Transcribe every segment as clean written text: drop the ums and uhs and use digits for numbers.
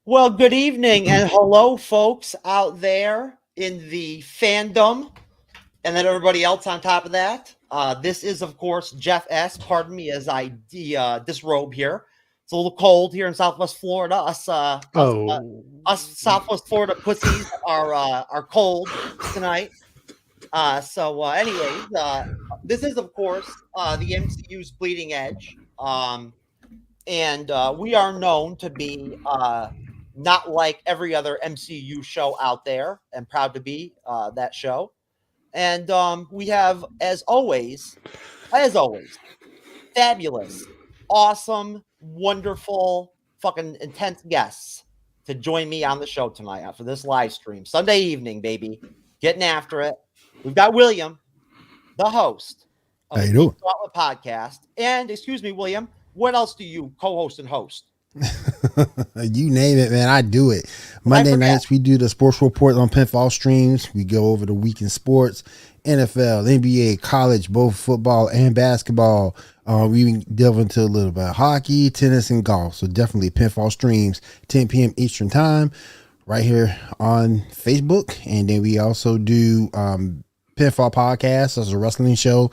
Well, good evening and hello, folks out there in the fandom, and then everybody else on top of that. This is, of course, Jeff S. Pardon me as I disrobe here. It's a little cold here in Southwest Florida. Us Southwest Florida pussies are cold tonight. Anyways, this is, of course, the MCU's Bleeding Edge, and we are known to be not like every other MCU show out there, and proud to be that show. And we have, as always, fabulous, awesome, wonderful, fucking intense guests to join me on the show tonight for this live stream. Sunday evening, baby. Getting after it. We've got William, the host of the Geek Gauntlet Podcast. And, excuse me, William, what else do you co-host and host? You name it, man. I do it. Monday nights, we do the sports report on Pinfall Streams. We go over the week in sports, NFL, NBA, college, both football and basketball. We even delve into a little bit of hockey, tennis, and golf. So definitely Pinfall Streams, 10 p.m. Eastern time, right here on Facebook. And then we also do Pinfall Podcast as a wrestling show.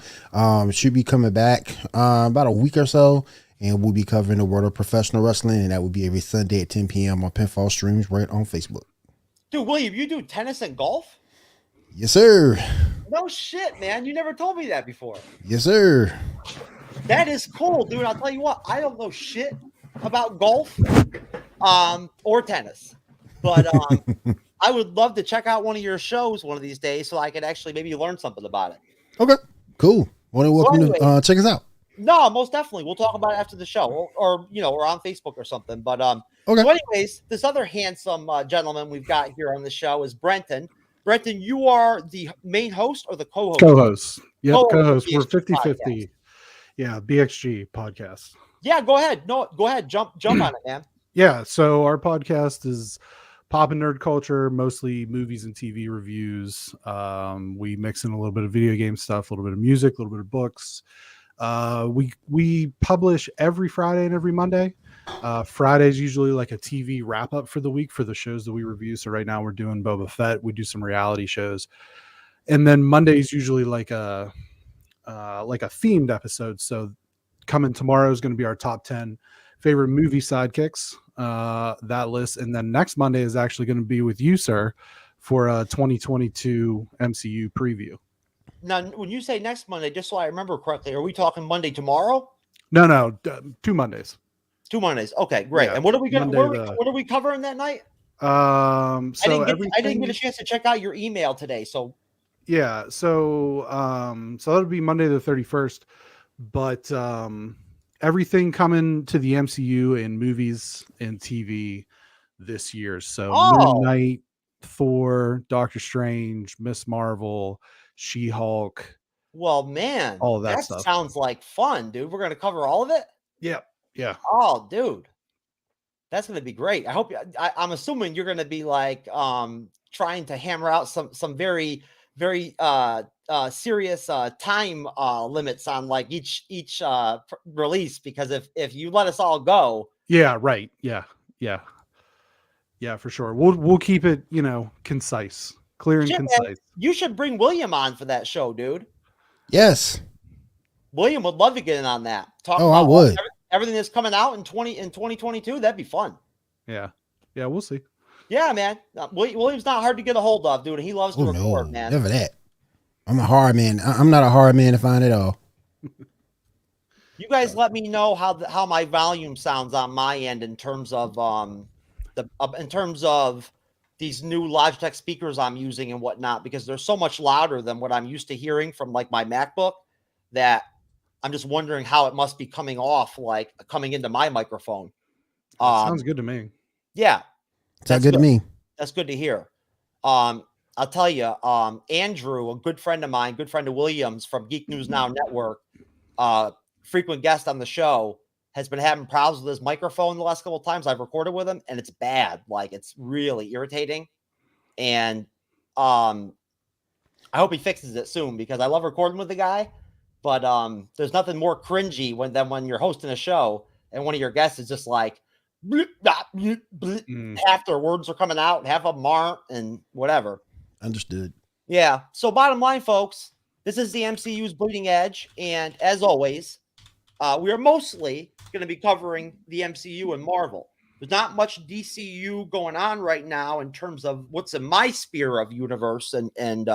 Should be coming back about a week or so. And we'll be covering the world of professional wrestling, and that will be every Sunday at 10 p.m. on Pinfall Streams right on Facebook. Dude, William, you do tennis and golf? Yes, sir. No shit, man. You never told me that before. Yes, sir. That is cool, dude. I'll tell you what, I don't know shit about golf or tennis. But I would love to check out one of your shows one of these days so I could actually maybe learn something about it. Okay, cool. Welcome to check us out. No, most definitely. We'll talk about it after the show or on Facebook or something. But okay. So anyways, this other handsome gentleman we've got here on the show is Brenton. Brenton, you are the main host or the co-host? Co-host. Yep, co-host. We're 50-50. Yeah, BXG Podcast. Yeah, go ahead. No, go ahead. Jump on it, man. Yeah, so our podcast is pop and nerd culture, mostly movies and TV reviews. We mix in a little bit of video game stuff, a little bit of music, a little bit of books. We publish every Friday and every Monday. Friday's usually like a TV wrap up for the week for the shows that we review. So right now we're doing Boba Fett. We do some reality shows, and then Monday's usually like a themed episode. So coming tomorrow is going to be our top 10 favorite movie sidekicks, that list. And then next Monday is actually going to be with you, sir, for a 2022 MCU preview. Now, when you say next Monday, just so I remember correctly, are we talking Monday tomorrow? No, 2 Mondays. 2 Mondays. Okay, great. Yeah, and what are we going? What are we covering that night? I didn't get a chance to check out your email today. So yeah, so that'll be Monday the 31st. But everything coming to the MCU in movies and TV this year. So Moon Knight, Thor, Doctor Strange, Miss Marvel, She-Hulk. Well, man, all of that stuff sounds like fun, dude. We're going to cover all of it. Yeah. Oh, dude, that's going to be great. I hope. I'm assuming you're going to be like trying to hammer out some very, very serious time limits on like each release, because if you let us all go. Yeah. Right. Yeah. For sure. We'll keep it concise. Clear and concise. Man, you should bring William on for that show, dude. Yes. William would love to get in on that. I would. Everything that's coming out in 2022, that'd be fun. Yeah, we'll see. Yeah, man. William's not hard to get a hold of, dude. He loves to record, man. Never that. I'm a hard man. I'm not a hard man to find at all. You guys let me know how my volume sounds on my end in terms of these new Logitech speakers I'm using and whatnot, because they're so much louder than what I'm used to hearing from like my MacBook that I'm just wondering how it must be coming into my microphone. Sounds good to me. Yeah. Sounds good to me. That's good to hear. I'll tell you, Andrew, a good friend of mine, good friend of Williams from Geek News Now Network, frequent guest on the show, has been having problems with his microphone the last couple of times I've recorded with him, and it's bad. Like, it's really irritating. And I hope he fixes it soon, because I love recording with the guy. But there's nothing more cringy than when you're hosting a show and one of your guests is just like, half their words are coming out, half of them aren't, and whatever. Understood. Yeah. So bottom line, folks, this is the MCU's Bleeding Edge. And as always, we are mostly going to be covering the MCU and Marvel. There's not much DCU going on right now in terms of what's in my sphere of universe and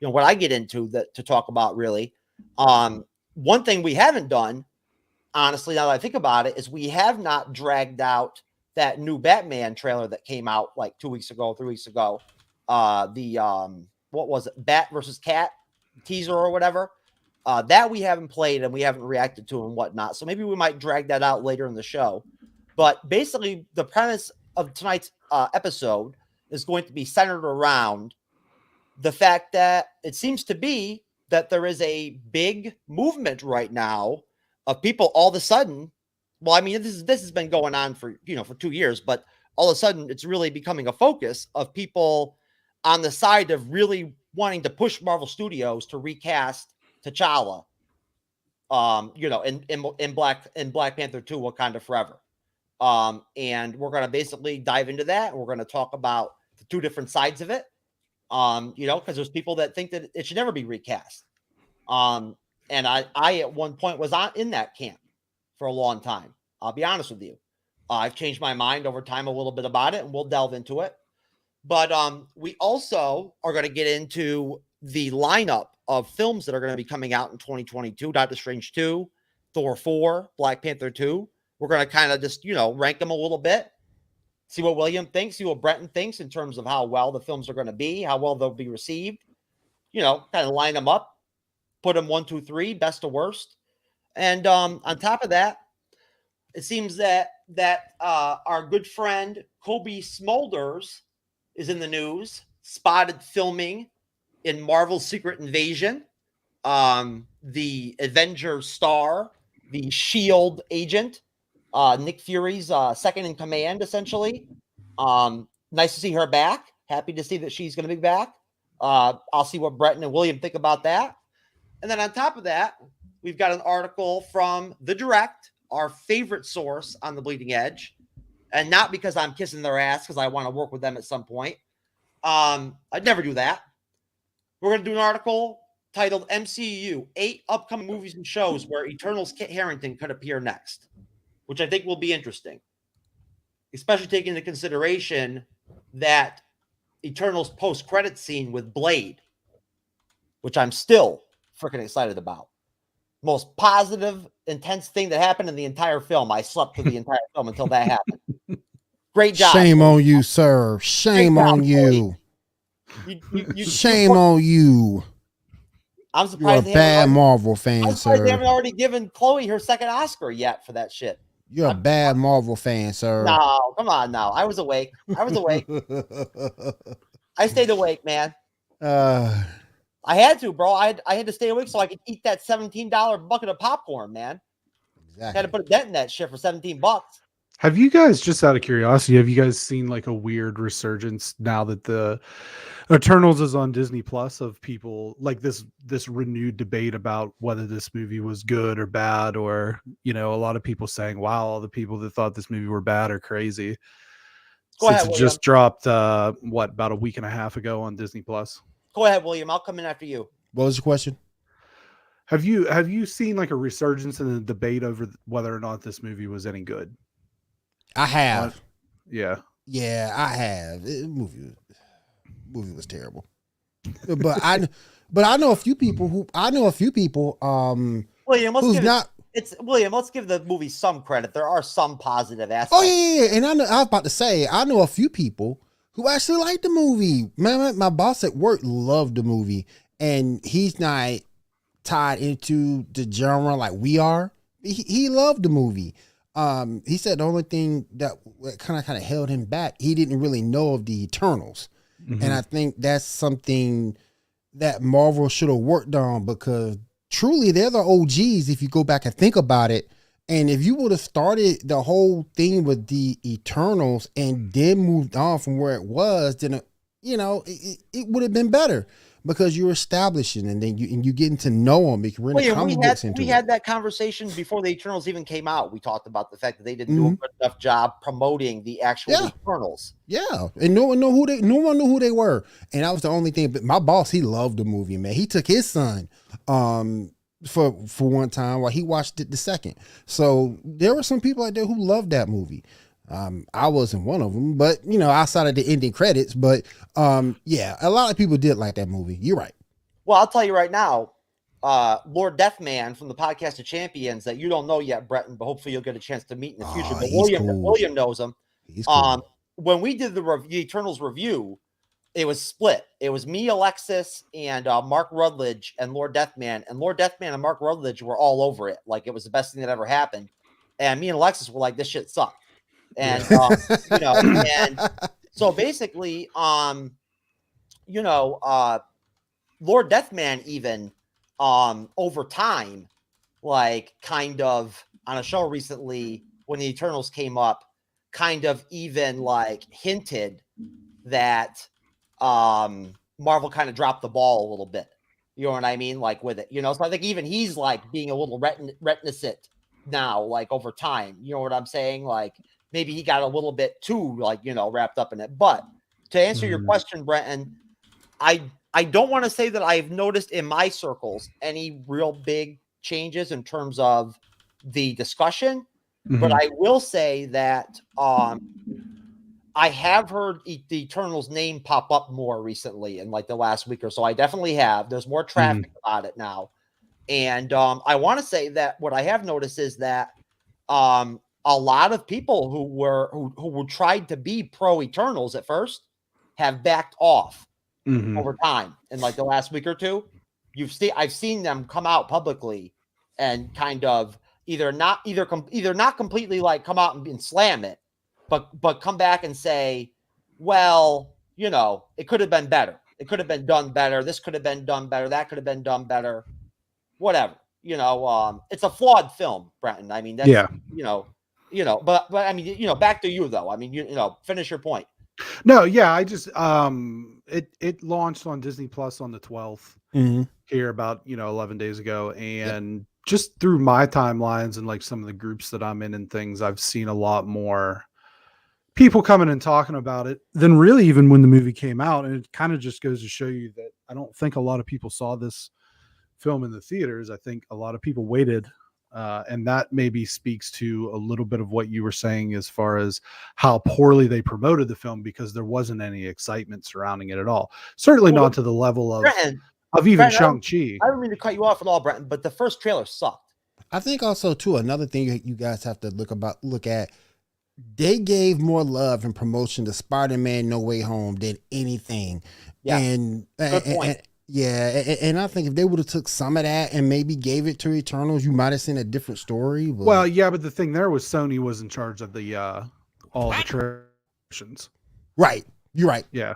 what I get into to talk about, really. One thing we haven't done, honestly, now that I think about it, is we have not dragged out that new Batman trailer that came out like 3 weeks ago. What was it? Bat versus Cat teaser or whatever. That we haven't played and we haven't reacted to and whatnot. So maybe we might drag that out later in the show. But basically, the premise of tonight's episode is going to be centered around the fact that it seems to be that there is a big movement right now of people all of a sudden. Well, I mean, this has been going on for 2 years, but all of a sudden it's really becoming a focus of people on the side of really wanting to push Marvel Studios to recast T'Challa, in Black Panther 2, Wakanda Forever. And we're going to basically dive into that. And we're going to talk about the two different sides of it. Because there's people that think that it should never be recast. And I at one point was in that camp for a long time. I'll be honest with you. I've changed my mind over time a little bit about it, and we'll delve into it. But we also are going to get into the lineup of films that are going to be coming out in 2022. Doctor Strange 2, Thor 4, Black Panther 2. We're going to kind of just, rank them a little bit. See what William thinks, see what Brenton thinks in terms of how well the films are going to be, how well they'll be received. Kind of line them up, put them 1, 2, 3, best to worst. And on top of that, it seems that our good friend Cobie Smulders is in the news, spotted filming in Marvel's Secret Invasion, the Avengers star, the S.H.I.E.L.D. agent, Nick Fury's second in command, essentially. Nice to see her back. Happy to see that she's going to be back. I'll see what Brenton and William think about that. And then on top of that, we've got an article from The Direct, our favorite source on the Bleeding Edge. And not because I'm kissing their ass because I want to work with them at some point. I'd never do that. We're going to do an article titled MCU, 8 upcoming movies and shows where Eternal's Kit Harington could appear next, which I think will be interesting, especially taking into consideration that Eternal's post-credit scene with Blade, which I'm still freaking excited about. Most positive, intense thing that happened in the entire film. I slept through the entire film until that happened. Great job. Shame on you, sir. Shame on you. Shame on you. I'm surprised you're a bad Marvel fan, sir. They haven't already given Chloe her second Oscar yet for that shit. You're a bad Marvel fan, sir. No, come on now. I was awake. I stayed awake, man. I had to, bro. I had to stay awake so I could eat that $17 bucket of popcorn, man. Exactly. Had to put a dent in that shit for $17. Have you guys, just out of curiosity, have you guys seen like a weird resurgence now that the Eternals is on Disney Plus of people like this renewed debate about whether this movie was good or bad, or a lot of people saying, wow, all the people that thought this movie were bad are crazy. Go ahead, it just dropped about a week and a half ago on Disney Plus. Go ahead, William. I'll come in after you. What was the question? Have you seen like a resurgence in the debate over whether or not this movie was any good? I have. Yeah, I have. The movie was terrible. But I know a few people William, let's give the movie some credit. There are some positive aspects. Oh yeah. And I was about to say, I know a few people who actually liked the movie. Man, my boss at work loved the movie, and he's not tied into the genre like we are. He loved the movie. He said the only thing that kind of held him back, he didn't really know of the Eternals. Mm-hmm. And I think that's something that Marvel should have worked on, because truly they're the OGs if you go back and think about it. And if you would have started the whole thing with the Eternals and then moved on from where it was, then, it would have been better. because you're establishing, and then you getting to know them. Because we're in the comic books into we had that conversation before the Eternals even came out. We talked about the fact that they didn't do a good enough job promoting the actual Eternals. Yeah, and no one knew who they were, and that was the only thing. But my boss, he loved the movie, man. He took his son for one time while he watched it the second. So there were some people out there who loved that movie. I wasn't one of them, but outside of the ending credits, but yeah, a lot of people did like that movie. You're right. Well, I'll tell you right now, Lord Deathman from the Podcast of Champions that you don't know yet, Brenton, but hopefully you'll get a chance to meet in the future. But William knows him. He's cool. When we did the Eternals review, it was split. It was me, Alexis, and Mark Rutledge and Lord Deathman. And Lord Deathman and Mark Rutledge were all over it. Like, it was the best thing that ever happened. And me and Alexis were like, this shit sucked. And, and so basically, Lord Deathman even, over time, like, kind of on a show recently when the Eternals came up, kind of even like hinted that, Marvel kind of dropped the ball a little bit. You know what I mean? Like with it, so I think even he's like being a little reticent now, like over time, you know what I'm saying? Like, maybe he got a little bit too, like, wrapped up in it. But to answer your question, Brenton, I don't want to say that I've noticed in my circles any real big changes in terms of the discussion, but I will say that I have heard the Eternals name pop up more recently in like the last week or so. I definitely have. There's more traffic about it now. And I want to say that what I have noticed is that a lot of people who tried to be pro Eternals at first have backed off over time in like the last week or two. I've seen them come out publicly and kind of either not completely like come out and slam it, but come back and say, well, it could have been better. It could have been done better. This could have been done better. That could have been done better. Whatever. It's a flawed film, Brenton. I mean, that's, but I mean, back to you though. I mean, finish your point. No, yeah, I just it launched on Disney Plus on the 12th here about 11 days ago, and just through my timelines and like some of the groups that I'm in and things, I've seen a lot more people coming and talking about it than really even when the movie came out. And it kind of just goes to show you that I don't think a lot of people saw this film in the theaters. I think a lot of people waited. And that maybe speaks to a little bit of what you were saying as far as how poorly they promoted the film, because there wasn't any excitement surrounding it at all. Certainly not to the level of even Shang-Chi. I don't mean to cut you off at all, Brenton, but the first trailer sucked. I think also too, another thing you guys have to look at, they gave more love and promotion to Spider-Man No Way Home than anything. Yeah. Good point. And I think if they would have took some of that and maybe gave it to Eternals, you might have seen a different story. But... Well, yeah, but the thing there was Sony was in charge of the all the transitions. Right, you're right. Yeah,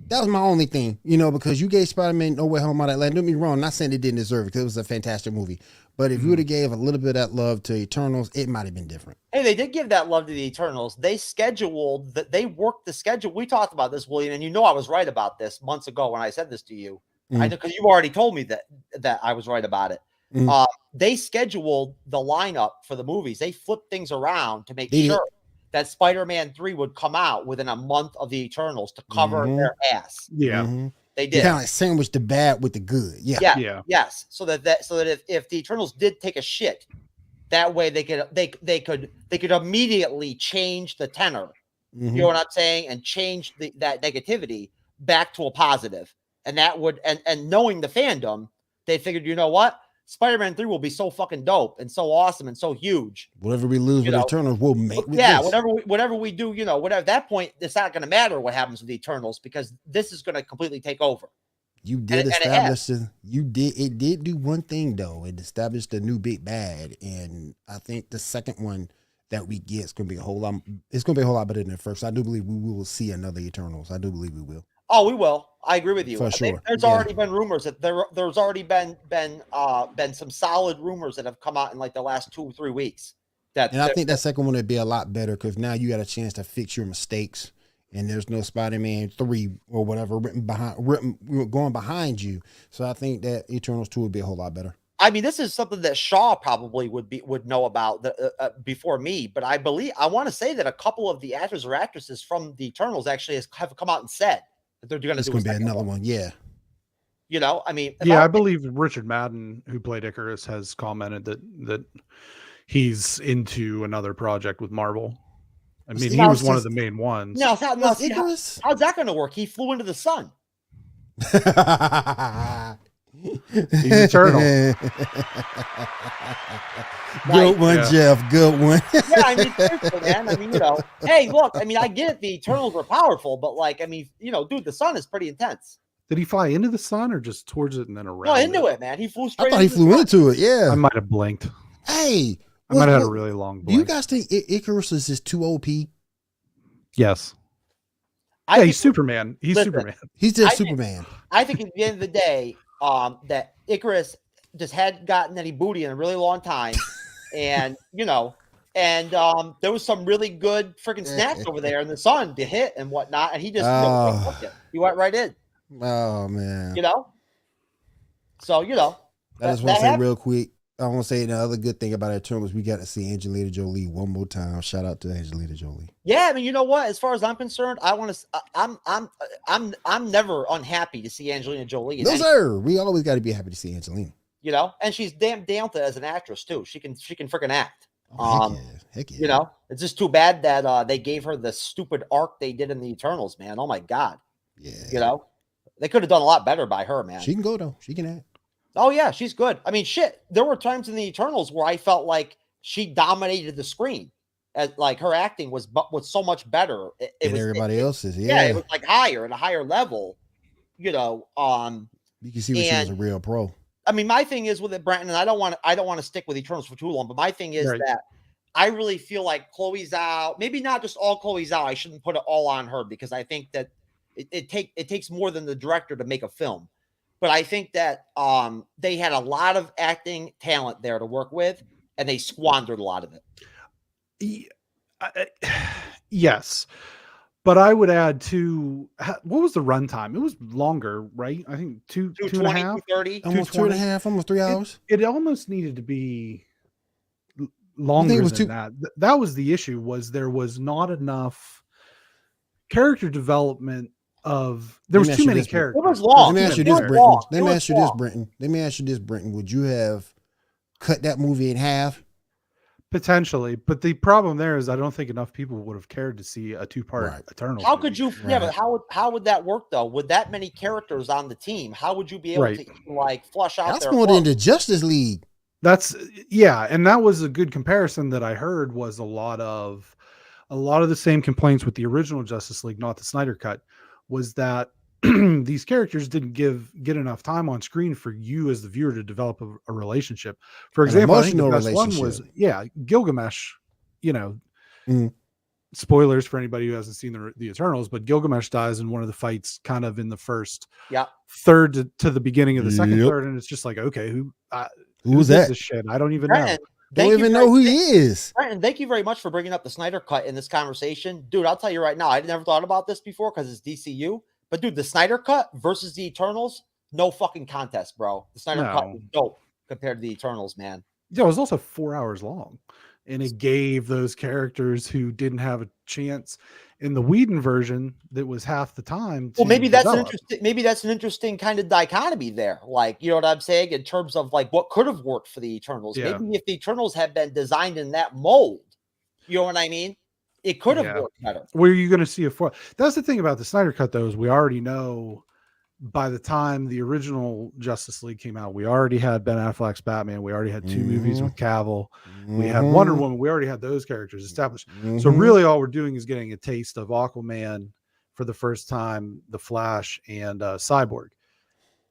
that was my only thing, because you gave Spider-Man No Way Home all that. Like, don't get me wrong, not saying it didn't deserve it because it was a fantastic movie. But if you would have gave a little bit of that love to Eternals, it might have been different. Hey, they did give that love to the Eternals. They worked the schedule. We talked about this, William, and I was right about this months ago when I said this to you. I know because you've already told me that I was right about it. They scheduled the lineup for the movies. They flipped things around to make sure that Spider-Man 3 would come out within a month of the Eternals to cover their ass. Yeah. They did kind of like sandwich the bad with the good. Yeah. Yes. So that if the Eternals did take a shit, that way they could immediately change the tenor. You know what I'm saying, and change that negativity back to a positive. And that would and knowing the fandom, they figured, you know what? Spider-Man 3 will be so fucking dope and so awesome and so huge. Whatever we lose with Eternals, we'll make with this. Whatever we do, whatever at that point, it's not going to matter what happens with the Eternals because this is going to completely take over. You did establish it did do one thing though. It established a new big bad, and I think the second one that we get is going to be a whole lot. It's going to be a whole lot better than the first. I do believe we will see another Eternals. I do believe we will. Oh, we will. I agree with you. For sure. There's already been rumors that there's already been some solid rumors that have come out in like the last 2 or 3 weeks. And I think that second one would be a lot better because now you got a chance to fix your mistakes and there's no Spider-Man 3 or whatever going behind you. So I think that Eternals 2 would be a whole lot better. I mean, this is something that Shaw probably would know about before me, but I want to say that a couple of the actors or actresses from the Eternals actually have come out and said that they're going to do another one. Yeah. You know, I mean, I believe Richard Madden, who played Icarus, has commented that he's into another project with Marvel. I mean, he was one of the main ones. No, how's that going to work? He flew into the sun. He's eternal. Good one, Jeff. Good one. Yeah, I mean, seriously, man. I mean, you know, hey, look, I mean, I get it. The Eternals were powerful, but like, I mean, you know, dude, the sun is pretty intense. Did he fly into the sun or just towards it and then around? No, into it, man. He flew straight. I thought he flew into it. Yeah, I might have blinked. Hey, I might have had a really long blink. Do you guys think Icarus is just too OP? Yes. He's Superman. He's Superman. He's just Superman. I think at the end of the day, that Icarus just hadn't gotten any booty in a really long time, and you know, and there was some really good freaking snacks over there in the sun to hit and whatnot, and he just he went right in. Oh man, you know. So you know, I just want to say real quick. I want to say the other good thing about Eternals, we got to see Angelina Jolie one more time. Shout out to Angelina Jolie. Yeah, I mean, you know what? As far as I'm concerned, I want to. I'm never unhappy to see Angelina Jolie. No, sir. We always got to be happy to see Angelina. You know, and she's damn talented as an actress too. She can freaking act. Heck yeah. You know, it's just too bad that they gave her the stupid arc they did in the Eternals, man. Oh my god. Yeah. You know, they could have done a lot better by her, man. She can go though. She can act. Oh yeah, she's good. I mean, shit. There were times in the Eternals where I felt like she dominated the screen. Like her acting was so much better. It was everybody else's. Yeah, it was like higher at a higher level. You know, you can see when she was a real pro. I mean, my thing is with it, Brenton, and I don't want to stick with Eternals for too long, but my thing is that I really feel like Chloe Zhao, maybe not just all Chloe Zhao. I shouldn't put it all on her because I think that it takes more than the director to make a film. But I think that they had a lot of acting talent there to work with, and they squandered a lot of it. Yes. But I would add what was the runtime? It was longer, right? I think 2.5, 2:30, almost 2.5, almost 3 hours. It almost needed to be longer than that. That was the issue. Was there was not enough character development. There was too many characters. It was long. Let me ask you this, Brenton. Let me ask you this, Brenton. Would you have cut that movie in half? Potentially, but the problem there is I don't think enough people would have cared to see a 2-part Eternal. How could you? Yeah, but how would that work though? With that many characters on the team, how would you be able to like flush out? That's more than the Justice League. And that was a good comparison that I heard. Was a lot of the same complaints with the original Justice League, not the Snyder Cut. Was that these characters didn't get enough time on screen for you as the viewer to develop a relationship. For example, I think the best one was Gilgamesh. You know, spoilers for anybody who hasn't seen the Eternals, but Gilgamesh dies in one of the fights, kind of in the first third to the beginning of the second third, and it's just like, okay, who was that? This shit? I don't even know. Don't even know who he is. Brenton, thank you very much for bringing up the Snyder Cut in this conversation. Dude, I'll tell you right now, I never thought about this before because it's DCU. But dude, the Snyder Cut versus the Eternals, no fucking contest, bro. The Snyder Cut was dope compared to the Eternals, man. Yeah, it was also 4 hours long. And it gave those characters who didn't have a chance in the Whedon version that was half the time. Well, maybe that's an interesting kind of dichotomy there. Like, you know what I'm saying? In terms of like what could have worked for the Eternals. Yeah. Maybe if the Eternals had been designed in that mold, you know what I mean? It could have worked better. Where are you going to see that's the thing about the Snyder Cut, though, is we already know by the time the original Justice League came out, we already had Ben Affleck's Batman. We already had 2 movies with Cavill. We had Wonder Woman. We already had those characters established. So really all we're doing is getting a taste of Aquaman for the first time, The Flash, and Cyborg.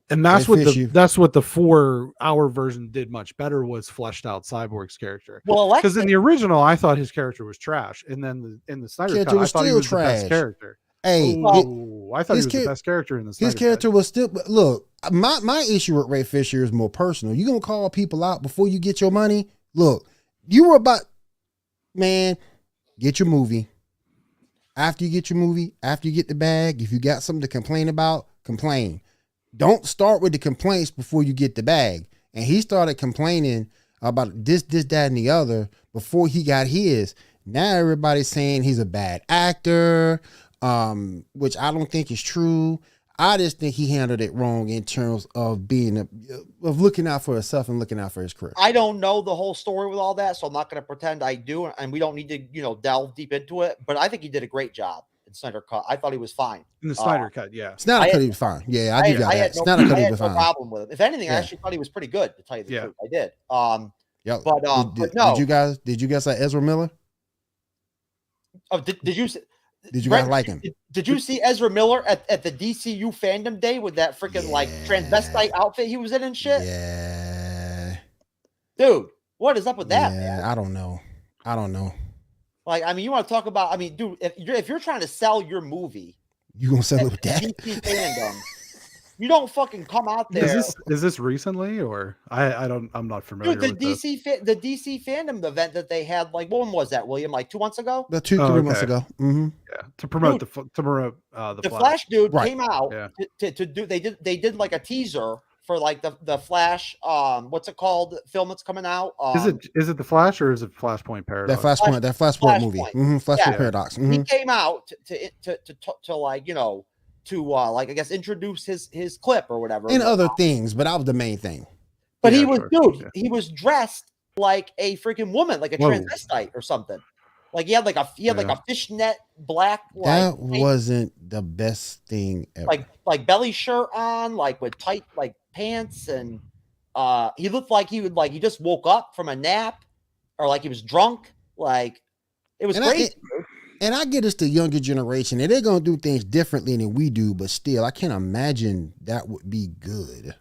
And that's what the 4-hour version did much better, was fleshed out Cyborg's character. Well, because in the original, I thought his character was trash. And then in the Snyder Cut, I thought he was the best character. Hey, I thought he was the best character in the Snyder His character was still. Look, my issue with Ray Fisher is more personal. You gonna call people out before you get your money? Look, you were about, man, get your movie. After you get your movie, after you get the bag, if you got something to complain about, complain. Don't start with the complaints before you get the bag. And he started complaining about this, that, and the other before he got his. Now everybody's saying he's a bad actor, which I don't think is true. I just think he handled it wrong in terms of of looking out for himself and looking out for his career. I don't know the whole story with all that, so I'm not going to pretend I do, and we don't need to, delve deep into it. But I think he did a great job in Snyder Cut. I thought he was fine In the Snyder Cut, yeah. Snyder Cut, he was fine. Yeah, I give you that. Snyder Cut, he was fine. No problem with him. If anything, I actually thought he was pretty good. To tell you the truth, I did. Yeah. But no. Did you guys like Ezra Miller? Oh, did you? Did you guys like him? Did you see Ezra Miller at the DCU fandom day with that freaking like transvestite outfit he was in and shit? Yeah. Dude, what is up with that, Yeah, man? I don't know. Like, I mean, you want to talk about, dude, if you're trying to sell your movie, You gonna sell it with that? DC fandom, you don't fucking come out there. Is this recently or I'm not familiar Dude, with the DC fandom event that they had, like, when was that, William? Like 2 months ago? About 3 months ago. Mm-hmm. Yeah, to promote Dude, the Flash dude Right. came out to do. They did like a teaser for like the Flash. What's it called? Film that's coming out. Is it the Flash or is it Flashpoint Paradox? That Flashpoint movie. Mm-hmm. Flashpoint Paradox. Mm-hmm. He came out to like like I guess introduce his clip or whatever And other things, but that was the main thing. But Yeah, he was sure. he was dressed like a freaking woman, like a transvestite or something. Like he had like a fishnet black. That wasn't the best thing ever. Like belly shirt on, like with tight like pants, and he looked like he just woke up from a nap, or like he was drunk. Like it was crazy. And I get it's the younger generation, and they're gonna do things differently than we do, but still, I can't imagine that would be good.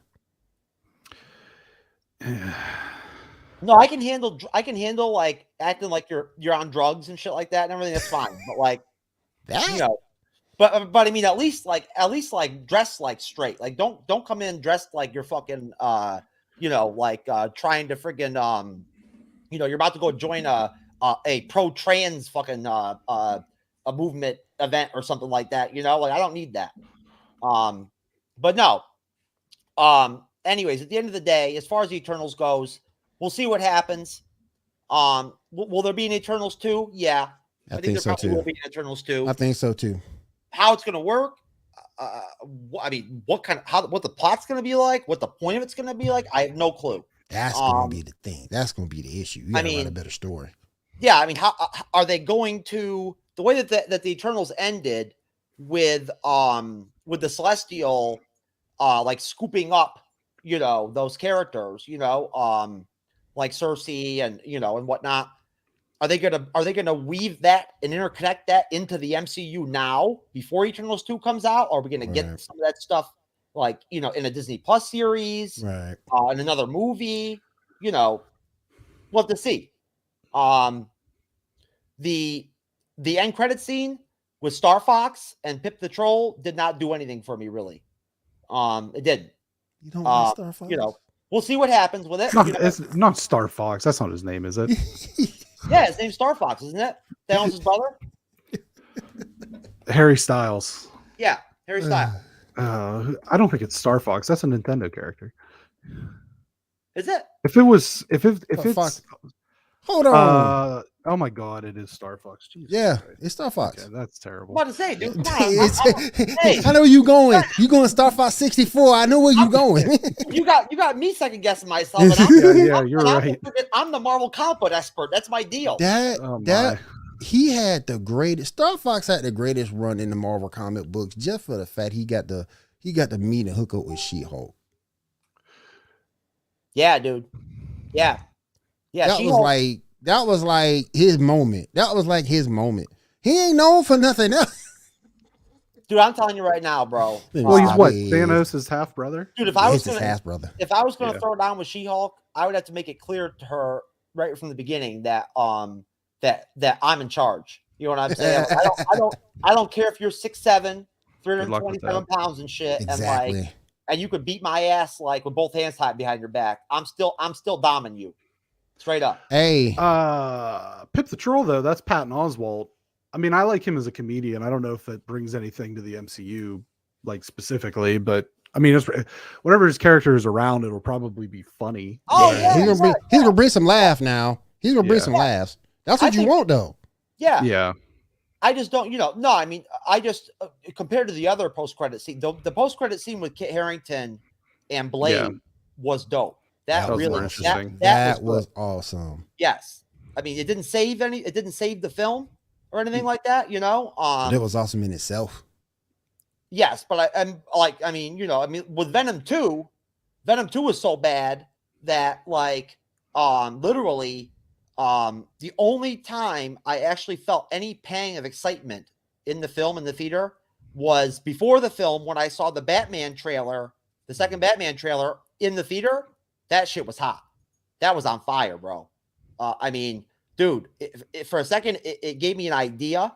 No, I can handle like acting like you're on drugs and shit like that and everything. That's fine. But like That but I mean at least like dress like straight. Like don't come in dressed like you're fucking trying to friggin' you're about to go join a pro trans fucking a movement event or something like that. Like I don't need that. But no. Anyways, at the end of the day, as far as the Eternals goes, we'll see what happens. Will there be an Eternals 2? Yeah. I think so too. Will be an Eternals 2. I think so too. How it's going to work? I mean, what the plot's going to be like? What the point of it's going to be like? I have no clue. That's going to be the thing. That's going to be the issue. You got to write a better story. Yeah, I mean, how are they going to the way that the Eternals ended with the Celestial like scooping up those characters, like Cersei and and whatnot. Are they gonna weave that and interconnect that into the MCU now before Eternals 2 comes out? Or are we gonna get some of that stuff like in a Disney Plus series, right? In another movie, we'll have to see. The end credit scene with Star Fox and Pip the Troll did not do anything for me, really. It didn't. You don't like Star Fox? We'll see what happens with it. It's not Star Fox. That's not his name, is it? Yeah, his name's Star Fox, isn't it? Thanos' his brother? Harry Styles. Yeah, Harry Styles. I don't think it's Star Fox. That's a Nintendo character. Is it? If it's hold on. Oh my God, it is Star Fox. Jesus yeah, Christ. It's Star Fox. Okay, that's terrible. I'm about to say, dude, come on. I know where you going. You going Star Fox 64. I know where you going. You got me second guessing myself. And you're right. I'm the Marvel comic book expert. That's my deal. He had the greatest. Star Fox had the greatest run in the Marvel comic books, just for the fact he got the meet and hook up with She-Hulk. Yeah, dude. Yeah. That was like his moment. That was like his moment. He ain't known for nothing else. Dude, I'm telling you right now, bro. Well, he's what? Thanos' half brother? Dude, if I was gonna throw down with She-Hulk, I would have to make it clear to her right from the beginning that that I'm in charge. You know what I'm saying? I don't care if you're 6'7", 327 pounds and shit, exactly. and you could beat my ass like with both hands tied behind your back. I'm still dominating you. Straight up. Hey. Pip the Troll though, that's Patton Oswalt. I mean, I like him as a comedian. I don't know if it brings anything to the MCU, like specifically, but I mean, whenever his character is around, it'll probably be funny. Oh, Yeah, yeah, he's gonna bring some laugh now. He's gonna bring some laughs. That's what you want, though. Yeah. Yeah. I just don't, no, I mean, I just, compared to the other post-credit scene, the post-credit scene with Kit Harington and Blade was dope. That was really, interesting. that was awesome. Yes. I mean, it didn't save the film or anything like that, But it was awesome in itself. Yes, but I'm like, with Venom 2 was so bad that literally, the only time I actually felt any pang of excitement in the film in the theater was before the film when I saw the Batman trailer, the second Batman trailer in the theater. That shit was hot. That was on fire, bro. I mean, dude, for a second, it gave me an idea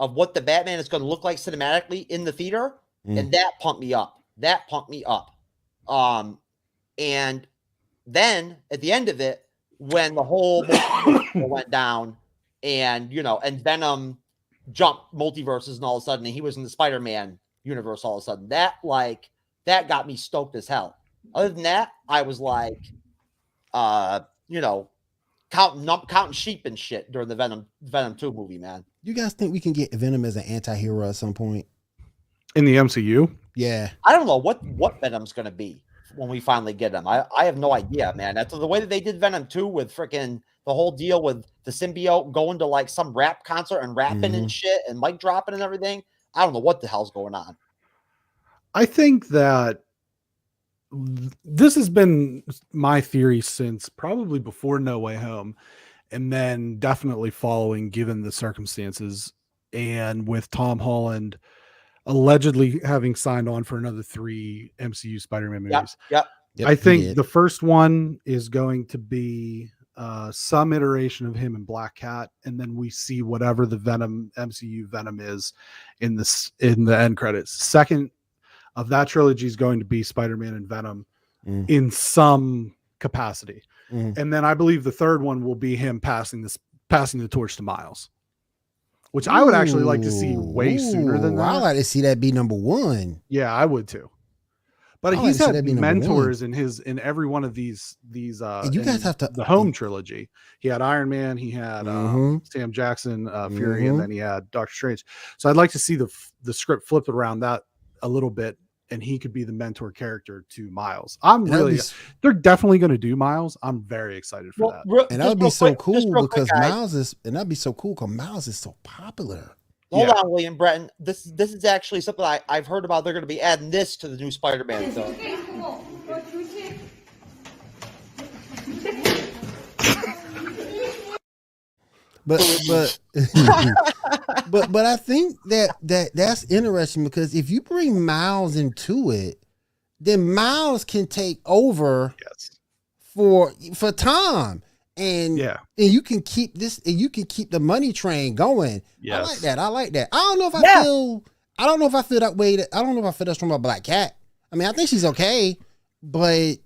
of what the Batman is going to look like cinematically in the theater, and that pumped me up. And then at the end of it, when the whole went down, and and Venom jumped multiverses, and all of a sudden he was in the Spider-Man universe. All of a sudden, that got me stoked as hell. Other than that, I was like, counting sheep and shit during the Venom 2 movie, man. You guys think we can get Venom as an anti-hero at some point? In the MCU? Yeah. I don't know what Venom's going to be when we finally get him. I have no idea, man. After the way that they did Venom 2 with freaking the whole deal with the symbiote going to like some rap concert and rapping and shit and mic dropping and everything, I don't know what the hell's going on. I think that this has been my theory since probably before No Way Home, and then definitely following, given the circumstances, and with Tom Holland allegedly having signed on for another 3 MCU Spider-Man movies. Yep. I think the first one is going to be some iteration of him and Black Cat, and then we see whatever the MCU Venom is in the end credits. Second of that trilogy is going to be Spider-Man and Venom in some capacity. And then I believe the third one will be him passing the torch to Miles, which I would actually like to see way sooner than that. I'd like to see that be number 1. Yeah, I would too. But he's had mentors in every one of these and you guys have to the home trilogy. He had Iron Man, he had Sam Jackson, Fury, and then he had Doctor Strange. So I'd like to see the script flipped around that a little bit, and he could be the mentor character to Miles. They're definitely going to do Miles. I'm very excited for that. And that would be so cool because Miles is so popular. Hold on, William Brenton. This is actually something I've heard about. They're going to be adding this to the new Spider-Man film. But I think that's interesting because if you bring Miles into it, then Miles can take over for Tom. And you can keep the money train going. Yes. I like that. I don't know if I feel that way. I don't know if I feel that's from a Black Cat. I mean, I think she's okay, but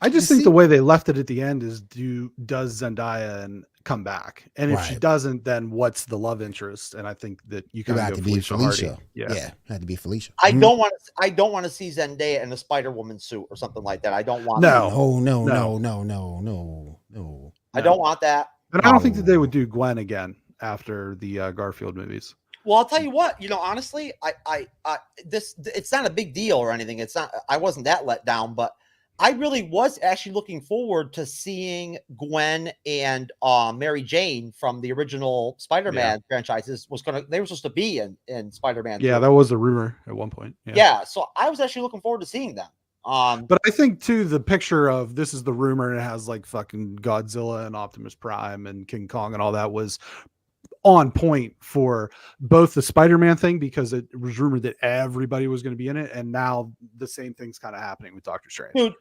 I just think the way they left it at the end is does Zendaya come back? And if she doesn't, then what's the love interest? And I think that you can have to be Felicia. Yeah, had to be Felicia. I don't want to see Zendaya in a Spider-Woman suit or something like that. I don't want No. I don't want that. And I don't think that they would do Gwen again after the Garfield movies. Well, I'll tell you what, honestly, it's not a big deal or anything. It's not, I wasn't that let down, but I really was actually looking forward to seeing Gwen and Mary Jane from the original Spider-Man franchises they were supposed to be in Spider-Man. Yeah, that was a rumor at one point. Yeah, so I was actually looking forward to seeing them. But I think too, the picture of this is the rumor, and it has like fucking Godzilla and Optimus Prime and King Kong and all that was on point for both the Spider-Man thing, because it was rumored that everybody was going to be in it, and now the same thing's kind of happening with Doctor Strange. Dude,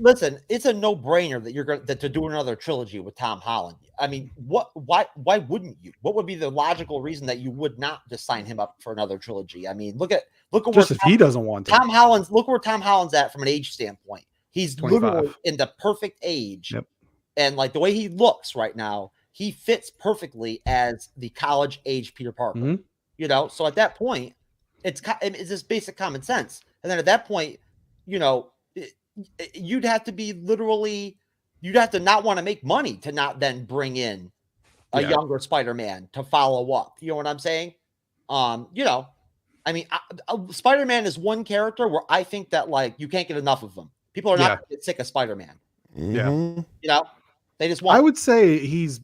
listen, it's a no-brainer that you're going to do another trilogy with Tom Holland. I mean, why wouldn't you? What would be the logical reason that you would not just sign him up for another trilogy? I mean, look at just if he doesn't want to. Tom Holland's, look where Tom Holland's at from an age standpoint. He's 25. literally in the perfect age, and like the way he looks right now, he fits perfectly as the college age Peter Parker. Mhm. You know, so at that point, it's just basic common sense. And then at that point, you know, you'd have to not want to make money to not then bring in a younger Spider-Man to follow up. You know what I'm saying? You know, I mean, Spider-Man is one character where I think that like you can't get enough of them. People are not going to get sick of Spider-Man. Yeah. You know, they just want. I would say he's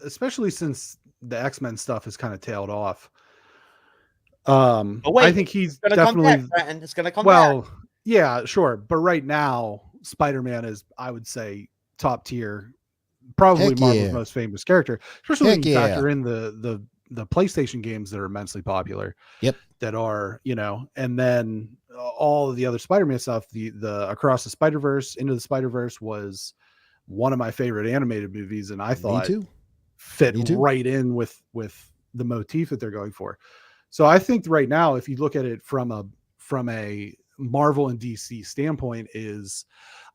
especially since the X-Men stuff has kind of tailed off. I think he's gonna definitely come back, Brenton. It's going to come back. Yeah, sure. But right now, Spider-Man is, I would say, top tier, probably Marvel's most famous character, especially when you factor in the PlayStation games that are immensely popular. Yep. That are, you know, and then all of the other Spider-Man stuff, the Across the Spider-Verse, Into the Spider-Verse was one of my favorite animated movies, and I thought fit right in with the motif that they're going for. So I think right now, if you look at it from a Marvel and DC standpoint,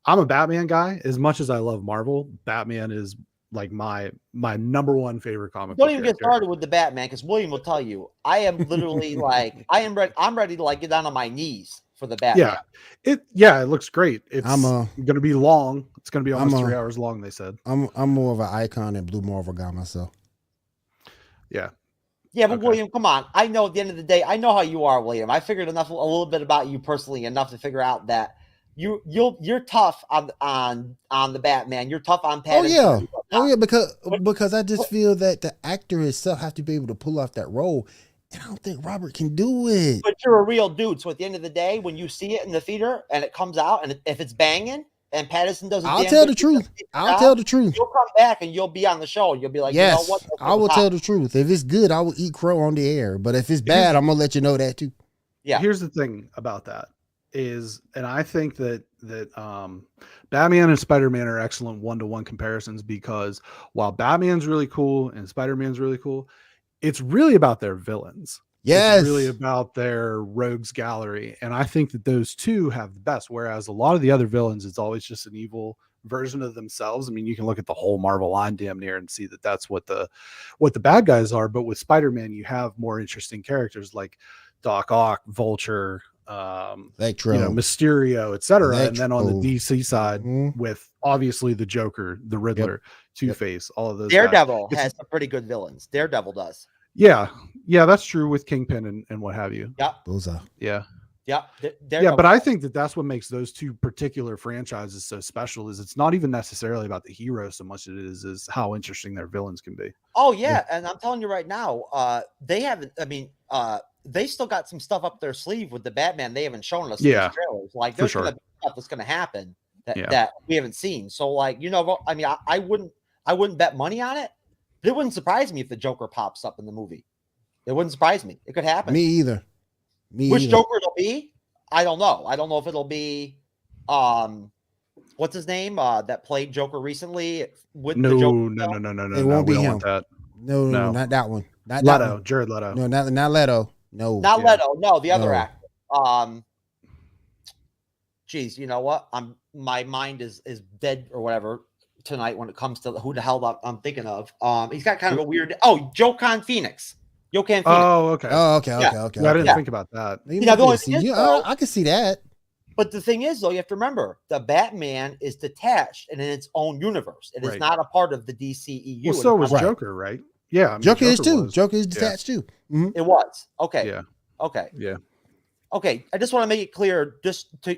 I'm a Batman guy. As much as I love Marvel, Batman is like my number one favorite comic. Don't even get started with the Batman, because William will tell you I am literally like I'm ready to like get down on my knees for the Batman. It looks great. It's going to be long. It's going to be almost 3 hours long. They said I'm more of an Icon and Blue Marvel guy myself. Yeah, but William, come on. I know at the end of the day, I know how you are, William. I figured a little bit about you personally, enough to figure out that you're tough on the Batman. You're tough on Pattinson. Oh yeah, because I just feel that the actor itself has to be able to pull off that role, and I don't think Robert can do it. But you're a real dude, so at the end of the day, when you see it in the theater and it comes out, and if it's banging and Pattinson doesn't, I'll tell the truth. You'll come back and you'll be on the show and you'll be like, yes, you know what? I will tell the truth. If it's good, I will eat crow on the air. But if it's bad, I'm gonna let you know that too. Yeah. Here's the thing about that is, and I think that Batman and Spider-Man are excellent one-to-one comparisons, because while Batman's really cool and Spider-Man's really cool, it's really about their villains. Yes. It's really about their rogues gallery. And I think that those two have the best, whereas a lot of the other villains, it's always just an evil version of themselves. I mean, you can look at the whole Marvel line damn near and see that that's what the bad guys are. But with Spider-Man, you have more interesting characters like Doc Ock, Vulture, Electro, Mysterio, etc. And then on the DC side, with obviously the Joker, the Riddler, Two-Face, all of those. Daredevil has some pretty good villains. Daredevil does. Yeah, that's true with Kingpin and what have you. Yep. Those are. Yeah. But I think that's what makes those two particular franchises so special, is it's not even necessarily about the hero so much as it is how interesting their villains can be. Oh yeah, and I'm telling you right now, they haven't. I mean, they still got some stuff up their sleeve with the Batman. They haven't shown us in the trailers. Like there's gonna be stuff that's gonna happen that we haven't seen. So like, I mean, I wouldn't bet money on it. It wouldn't surprise me if the Joker pops up in the movie. It wouldn't surprise me. It could happen. Me either. Which Joker it'll be? I don't know. I don't know if it'll be what's his name? That played Joker recently with the Joker. No. It won't be him. No, not that one. Not Leto, that one. Jared Leto. No, not Leto. No. Not Leto. No, the other actor. Geez, you know what? My mind is dead or whatever tonight when it comes to who the hell I'm thinking of. He's got kind of a weird. Joaquin Phoenix. Joaquin Phoenix. Oh, okay. Okay. I didn't think about that. I can see that. But the thing is, though, you have to remember the Batman is detached and in its own universe. It is not a part of the DCEU. Well, so was Joker, right? Yeah, Joker is too. Joker is detached too. Mm-hmm. It was okay. Yeah. Okay. Yeah. Okay. I just want to make it clear, just to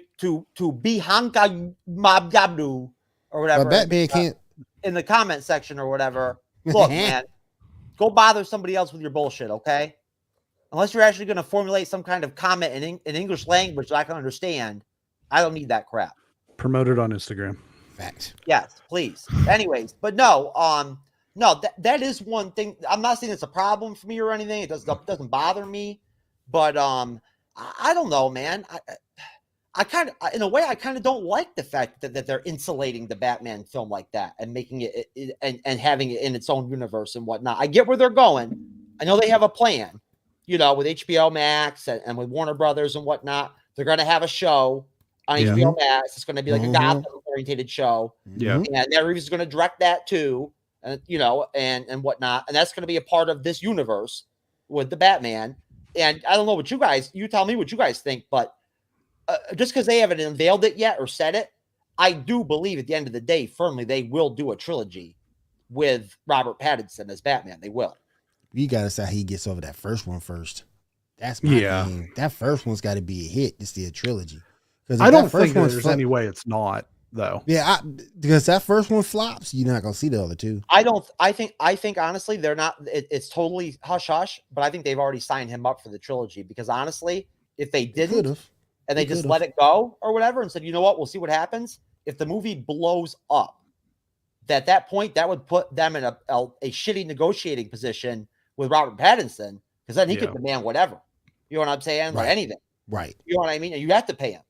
be Hanka Mabgabdu or whatever. Batman can't in the comment section or whatever. Look, man, go bother somebody else with your bullshit, okay? Unless you're actually going to formulate some kind of comment in English language that I can understand, I don't need that crap. Promote it on Instagram. Facts. Yes, please. Anyways, but no, that is one thing. I'm not saying it's a problem for me or anything. It doesn't bother me, but I don't know, man. I kind of, in a way, I kind of don't like the fact that they're insulating the Batman film like that and making it and having it in its own universe and whatnot. I get where they're going. I know they have a plan, with HBO Max and with Warner Brothers and whatnot. They're going to have a show on HBO Max. It's going to be like a Gotham oriented show. Yeah. And Matt Reeves is going to direct that too. and and whatnot, and that's going to be a part of this universe with the Batman. And I don't know what you tell me what you guys think, but just because they haven't unveiled it yet or said it, I do believe at the end of the day, firmly, they will do a trilogy with Robert Pattinson as Batman. They will. You got to say how he gets over that first one first. That's my thing. That first one's got to be a hit to see a trilogy. I don't think there's any way it's not, though. Yeah, because that first one flops, you're not gonna see the other two. I think honestly, they're not. It's totally hush hush. But I think they've already signed him up for the trilogy because honestly, if they didn't and they just let it go or whatever and said, you know what, we'll see what happens. If the movie blows up, at that point, that would put them in a shitty negotiating position with Robert Pattinson because then he could demand whatever. You know what I'm saying? Like anything. Right. You know what I mean? And you have to pay him.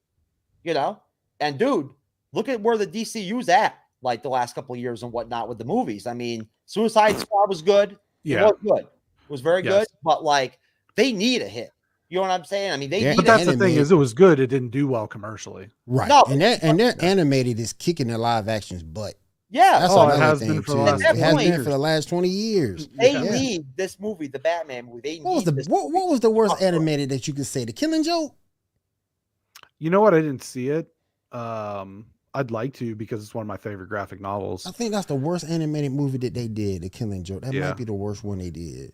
And dude, look at where the DCU's at like the last couple of years and whatnot with the movies. I mean, Suicide Squad was good. Yeah. It was good. It was very good. But like they need a hit. You know what I'm saying? I mean, they need but that's the thing is it was good. It didn't do well commercially. Right. No, and their animated is kicking their live actions butt. Yeah. That's it has been for the last 20 years. They need this movie, the Batman movie. What was the worst animated that you could say? The Killing Joke? You know what? I didn't see it. I'd like to because it's one of my favorite graphic novels. I think that's the worst animated movie that they did, The Killing Joke. That might be the worst one they did.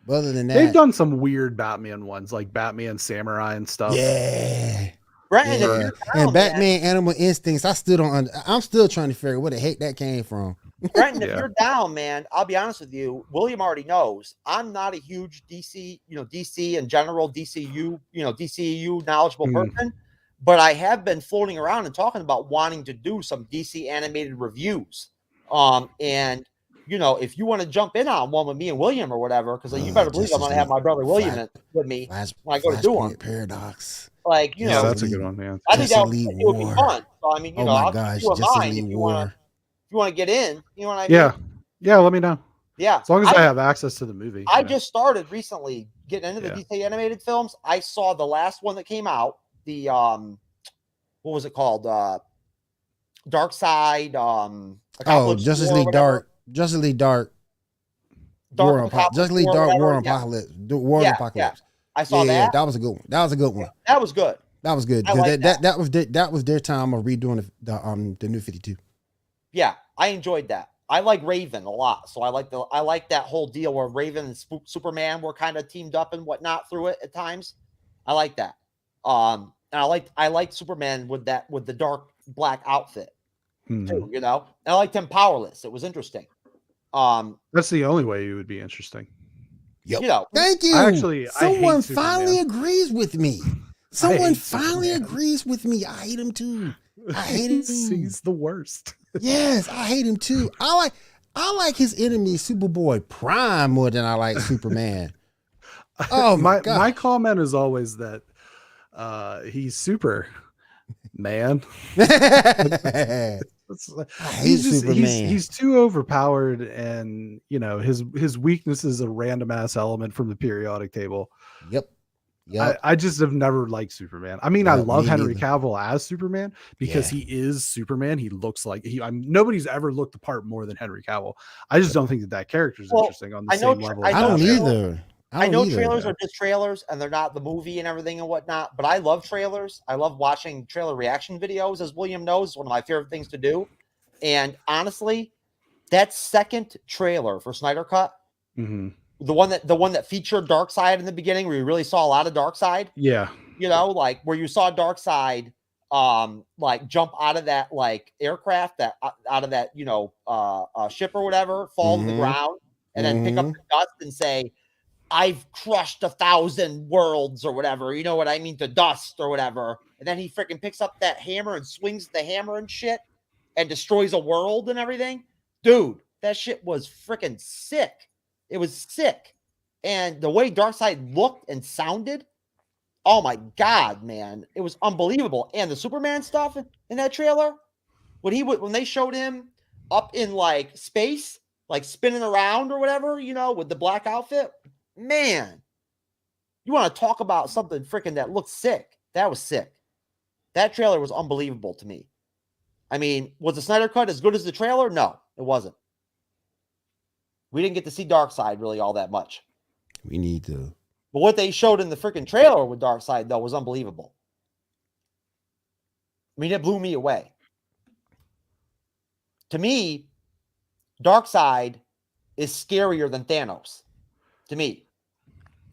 But other than that, they've done some weird Batman ones, like Batman Samurai and stuff. Yeah. Brenton, and Batman Animal Instincts. I'm still trying to figure out where the heck that came from. Brenton, if you're down, man, I'll be honest with you. William already knows I'm not a huge DC, DC in general, DCU knowledgeable person. But I have been floating around and talking about wanting to do some DC animated reviews. And if you want to jump in on one with me and William or whatever, because you better believe I'm going to have my brother William with me when I go to do one. Paradox. Like, that's a good one, man. I think that would be fun. So I mean, I'll give you a mind if you want to get in. You know what I mean? Yeah. Let me know. Yeah, as long as I have access to the movie. I just started recently getting into the DC animated films. I saw the last one that came out. The what was it called? Dark Side. Justice League Dark. Justice League Dark. War on Apocalypse. War on Apocalypse. I saw that. Yeah, that was a good one. That was good. That was good. That was their time of redoing the New 52. Yeah, I enjoyed that. I like Raven a lot, so I like that whole deal where Raven and Superman were kind of teamed up and whatnot through it at times. I like that. And I liked Superman with the dark black outfit too, and I liked him powerless. It was interesting. That's the only way you would be interesting. Yep. Thank you. Someone finally agrees with me. Someone finally agrees with me. I hate him too. I hate him too. He's the worst. Yes, I hate him too. I like his enemy Superboy Prime more than I like Superman. Oh my God. My comment is always that he's super man. He's too overpowered, and his weakness is a random ass element from the periodic table. Yep. I just have never liked Superman. I mean, I love Henry Cavill as Superman because he is Superman. He looks like nobody's ever looked the part more than Henry Cavill. I just don't think that character is interesting on the same level. I don't either. I know trailers are just trailers and they're not the movie and everything and whatnot, but I love trailers. I love watching trailer reaction videos, as William knows, is one of my favorite things to do. And honestly, that second trailer for Snyder Cut, the one that featured Darkseid in the beginning, where you really saw a lot of Darkseid. Yeah. Like where you saw Darkseid like jump out of that like aircraft, out of that, ship or whatever, fall to the ground, and then pick up the dust and say, I've crushed 1,000 worlds or whatever, you know what I mean, to dust or whatever. And then he freaking picks up that hammer and swings the hammer and shit and destroys a world and everything. Dude, that shit was freaking sick. It was sick. And the way Darkseid looked and sounded, oh my God, man, it was unbelievable. And the Superman stuff in that trailer, when they showed him up in like space, like spinning around or whatever, with the black outfit, man, you want to talk about something freaking that looked sick. That was sick. That trailer was unbelievable to me. I mean, was the Snyder Cut as good as the trailer? No, it wasn't. We didn't get to see Darkseid really all that much. We need to. But what they showed in the freaking trailer with Darkseid, though, was unbelievable. I mean, it blew me away. To me, Darkseid is scarier than Thanos. To me.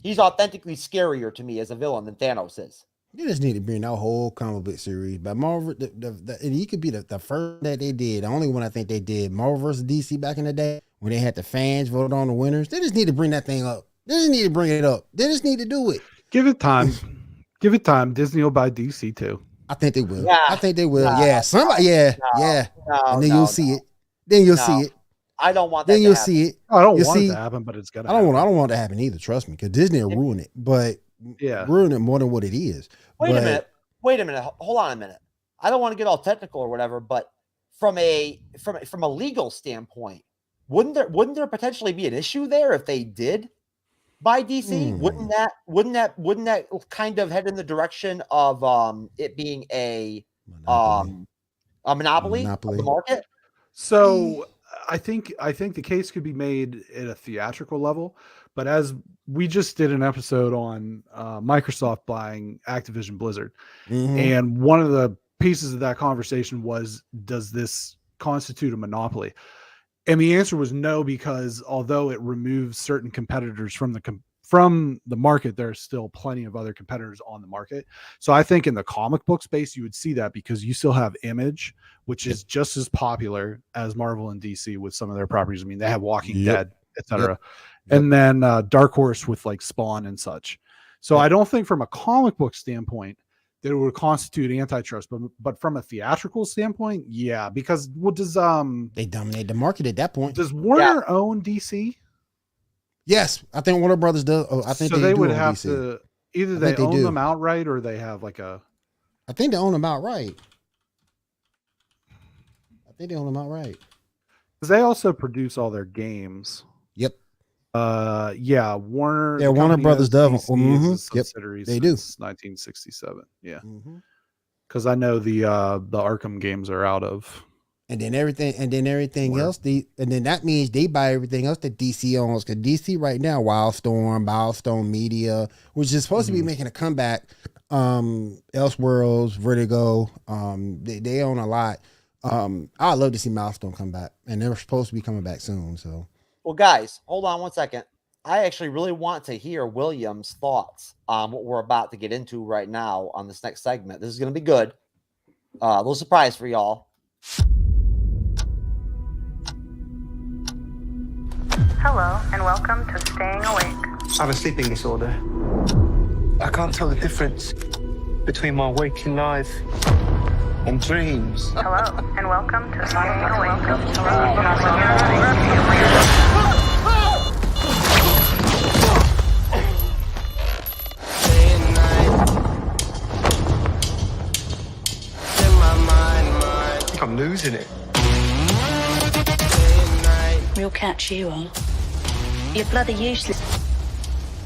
He's authentically scarier to me as a villain than Thanos is. You just need to bring that whole comic book series. But Marvel, and he could be the first that they did. The only one I think they did, Marvel versus DC back in the day, when they had the fans vote on the winners. They just need to bring that thing up. They just need to bring it up. They just need to do it. Give it time. Give it time. Disney will buy DC too. I think they will. Nah, I think they will. nah, Yeah. Somebody. Yeah. no, yeah. no, And then no, you'll see it. Then you'll see it. I don't want that. Then to you'll happen. see it. I don't You want see, it to happen, but it's gonna. I don't want that to happen either. Trust me, because Disney will ruin it. But ruin it more than what it is. Wait a minute. Hold on a minute. I don't want to get all technical or whatever, but from a legal standpoint, wouldn't there potentially be an issue there if they did buy DC? Wouldn't that kind of head in the direction of it being a monopoly of the market? So I think the case could be made at a theatrical level, but as we just did an episode on Microsoft buying Activision Blizzard, and one of the pieces of that conversation was, does this constitute a monopoly? And the answer was no, because although it removes certain competitors from the market, there's still plenty of other competitors on the market. So I think in the comic book space, you would see that, because you still have Image, which is just as popular as Marvel and DC with some of their properties. I mean, they have Walking Dead, etc. And then Dark Horse with like Spawn and such. So I don't think from a comic book standpoint that it would constitute antitrust, but from a theatrical standpoint, yeah, because what does they dominate the market at that point? Does Warner own DC? Yes, I think Warner Brothers does. Oh, I think so they would own have DC. to either they own them outright, or they have like a. I think they own them outright. I think they own them outright. Because they also produce all their games. Yep. Yeah, Warner. Yeah, Warner Brothers does. Yep, they do. 1967. Yeah. Because I know the Arkham games are out of. And then everything else, and then that means they buy everything else that DC owns. Because DC right now, Wildstorm Media, which is supposed to be making a comeback. Elseworlds, Vertigo, they own a lot. I'd love to see Milestone come back, and they're supposed to be coming back soon. So, well, guys, hold on one second. I actually really want to hear William's thoughts on what we're about to get into right now on this next segment. This is going to be good. A little surprise for y'all. Hello, and welcome to Staying Awake. I have a sleeping disorder. I can't tell the difference between my waking life and dreams. Hello, and welcome to Staying Awake. I think I'm losing it. We'll catch you on. You're bloody useless,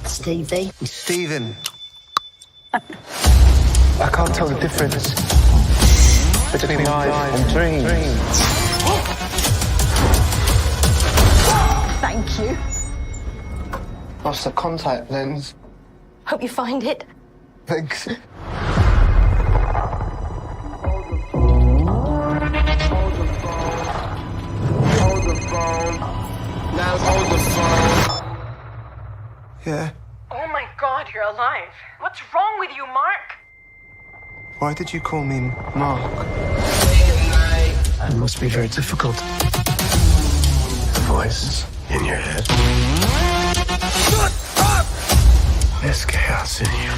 Stevie. Stephen. I can't tell the difference between life and dreams. Thank you. Lost the contact lens. Hope you find it. Thanks. Now hold the phone. Yeah. Oh my God, you're alive. What's wrong with you, Mark? Why did you call me Mark? It must be very difficult. The voice in your head. Shut up! There's chaos in you.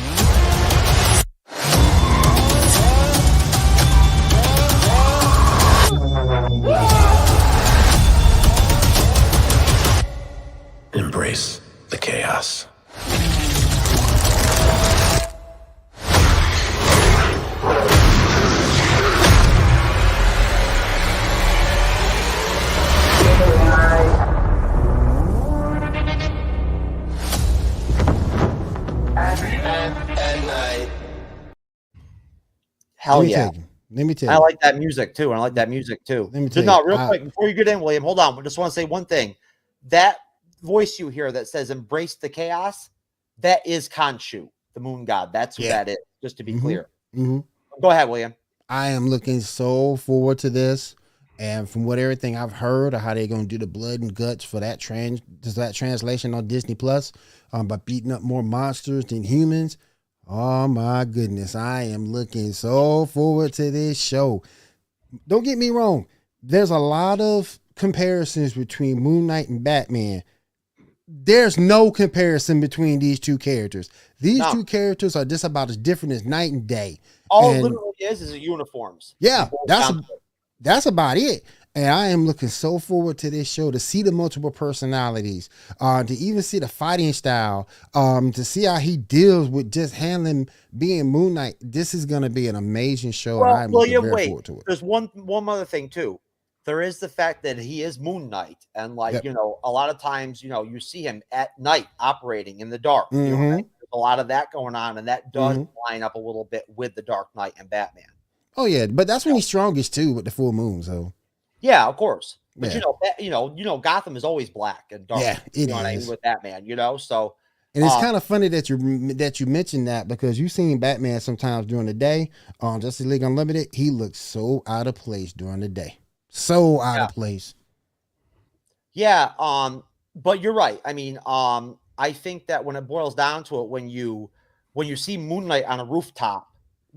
Embrace the chaos. Hell yeah. Let me tell you. I like that music too. And I like that music too. Let me tell No, you, real quick, before you get in, William, hold on. I just want to say one thing. That voice you hear that says "embrace the chaos," that is Khonshu, the moon god. That's who that is. Just to be clear. Mm-hmm. Go ahead, William. I am looking so forward to this. And from what everything I've heard of how they're going to do the blood and guts for that translation on Disney Plus, by beating up more monsters than humans. Oh my goodness. I am looking so forward to this show. Don't get me wrong. There's a lot of comparisons between Moon Knight and Batman. There's no comparison between these two characters. These two characters are just about as different as night and day. All it literally is uniforms. Yeah, that's about it. And I am looking so forward to this show, to see the multiple personalities, to even see the fighting style, to see how he deals with just handling being Moon Knight. This is going to be an amazing show. Well, and I'm looking very forward to it. There's one other thing too. There is the fact that he is Moon Knight, and a lot of times, you see him at night operating in the dark. There's a lot of that going on, and that does line up a little bit with the Dark Knight and Batman. Oh yeah, but that's when he's strongest too, with the full moon. So yeah, of course. But Gotham is always black and dark. Yeah, it is. What I mean with Batman. So. And it's kind of funny that you mentioned that, because you've seen Batman sometimes during the day on Justice League Unlimited. He looks so out of place during the day. So out of place. Yeah. But you're right. I mean, I think that when it boils down to it, when you see Moon Knight on a rooftop,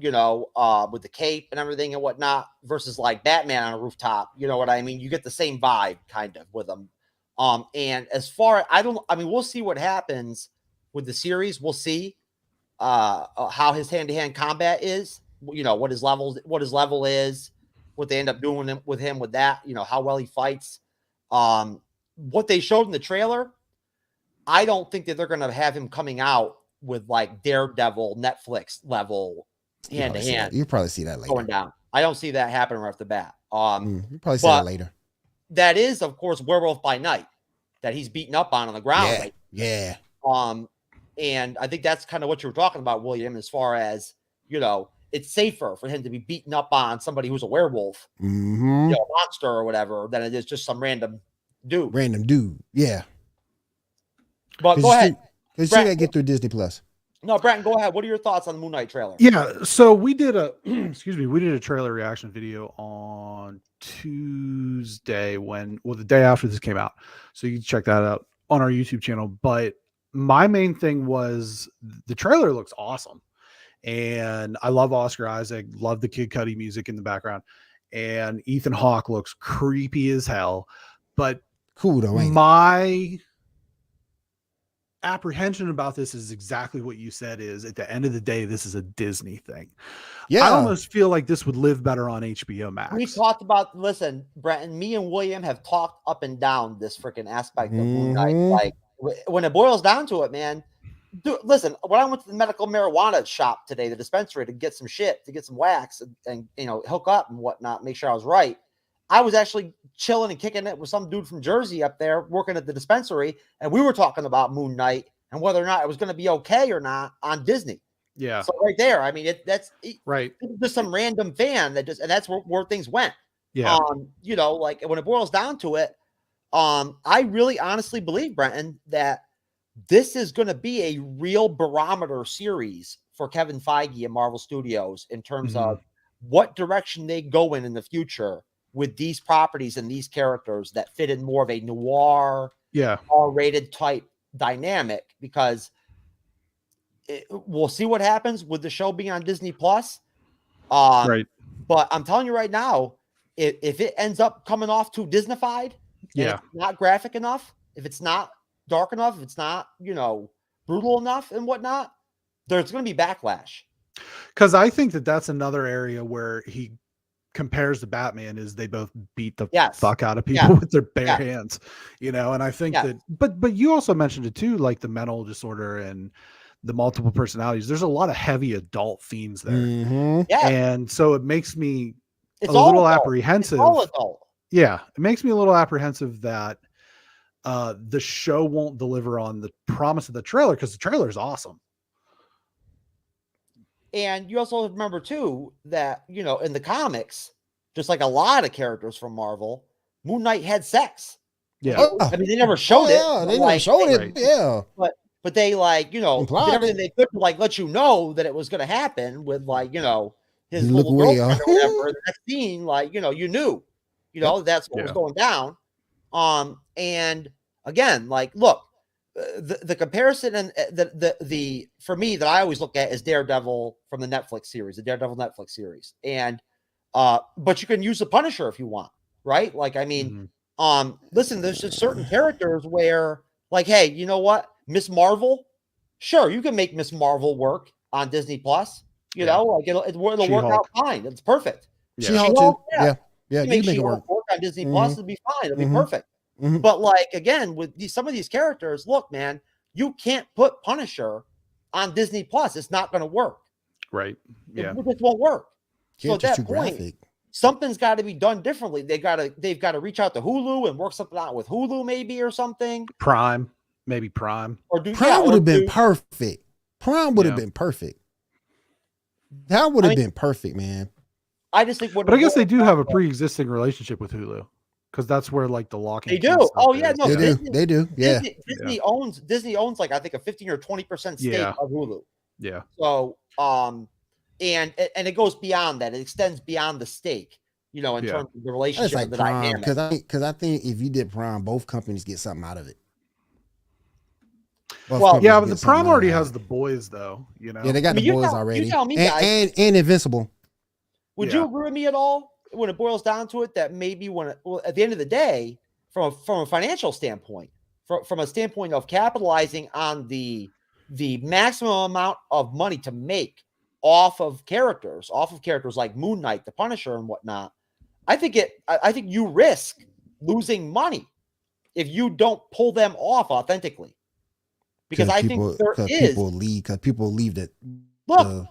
with the cape and everything and whatnot, versus like Batman on a rooftop, you know what I mean? You get the same vibe kind of with them. And as far, we'll see what happens with the series. We'll see how his hand-to-hand combat is, what his level is, what they end up doing with him with that, how well he fights. What they showed in the trailer, I don't think that they're going to have him coming out with like Daredevil Netflix level hand to hand. You probably see that later. Going down. I don't see that happening right off the bat. You probably see that later. That is, of course, Werewolf by Night that he's beaten up on the ground. Yeah. And I think that's kind of what you were talking about, William, as far as, it's safer for him to be beaten up on somebody who's a werewolf, monster or whatever, than it is just some random dude. Yeah. But go ahead. Because you got to get through Disney Plus. No, Brenton, go ahead. What are your thoughts on the Moon Knight trailer? Yeah, so we did a trailer reaction video on Tuesday the day after this came out. So you can check that out on our YouTube channel. But my main thing was the trailer looks awesome. And I love Oscar Isaac, love the Kid Cudi music in the background. And Ethan Hawke looks creepy as hell. But cool though, ain't my apprehension about this is exactly what you said. Is at the end of the day, this is a Disney thing. Yeah, I almost feel like this would live better on HBO Max. We talked about, listen, Brenton, me and William have talked up and down this freaking aspect of Moon Knight. Like, when it boils down to it, man, dude, listen, when I went to the medical marijuana shop today, the dispensary, to get some shit, to get some wax and hook up and whatnot, make sure I was right, I was actually chilling and kicking it with some dude from Jersey up there working at the dispensary, and we were talking about Moon Knight and whether or not it was going to be okay or not on Disney. Yeah. So right there, I mean, that's right. Just some random fan and that's where things went. Yeah. Like when it boils down to it, I really honestly believe, Brenton, that this is going to be a real barometer series for Kevin Feige and Marvel Studios in terms of what direction they go in the future with these properties and these characters that fit in more of a noir, R-rated type dynamic, because we'll see what happens with the show being on Disney Plus. Right. But I'm telling you right now, if it ends up coming off too Disneyfied, it's not graphic enough, if it's not dark enough, if it's not, brutal enough and whatnot, there's going to be backlash. Because I think that's another area where he compares to Batman, is they both beat the fuck out of people with their bare hands, and I think that, but you also mentioned it too, like the mental disorder and the multiple personalities. There's a lot of heavy adult themes there. And so it makes me a little apprehensive. It's all adult. Yeah. It makes me a little apprehensive that the show won't deliver on the promise of the trailer, because the trailer is awesome. And you also remember too that, in the comics, just like a lot of characters from Marvel, Moon Knight had sex. Yeah. Oh, I mean, they never showed yeah, it. they but, never showed it. Right. Yeah. But they like, Implied did everything it. they could to like let you know that it was going to happen with like, his You look little away, girlfriend huh? or whatever. The next scene, like, you knew, that's what was Yeah. going down. And again, like, look, the comparison and the for me that I always look at is Daredevil from the Netflix series, the Daredevil Netflix series. And but you can use the Punisher if you want, right? Like, I mean, listen, there's just certain characters where, like, hey, you know what? Miss Marvel, sure, you can make Miss Marvel work on Disney Plus. Like it'll work out fine. It's perfect. Yeah. She-Hulk too. Yeah. You You make can make it She-Hulk work. work on Disney Plus, it'll be fine. It'll be perfect. Mhm. But like again, with some of these characters, look, man, you can't put Punisher on Disney Plus. It's not going to work. Right. Yeah. It just won't work. So Yeah, at just that too point, graphic. something's got to be done differently. They've got to reach out to Hulu and work something out with Hulu, maybe, or something. Prime, maybe Prime. Or do Prime would or have been do- perfect. Prime would have Yeah. been perfect. That would have mean- been perfect, man. I just think. But I guess they do have a pre-existing relationship with Hulu because that's where like the locking. They key do. stuff Oh, yeah, is. no, They do. Disney- They do. Yeah. Disney owns like I think a 15 or 20% stake Yeah. of Hulu. Yeah. So and it goes beyond that. It extends beyond the stake. In Yeah. terms of the That's relationship like and the Prime dynamic. because I think if you did Prime, both companies get something out of it. Both Well, companies Yeah, but get the something Prime out already of has it. the boys though. Yeah, they got I mean, the you boys tell- you already, tell me, guys. and Invincible. Would Yeah. you agree with me at all when it boils down to it that maybe at the end of the day, from a financial standpoint, from a standpoint of capitalizing on the maximum amount of money to make off of characters like Moon Knight, the Punisher, and whatnot, I think you risk losing money if you don't pull them off authentically, because I think there is people leave that. look.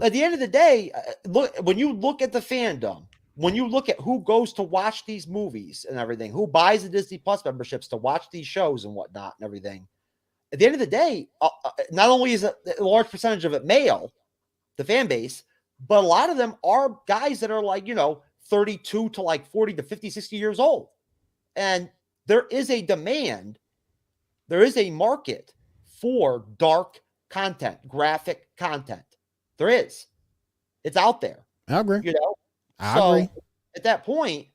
At the end of the day, look, when you look at the fandom, when you look at who goes to watch these movies and everything, who buys the Disney Plus memberships to watch these shows and whatnot and everything, at the end of the day, not only is a large percentage of it male, the fan base, but a lot of them are guys that are like, 32 to like 40 to 50, 60 years old. And there is a demand, there is a market for dark content, graphic content. There is. It's out there. I agree. I So agree. at that point,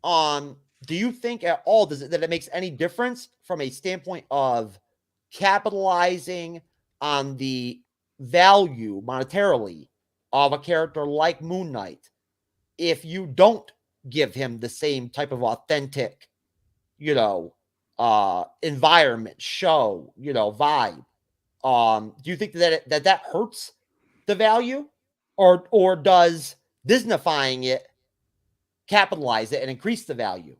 do you think at all that it makes any difference from a standpoint of capitalizing on the value monetarily of a character like Moon Knight if you don't give him the same type of authentic, environment, show, vibe? Do you think that hurts the value, or does Disneyfying it capitalize it and increase the value?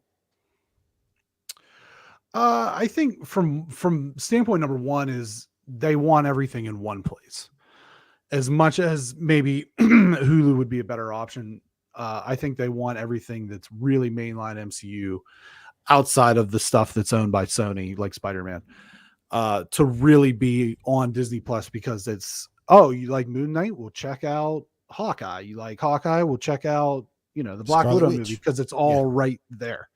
I think from standpoint number one is they want everything in one place. As much as maybe Hulu would be a better option, I think they want everything that's really mainline MCU outside of the stuff that's owned by Sony, like Spider-Man, to really be on Disney Plus, because it's, you like Moon Knight? We'll check out Hawkeye. You like Hawkeye? We'll check out, the Black Scarlet Widow Witch. movie, because it's all right there.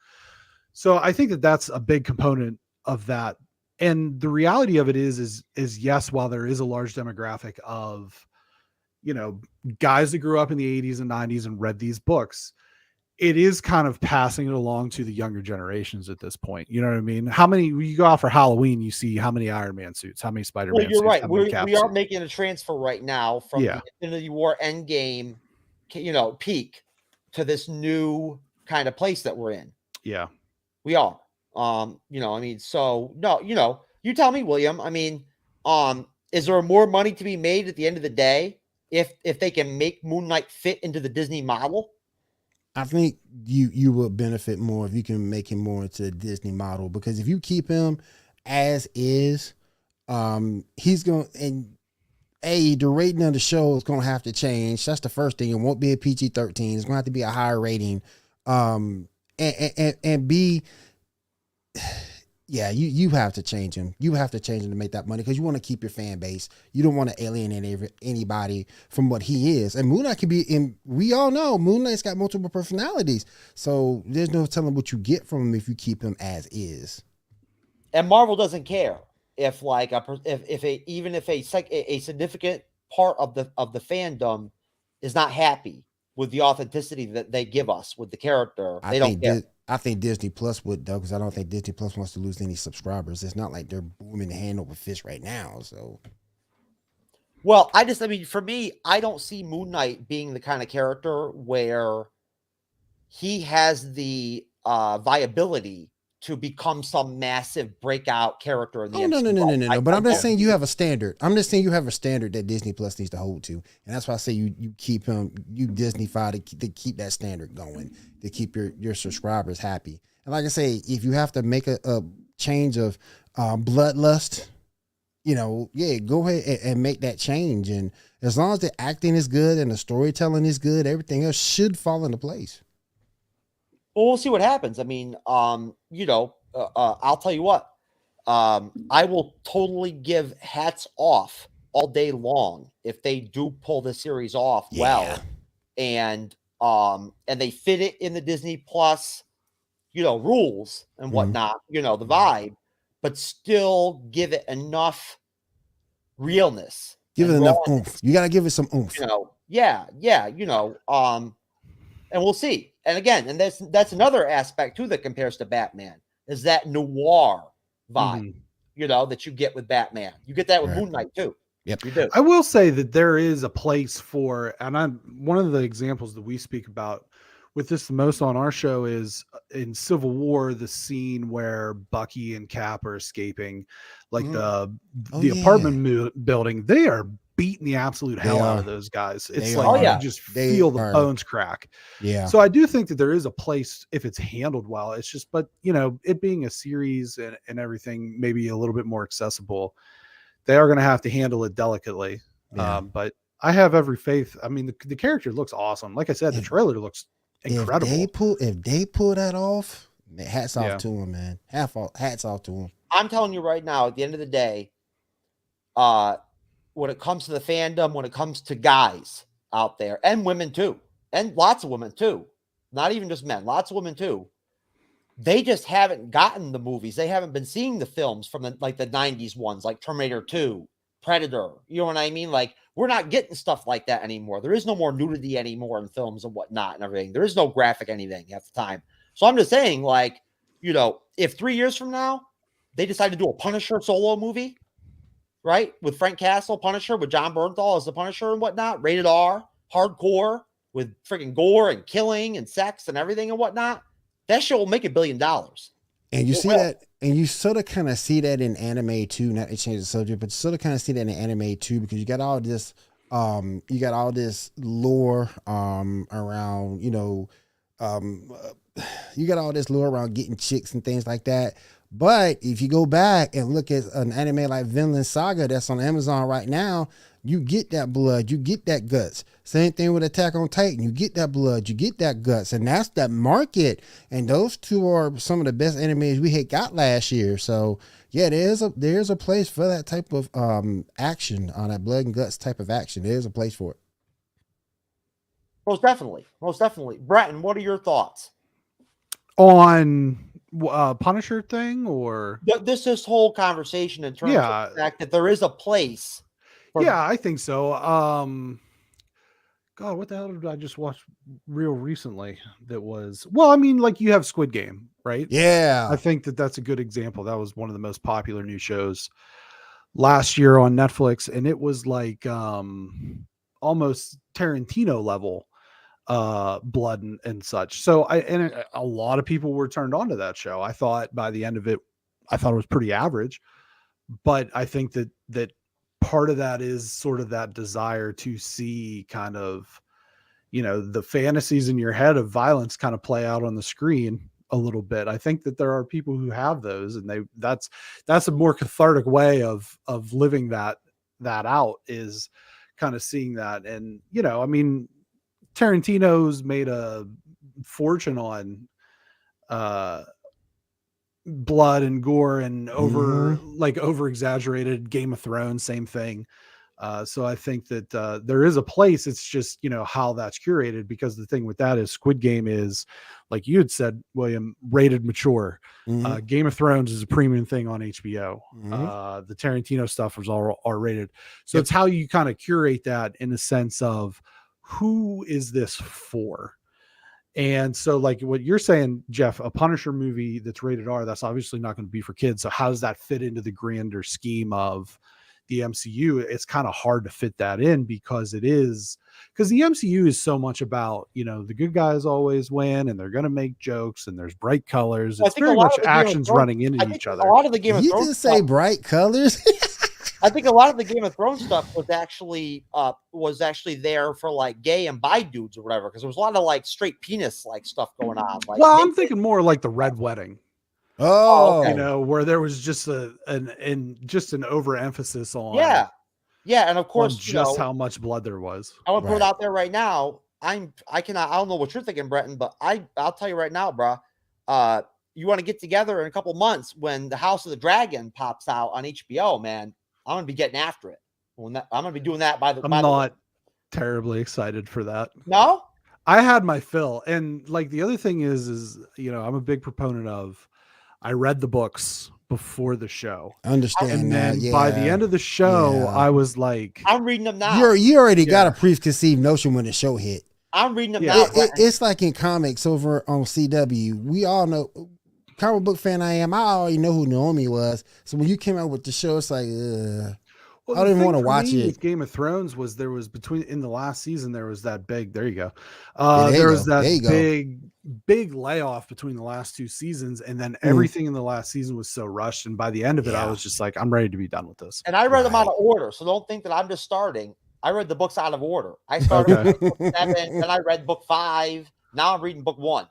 So I think that that's a big component of that. And the reality of it is yes, while there is a large demographic of, guys that grew up in the 80s and 90s and read these books, it is kind of passing it along to the younger generations at this point. You know what I mean? How many, you go out for Halloween, you see how many Iron Man suits, how many Spider-Man Well, you're suits, right. how many Cap We are suits. making a transfer right now from the Infinity War Endgame, peak to this new kind of place that we're in. Yeah. We are. So no, you tell me, William. Is there more money to be made at the end of the day if they can make Moon Knight fit into the Disney model? I think you will benefit more if you can make him more into a Disney model, because if you keep him as is, he's going the rating of the show is going to have to change. That's the first thing. It won't be a PG-13. It's going to have to be a higher rating. And B, Yeah, you have to change him. You have to change him to make that money because you want to keep your fan base. You don't want to alienate anybody from what he is. And Moon Knight can be in. We all know Moon Knight's got multiple personalities, so there's no telling what you get from him if you keep him as is. And Marvel doesn't care if like even if a significant part of the fandom is not happy with the authenticity that they give us with the character. They don't care. I think Disney Plus would, though, because I don't think Disney Plus wants to lose any subscribers. It's not like they're booming hand over fist right now. So, well, I mean, for me, I don't see Moon Knight being the kind of character where he has the viability to become some massive breakout character in the MCU. No. But I'm just saying you have a standard. I'm just saying you have a standard that Disney Plus needs to hold to. And that's why I say you keep him, you Disney-fy to keep that standard going, to keep your subscribers happy. And like I say, if you have to make a change of bloodlust, go ahead and make that change. And as long as the acting is good and the storytelling is good, everything else should fall into place. Well, we'll see what happens. I mean, I'll tell you what, I will totally give hats off all day long if they do pull the series off well, and they fit it in the Disney Plus, rules and whatnot, the vibe, but still give it enough realness. Give it enough oomph. You got to give it some oomph. And we'll see. And again, and that's another aspect too that compares to Batman is that noir vibe, that you get with Batman. You get that with Moon Knight too. Yep, you do. I will say that there is a place for, and one of the examples that we speak about with this the most on our show is in Civil War, the scene where Bucky and Cap are escaping, like the apartment building. They are beating the absolute hell out of those guys. It's you just feel the bones crack. Yeah. So I do think that there is a place if it's handled well. It's just, but it being a series and everything, maybe a little bit more accessible. They are going to have to handle it delicately. Yeah. But I have every faith. I mean, the character looks awesome. Like I said, the trailer looks incredible. If they pull that off, hats off to him, man. Hats off to him. I'm telling you right now, at the end of the day, when it comes to the fandom, when it comes to guys out there and women too, and lots of women too, not even just men, lots of women too, they just haven't gotten the movies. They haven't been seeing the films from the 90s ones, like Terminator 2, Predator. You know what I mean? Like, we're not getting stuff like that anymore. There is no more nudity anymore in films and whatnot and everything. There is no graphic anything at the time. So I'm just saying, if 3 years from now they decide to do a Punisher solo movie, right, with Frank Castle, Punisher, with John Bernthal as the Punisher and whatnot, rated R, hardcore, with freaking gore and killing and sex and everything and whatnot, that show will make $1 billion. And you see that, and you sort of kind of see that in anime too. Not to change the subject, but you sort of kind of see that in anime too, because you got all this lore around, you got all this lore around getting chicks and things like that. But if you go back and look at an anime like Vinland Saga that's on Amazon right now, you get that blood, you get that guts. Same thing with Attack on Titan. You get that blood, you get that guts, and that's that market. And those two are some of the best animes we had got last year. So yeah, there's a place for that type of action, on that blood and guts type of action. There's a place for it. Most definitely. Brenton, what are your thoughts on Punisher thing, or this whole conversation in terms of the fact that there is a place for I think so. God, what the hell did I just watch real recently that was, like you have Squid Game, right? Yeah, I think that's a good example. That was one of the most popular new shows last year on Netflix, and it was like almost Tarantino level blood and such. So a lot of people were turned on to that show. I thought by the end of it, I thought it was pretty average, but I think that part of that is sort of that desire to see kind of, the fantasies in your head of violence kind of play out on the screen a little bit. I think that there are people who have those, and that's a more cathartic way of living that out, is kind of seeing that. And, Tarantino's made a fortune on blood and gore and over exaggerated. Game of Thrones, same thing. So I think that there is a place. It's just, how that's curated, because the thing with that is Squid Game is, like you had said, William, rated mature. Game of Thrones is a premium thing on HBO. The Tarantino stuff was all R-rated. So it's how you kind of curate that in the sense of who is this for? And so like what you're saying, Jeff, a Punisher movie that's rated R, that's obviously not going to be for kids. So how does that fit into the grander scheme of the MCU? It's kind of hard to fit that in because the MCU is so much about, the good guys always win and they're going to make jokes and there's bright colors. It's very much actions running into each other. A lot of the Game of Thrones. You just say bright colors. I think a lot of the Game of Thrones stuff was actually there for like gay and bi dudes or whatever, because there was a lot of like straight penis like stuff going on. Like, well, I'm thinking more like the Red Wedding. Oh, where there was just an overemphasis on and of course just how much blood there was. I want to put it out there right now. I don't know what you're thinking, Brenton, but I'll tell you right now, bro. You want to get together in a couple months when the House of the Dragon pops out on HBO, man. I'm gonna be getting after it. I'm gonna be doing that I'm not terribly excited for that. No, I had my fill, and like the other thing is I'm a big proponent of. I read the books before the show. I understand. And then by the end of the show, I was like, I'm reading them now. You already got a preconceived notion when the show hit. I'm reading them now. It's like in comics over on CW. We all know, comic book fan I am. I already know who Naomi was. So when you came out with the show, it's like, I don't even want to watch it. With Game of Thrones was in the last season, there was that big, there you go. There was that big layoff between the last two seasons. And then everything in the last season was so rushed. And by the end of it, I was just like, I'm ready to be done with this. And I read them out of order. So don't think that I'm just starting. I read the books out of order. I started with book 7, then I read book 5. Now I'm reading book 1.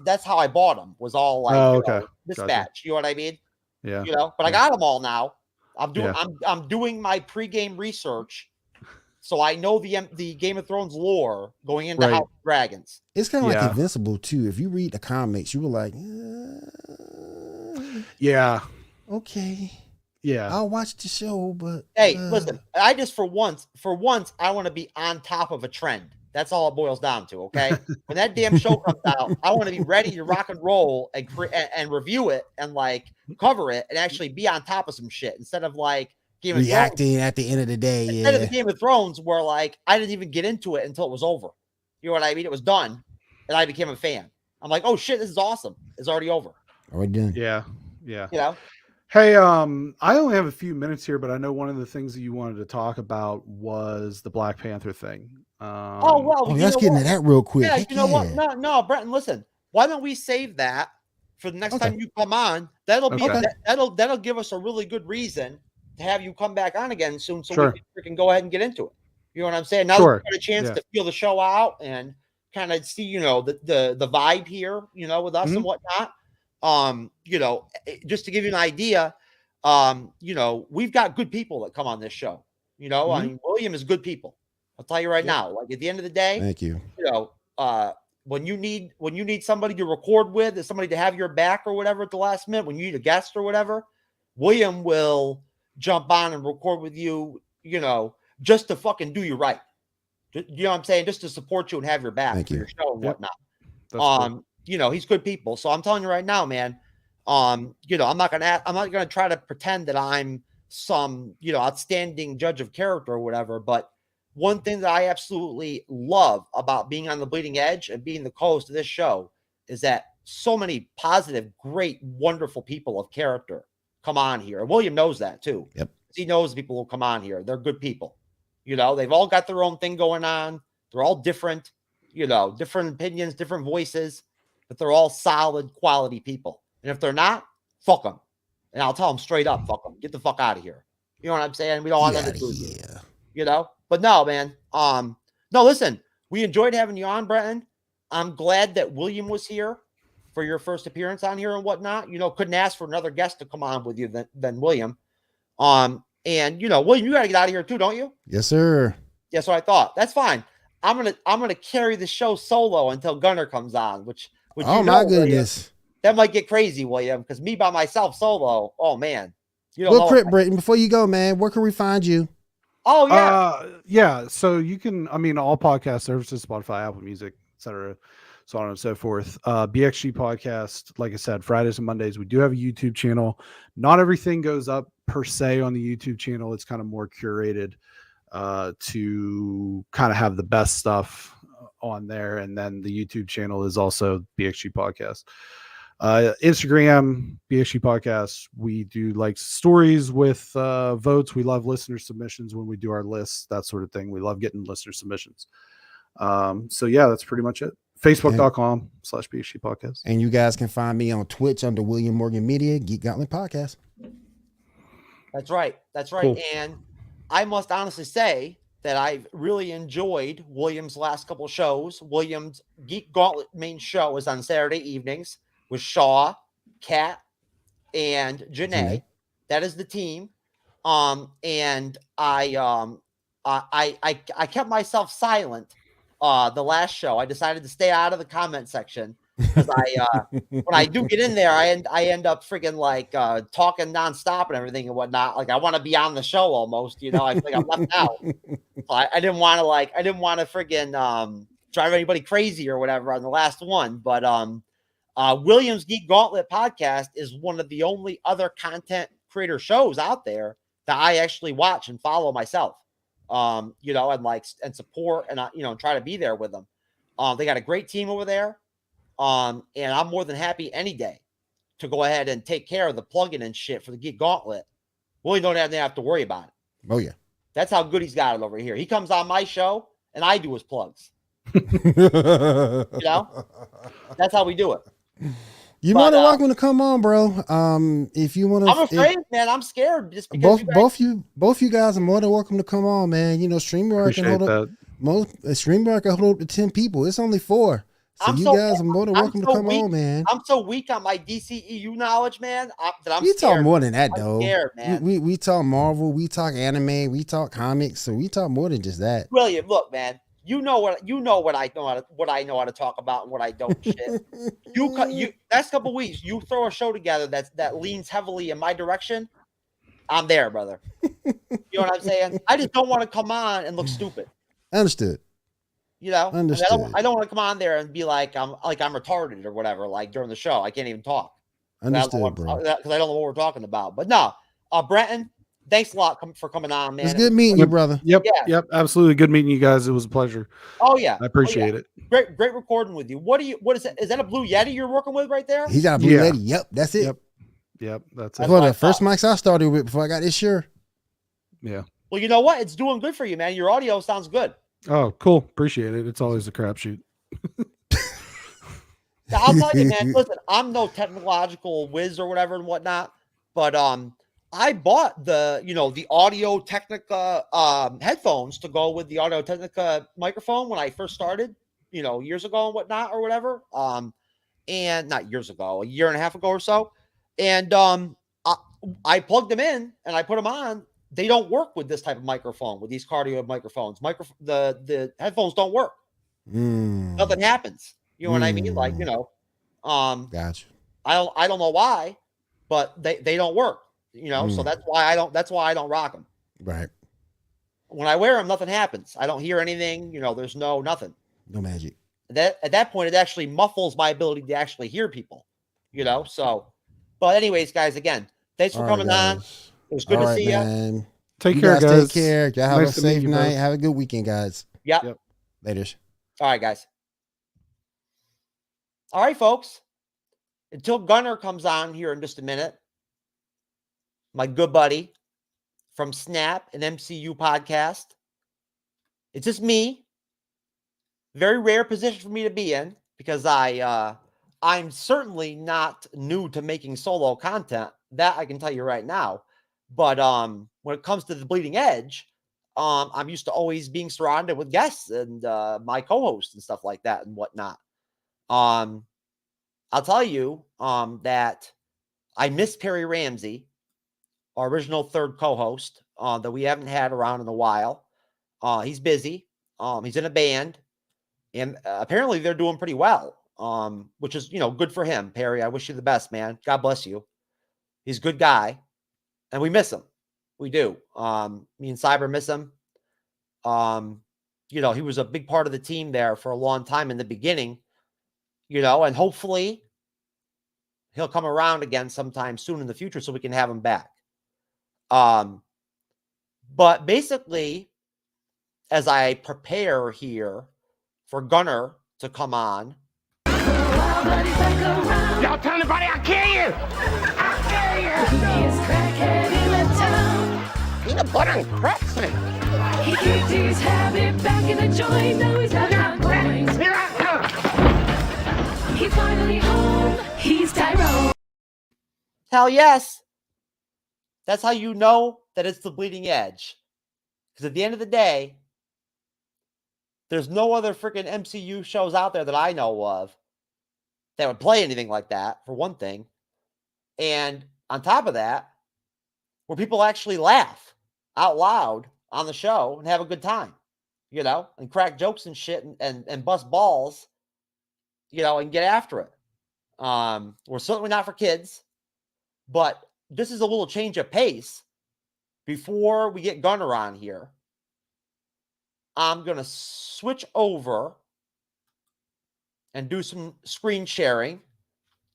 That's how I bought them. Was all like dispatch. Gotcha. You know what I mean? Yeah. But I got them all now. I'm doing my pregame research, so I know the Game of Thrones lore going into House of Dragons. It's kind of like Invincible too. If you read the comics, you were like, okay, I'll watch the show. But hey, listen, I just for once, I want to be on top of a trend. That's all it boils down to. Okay, when that damn show comes out, I want to be ready to rock and roll and review it and like cover it and actually be on top of some shit instead of like reacting at the end of the day. Instead of the Game of Thrones, where like I didn't even get into it until it was over. You know what I mean? It was done, and I became a fan. I'm like, oh shit, this is awesome. It's already over. Already done. Yeah. Hey, I only have a few minutes here, but I know one of the things that you wanted to talk about was the Black Panther thing. Let's get into that real quick. Yeah, you know what? No, Brenton, listen. Why don't we save that for the next time you come on? That'll be that'll give us a really good reason to have you come back on again soon, so we can go ahead and get into it. You know what I'm saying? Now we've got a chance to feel the show out and kind of see, the vibe here, with us and whatnot. Just to give you an idea, we've got good people that come on this show. I mean, William is good people. I'll tell you right now, like at the end of the day, thank you. When you need somebody to record with, somebody to have your back or whatever at the last minute, when you need a guest or whatever, William will jump on and record with you, just to fucking do you right. You know what I'm saying? Just to support you and have your back for your show and whatnot. Cool. He's good people. So I'm telling you right now, man, I'm not gonna try to pretend that I'm some, outstanding judge of character or whatever, but one thing that I absolutely love about being on the Bleeding Edge and being the co-host of this show is that so many positive, great, wonderful people of character come on here. And William knows that too. Yep. He knows the people who come on here. They're good people. They've all got their own thing going on. They're all different, different opinions, different voices, but they're all solid, quality people. And if they're not, fuck them. And I'll tell them straight up, fuck them. Get the fuck out of here. You know what I'm saying? We don't want them to do it. But no, man. No, listen, we enjoyed having you on, Brenton. I'm glad that William was here for your first appearance on here and whatnot. Couldn't ask for another guest to come on with you than William. And William, you got to get out of here too, don't you? Yes, sir. Yes, what I thought. That's fine. I'm gonna carry the show solo until Gunnar comes on, which oh my goodness. that might get crazy, William, because me by myself solo, oh man. You don't Real know. quick, Brenton, before you go, man, where can we find you? Oh yeah. Yeah. So you can, all podcast services, Spotify, Apple Music, etc., so on and so forth. BXG Podcast, like I said, Fridays and Mondays. We do have a YouTube channel. Not everything goes up per se on the YouTube channel. It's kind of more curated to kind of have the best stuff on there. And then the YouTube channel is also BXG Podcast. Instagram, BXG Podcast. We do like stories with votes. We love listener submissions when we do our lists, that sort of thing. We love getting listener submissions. So yeah, that's pretty much it. Facebook.com/BXG Podcast. And you guys can find me on Twitch under William Morgan Media, Geek Gauntlet Podcast. That's right. That's right. Cool. And I must honestly say that I've really enjoyed William's last couple shows. William's Geek Gauntlet main show is on Saturday evenings with Shaw, Kat, and Janae. That is the team. And I kept myself silent the last show. I decided to stay out of the comment section because when I do get in there, I end up freaking like talking nonstop and everything and whatnot. Like I want to be on the show almost, you know. I feel like I'm left out. I didn't want to freaking drive anybody crazy or whatever on the last one. But William's Geek Gauntlet Podcast is one of the only other content creator shows out there that I actually watch and follow myself. You know, and support and try to be there with them. They got a great team over there. And I'm more than happy any day to go ahead and take care of the plugin and shit for the Geek Gauntlet. Willie don't have to worry about it. Oh yeah. That's how good he's got it over here. He comes on my show and I do his plugs. You know? That's how we do it. You more than welcome to come on, bro. If you want to, I'm afraid, man. I'm scared just because both you guys are more than welcome to come on, man. You know, StreamYard can hold up StreamYard can hold up to 10 people. It's only 4. So you guys are more than welcome to come on, man. I'm so weak on my DCEU knowledge, man. We talk more than that, though. Scared, man. We talk Marvel, we talk anime, we talk comics, so we talk more than just that. William, look, man. You know what I know how to talk about and what I don't. Shit. You last couple weeks, you throw a show together that leans heavily in my direction. I'm there, brother. You know what I'm saying? I just don't want to come on and look stupid. Understood. You know, understood. I don't want to come on there and be like I'm retarded or whatever. Like during the show, I can't even talk. Understood, bro. Because I don't know what we're talking about. But no, Brenton, thanks a lot for coming on, man. It's good meeting you, brother. Yep, absolutely. Good meeting you guys. It was a pleasure. Oh yeah, I appreciate it. Great recording with you. What is that? Is that a Blue Yeti you're working with right there? He got a Blue Yeti. Yep, that's it. Yep, that's it. One of the first mics I started with before I got this shirt. Yeah. Well, you know what? It's doing good for you, man. Your audio sounds good. Oh, cool. Appreciate it. It's always a crapshoot. I'll tell you, man. Listen, I'm no technological whiz or whatever and whatnot, but I bought the Audio Technica headphones to go with the Audio Technica microphone when I first started, years ago and whatnot or whatever. And not years ago, a year and a half ago or so. And I plugged them in and I put them on. They don't work with this type of microphone, with these cardio microphones. The headphones don't work. Nothing happens. You know what I mean? Like, gotcha. I don't know why, but they don't work. So that's why I don't rock them. Right. When I wear them, nothing happens. I don't hear anything. There's nothing. No magic. At that point, it actually muffles my ability to actually hear people. So. But anyways, guys, again, thanks for coming on. It was good to see you. Take care, guys. Take care. Y'all have a safe night. Have a good weekend, guys. Yep. Laters. All right, guys. All right, folks. Until Gunnar comes on here in just a minute, my good buddy from Snap and MCU Podcast. It's just me. Very rare position for me to be in because I'm certainly not new to making solo content. That I can tell you right now. But when it comes to the Bleeding Edge, I'm used to always being surrounded with guests and my co-hosts and stuff like that and whatnot. I'll tell you that I miss Perry Ramsey, our original third co-host that we haven't had around in a while. He's busy. He's in a band, and apparently they're doing pretty well. which is, good for him. Perry, I wish you the best, man. God bless you. He's a good guy, and we miss him. We do. Me and Cyber miss him. He was a big part of the team there for a long time in the beginning, and hopefully he'll come around again sometime soon in the future so we can have him back. But basically, as I prepare here for Gunnar to come on. Y'all tell anybody I kill you! Peanut butter and cracks me. He kicked his habit back in the joint, now he's back on point. He's finally home, he's Tyrone. Hell yes. That's how you know that it's the Bleeding Edge. Because at the end of the day, there's no other freaking MCU shows out there that I know of that would play anything like that, for one thing. And on top of that, where people actually laugh out loud on the show and have a good time, and crack jokes and shit and bust balls, and get after it. We're certainly not for kids, but this is a little change of pace. Before we get Gunnar on here, I'm going to switch over and do some screen sharing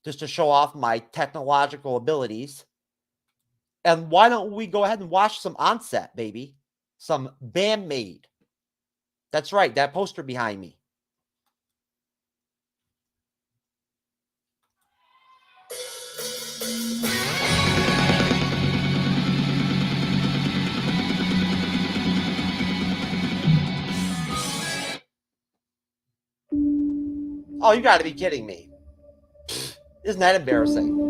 just to show off my technological abilities. And why don't we go ahead and watch some Onset, baby? Some Band Maid. That's right, that poster behind me. Oh, you got to be kidding me. Isn't that embarrassing?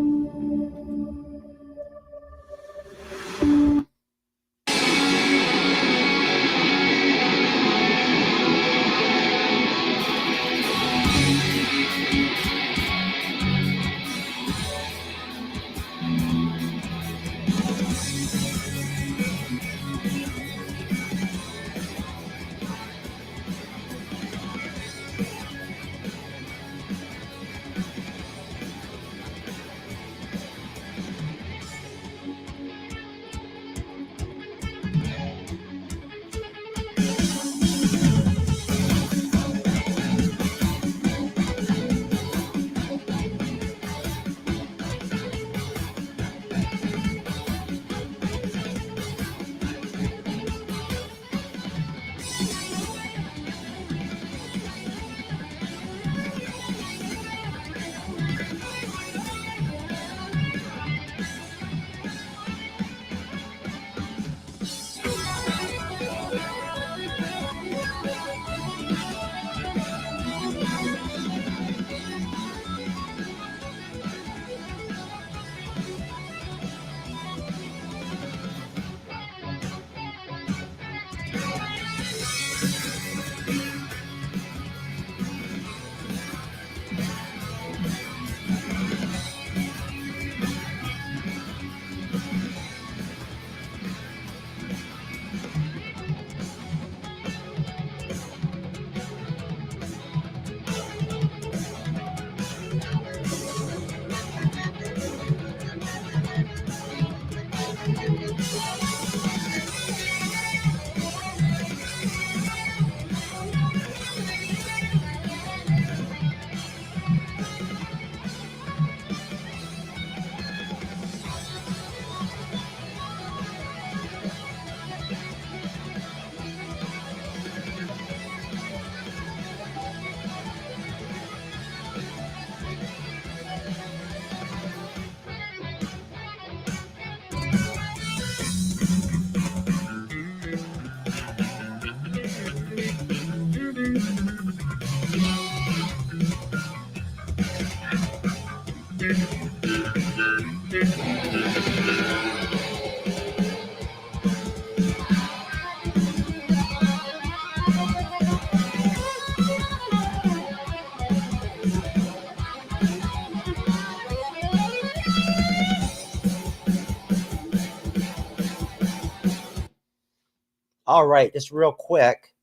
All right, just real quick,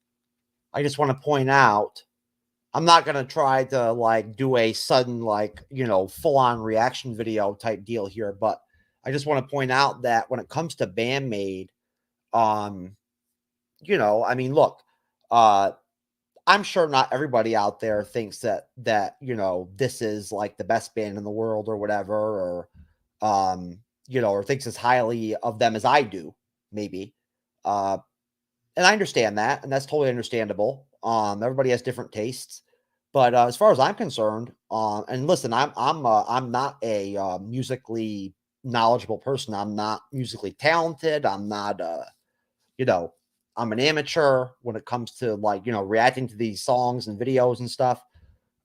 I just want to point out I'm not going to try to like do a sudden, like, full on reaction video type deal here, but I just want to point out that when it comes to Band Maid, I mean, look, I'm sure not everybody out there thinks that, this is like the best band in the world or whatever, or thinks as highly of them as I do, maybe. And I understand that, and that's totally understandable. Everybody has different tastes, but as far as I'm concerned, and listen, I'm not a musically knowledgeable person. I'm not musically talented. I'm not, I'm an amateur when it comes to like, reacting to these songs and videos and stuff.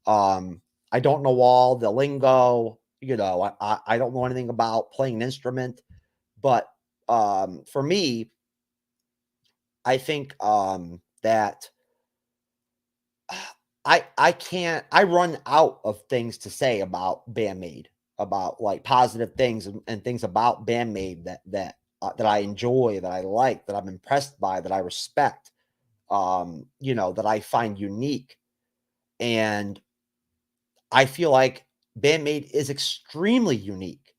I don't know all the lingo, I don't know anything about playing an instrument, but for me, I think that I run out of things to say about Band Maid, about like positive things and things about Band Maid that I enjoy, that I like, that I'm impressed by, that I respect, that I find unique. And I feel like Band Maid is extremely unique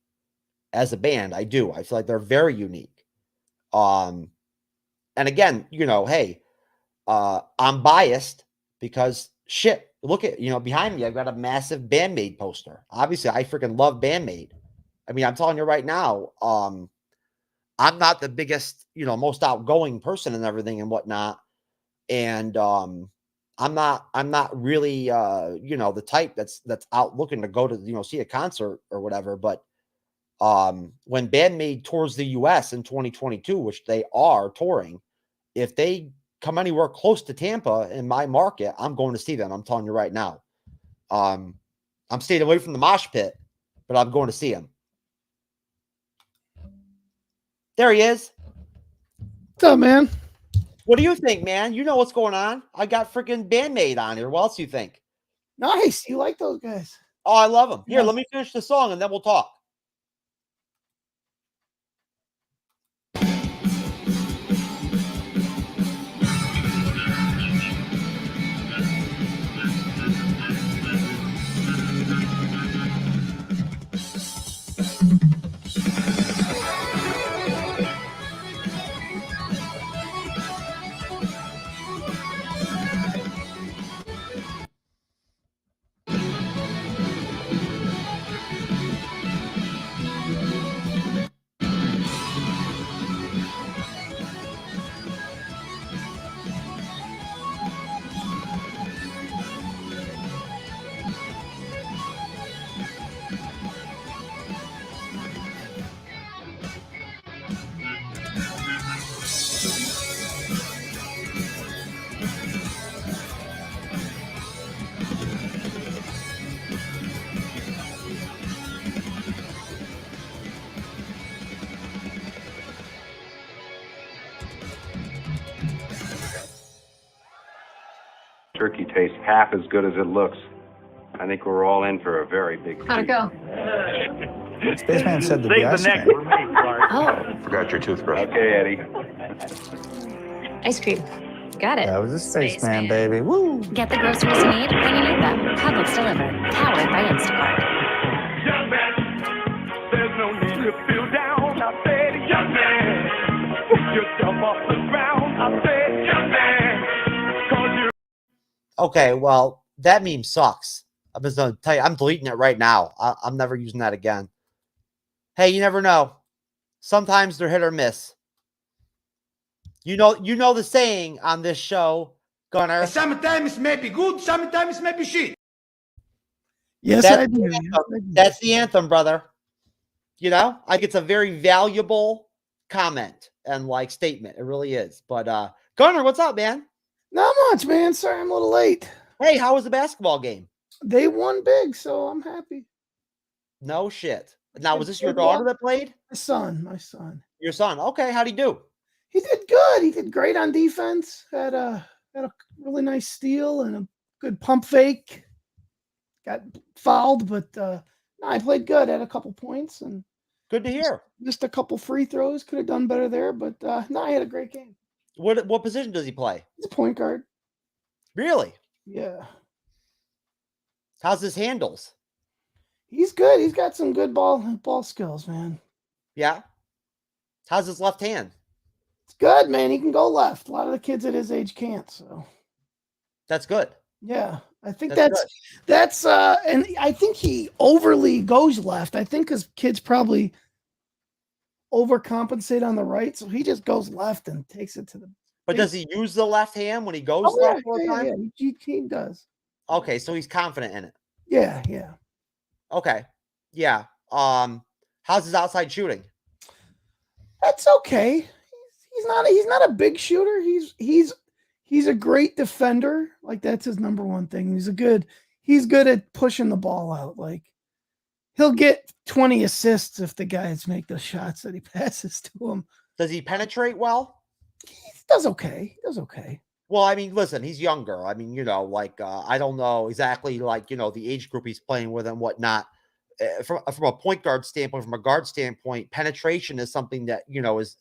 as a band. I do. I feel like they're very unique. And again, hey, I'm biased because shit, look at, behind me, I've got a massive Band Maid poster. Obviously, I freaking love Band Maid. I mean, I'm telling you right now, I'm not the biggest, most outgoing person and everything and whatnot. And I'm not really the type that's out looking to go to, see a concert or whatever. But when Band Maid tours the US in 2022, which they are touring, if they come anywhere close to Tampa in my market, I'm going to see them. I'm telling you right now. I'm staying away from the mosh pit, but I'm going to see him. There he is. What's up, man? What do you think, man? You know what's going on. I got freaking Band Maid on here. What else do you think? Nice. You like those guys? Oh, I love them. Here, Yeah. let me finish the song and then we'll talk. Turkey tastes half as good as it looks. I think we're all in for a very big treat. How'd it go? Spaceman said the best. Oh, Forgot your toothbrush. Okay, Eddie. ice cream. Got it. That was a spaceman, baby. Woo! Get the groceries you need when you need them. Publix delivered. Powered by Instacart. Young man, there's no need to feel down. I said, young man, pick yourself off the ground. I said, young man, 'cause you're Okay, well, that meme sucks. I'm just going to tell you, I'm deleting it right now. I'm never using that again. Hey, you never know. Sometimes they're hit or miss. You know the saying on this show, Gunnar. sometimes may be good, sometimes may be shit. Yes, That's I do. the anthem. That's the anthem, brother. I think it's a very valuable comment and like statement. It really is. But Gunnar, what's up, man? Not much, man. Sorry, I'm a little late. Hey, how was the basketball game? They won big, so I'm happy. No shit. Now, was this your daughter that played? My son. Your son. Okay, how'd he do? He did good. He did great on defense. Had a really nice steal and a good pump fake. Got fouled, but no, I played good. Had a couple points and Good to hear. just a couple free throws. Could have done better there, but no, I had a great game. What position does he play? He's a point guard. Really? Yeah. How's his handles? He's good. He's got some good ball skills, man. Yeah. How's his left hand? It's good, man. He can go left. A lot of the kids at his age can't. So that's good. Yeah, I think that's and I think he overly goes left. I think because kids probably overcompensate on the right, so he just goes left and takes it to the. But does he use the left hand when he goes left all the time? Yeah, he does. Okay, so he's confident in it. Yeah. Okay, yeah. How's his outside shooting? That's okay. He's not a big shooter. He's a great defender. Like that's his number one thing. He's good at pushing the ball out. Like he'll get 20 assists if the guys make the shots that he passes to him. Does he penetrate well? He does okay. Well, I mean, listen, he's younger. I mean, I don't know exactly the age group he's playing with and whatnot. From a point guard standpoint, from a guard standpoint, penetration is something that, is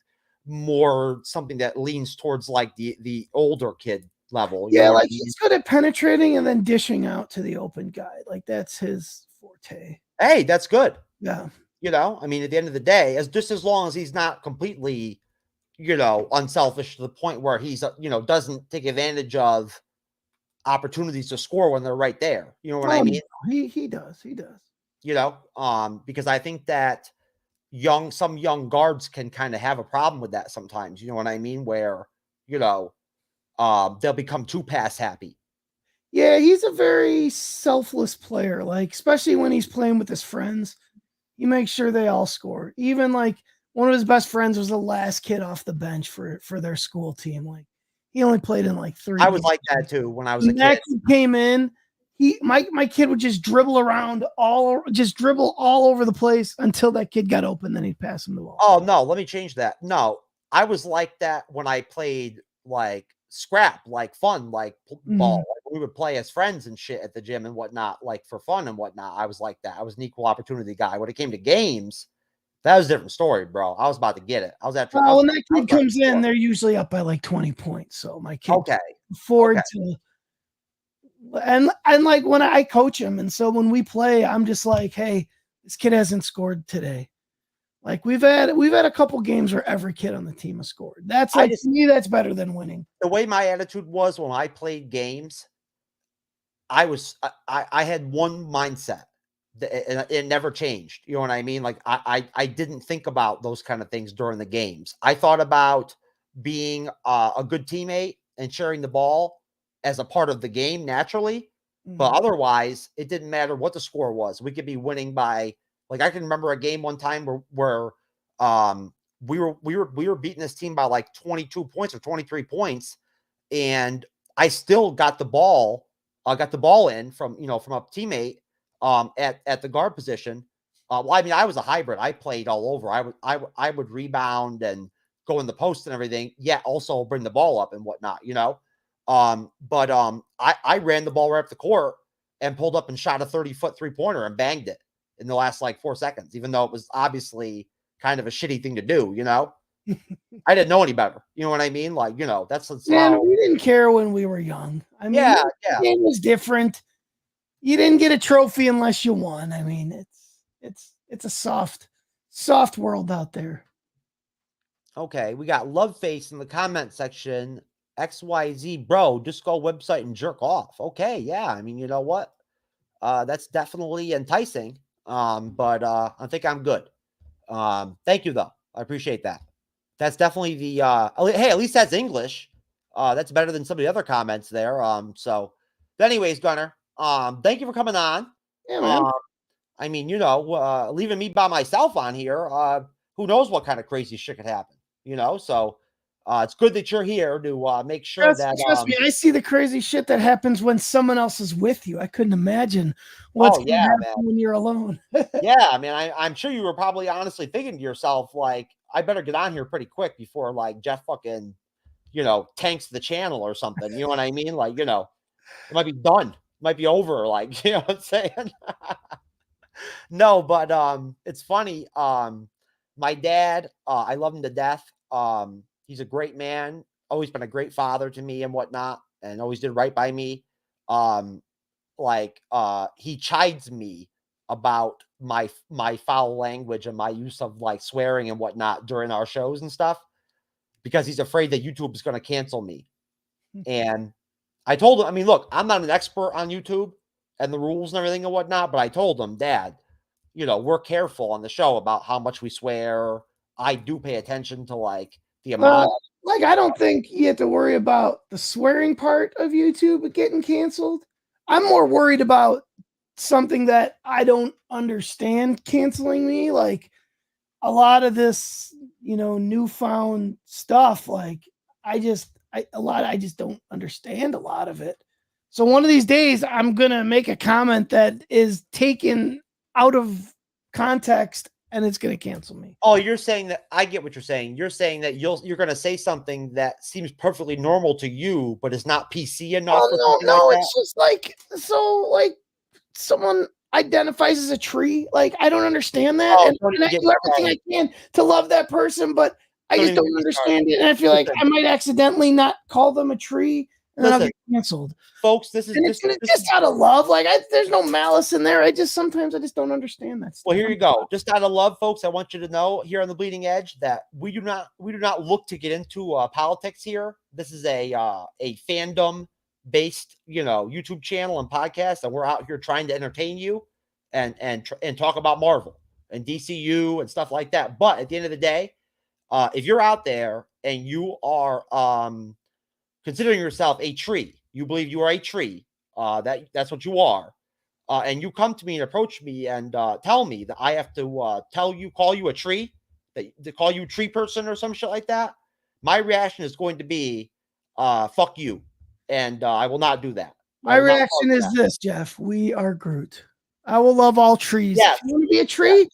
more something that leans towards like the older kid level. Yeah, he's good at penetrating and then dishing out to the open guy. Like that's his forte. Hey, that's good. Yeah. I mean, at the end of the day, as long as he's not completely, unselfish to the point where he's, doesn't take advantage of opportunities to score when they're right there. You know what I mean? He does. Because I think that some young guards can kind of have a problem with that sometimes. You know what I mean? Where, they'll become too pass happy. Yeah, he's a very selfless player. Like, especially when he's playing with his friends, he makes sure they all score. Even like one of his best friends was the last kid off the bench for their school team. Like he only played in like 3 I was like that too when I was a kid. That kid came in. My kid would just dribble all over the place until that kid got open. Then he'd pass him the ball. Oh no, let me change that. No, I was like that when I played like scrap, like fun, like ball. Like, we would play as friends and shit at the gym and whatnot, like for fun and whatnot. I was like that. I was an equal opportunity guy. When it came to games, that was a different story, bro. I was about to get it. I was at. When that kid comes in, they're usually up by like 20 points. So my kid afford to. And like when I coach him, and so when we play, I'm just like, hey, this kid hasn't scored today. Like we've had a couple games where every kid on the team has scored. That's like to me, that's better than winning. The way my attitude was when I played games, I had one mindset. It never changed. You know what I mean? Like I didn't think about those kind of things during the games. I thought about being a good teammate and sharing the ball as a part of the game naturally, but otherwise it didn't matter what the score was. We could be winning by, like, I can remember a game one time where we were beating this team by like 22 points or 23 points, and I still got the ball in from a teammate at the guard position. Well, I mean, I was a hybrid. I played all over. I would rebound and go in the post and everything. Yeah, also bring the ball up and whatnot. I ran the ball right up the court and pulled up and shot a 30-foot 3-pointer and banged it in the last like 4 seconds, even though it was obviously kind of a shitty thing to do, I didn't know any better. You know what I mean? Like, that's we didn't care when we were young. I mean, the game was different. You didn't get a trophy unless you won. I mean, it's a soft world out there. Okay, we got Love Face in the comment section. XYZ, bro, just go website and jerk off. Okay, yeah. I mean, you know what? That's definitely enticing. But I think I'm good. Thank you though. I appreciate that. That's definitely the hey, at least that's English. That's better than some of the other comments there. But anyways, Gunnar, thank you for coming on. Yeah, man. I mean, leaving me by myself on here, who knows what kind of crazy shit could happen, so it's good that you're here to make sure that. Trust me, I see the crazy shit that happens when someone else is with you. I couldn't imagine what's going to happen when you're alone. Yeah, I mean, I'm sure you were probably honestly thinking to yourself, like, I better get on here pretty quick before like Jeff fucking, tanks the channel or something. You know what I mean? Like, it might be done, it might be over. Like, you know what I'm saying? No, but it's funny. My dad, I love him to death. He's a great man, always been a great father to me and whatnot, and always did right by me. he chides me about my foul language and my use of like swearing and whatnot during our shows and stuff, because he's afraid that YouTube is going to cancel me. And I told him, I mean, look, I'm not an expert on YouTube and the rules and everything and whatnot, but I told him, Dad, you know, we're careful on the show about how much we swear. I do pay attention to like the amount. Like, I don't think you have to worry about the swearing part of YouTube getting canceled. I'm more worried about something that I don't understand canceling me. Like a lot of this, you know, newfound stuff. Like I just don't understand a lot of it. So one of these days I'm going to make a comment that is taken out of context and it's going to cancel me. Oh, you're saying that I get what you're saying. You're saying that you're going to say something that seems perfectly normal to you, but it's not PC enough. Oh, no, like it's just like, so like someone identifies as a tree. Like, I don't understand that. And I do everything I can to love that person, but I just don't understand it. And I feel like I might accidentally not call them a tree and then I'll get canceled. Folks, this is just out of love. Like there's no malice in there. Sometimes I just don't understand that stuff. Well, here you go. Just out of love, folks, I want you to know here on the Bleeding Edge that we do not look to get into politics here. This is a fandom based, you know, YouTube channel and podcast, and we're out here trying to entertain you and talk about Marvel and DCU and stuff like that. But at the end of the day, if you're out there and you are considering yourself a tree, you believe you are a tree, that's what you are, and you come to me and approach me and tell me that I have to call you a tree, to call you tree person or some shit like that, my reaction is going to be fuck you, and I will not do that. My reaction is this, Jeff: we are Groot. I will love all trees. Yes. If you want to be a tree,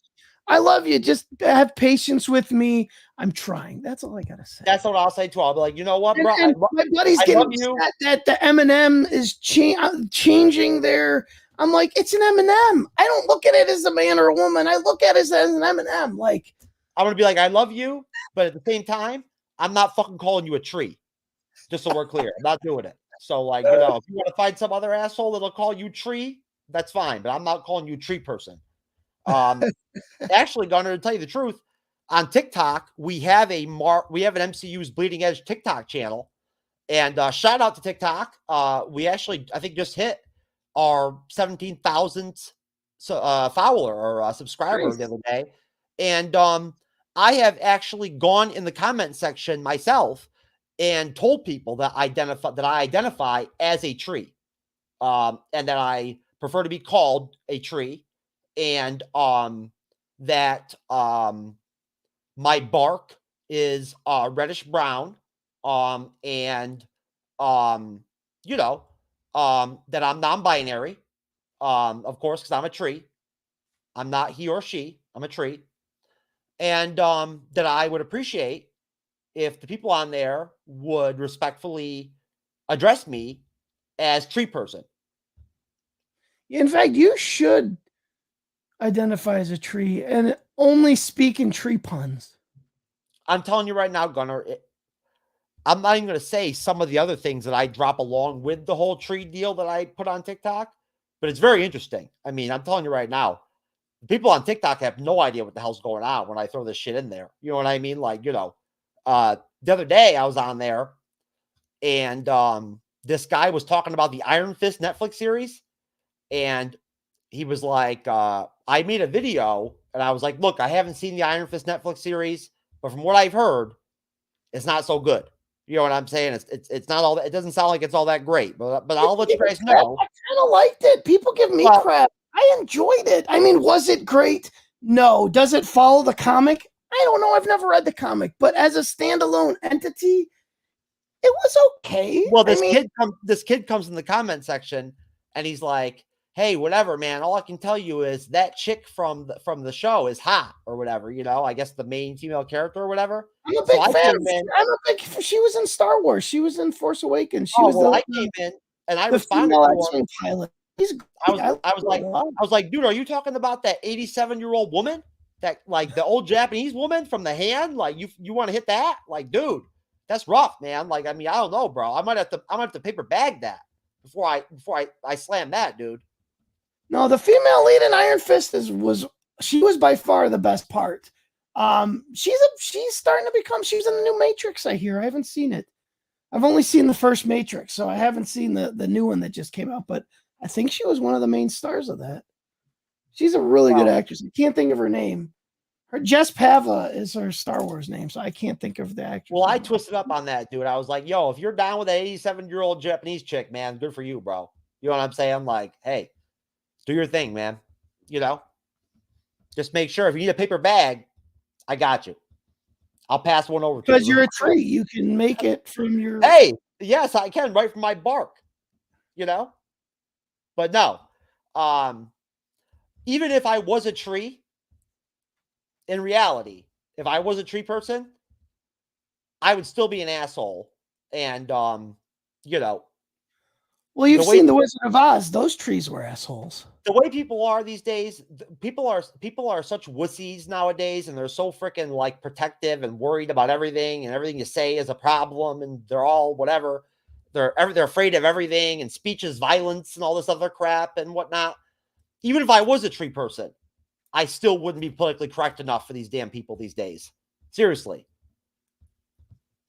I love you. Just have patience with me. I'm trying. That's all I gotta say. That's what I'll say too. I'll be like, you know what, bro? My buddy's getting upset that the M&M is changing their. I'm like, it's an M&M. I don't look at it as a man or a woman. I look at it as an M&M. Like, I'm gonna be like, I love you, but at the same time, I'm not fucking calling you a tree. Just so we're clear, I'm not doing it. So, like, you know, if you want to find some other asshole that'll call you tree, that's fine. But I'm not calling you tree person. Actually, Gunnar, to tell you the truth, on TikTok, we have an MCU's Bleeding Edge TikTok channel, and shout out to TikTok. We actually, I think, just hit our 17,000th follower or subscriber the other day, and I have actually gone in the comment section myself and told people that I identify as a tree, and that I prefer to be called a tree, and that my bark is reddish brown, and you know, that I'm non-binary, of course, because I'm a tree. I'm not he or she. I'm a tree, and that I would appreciate if the people on there would respectfully address me as tree person. In fact, you should identify as a tree and only speak in tree puns. I'm telling you right now, Gunnar, I'm not even going to say some of the other things that I drop along with the whole tree deal that I put on TikTok, but it's very interesting. I mean, I'm telling you right now, people on TikTok have no idea what the hell's going on when I throw this shit in there. You know what I mean? Like, you know, the other day I was on there and this guy was talking about the Iron Fist Netflix series, and he was like, I made a video and I was like, look, I haven't seen the Iron Fist Netflix series, but from what I've heard, it's not so good. You know what I'm saying? It's not all that, it doesn't sound like it's all that great, but I'll let you guys know. I kind of liked it. People give me crap. I enjoyed it. I mean, was it great? No. Does it follow the comic? I don't know. I've never read the comic, but as a standalone entity, it was okay. Well, this kid comes in the comment section and he's like, hey, whatever, man. All I can tell you is that chick from the show is hot or whatever, you know, I guess the main female character or whatever. I'm a big fan. She was in Star Wars. She was in Force Awakens. I came in and I responded to him. Pilot. I was like, dude, are you talking about that 87-year-old woman? That, like, the old Japanese woman from The Hand? Like, you want to hit that? Like, dude, that's rough, man. Like, I mean, I don't know, bro. I might have to paper bag that before I slam that, dude. No, the female lead in Iron Fist was by far the best part. She's starting to become. She's in the new Matrix. I hear. I haven't seen it. I've only seen the first Matrix, so I haven't seen the new one that just came out. But I think she was one of the main stars of that. She's a really good actress. I can't think of her name. Her Jess Pava is her Star Wars name, so I can't think of the actress. Well, I twisted up on that, dude. I was like, yo, if you're down with an 87-year-old Japanese chick, man, good for you, bro. You know what I'm saying? I'm like, hey, do your thing, man. You know, just make sure if you need a paper bag, I got you. I'll pass one over to you. Because you're a tree. You can make it from your... Hey, yes, I can, right from my bark. You know? But no. Even if I was a tree, in reality, if I was a tree person, I would still be an asshole. And, you know. Well, you've seen The Wizard of Oz. Those trees were assholes. The way people are these days, people are such wussies nowadays, and they're so freaking like protective and worried about everything, and everything you say is a problem, and they're all whatever. They're afraid of everything, and speech is violence and all this other crap and whatnot. Even if I was a tree person, I still wouldn't be politically correct enough for these damn people these days. Seriously.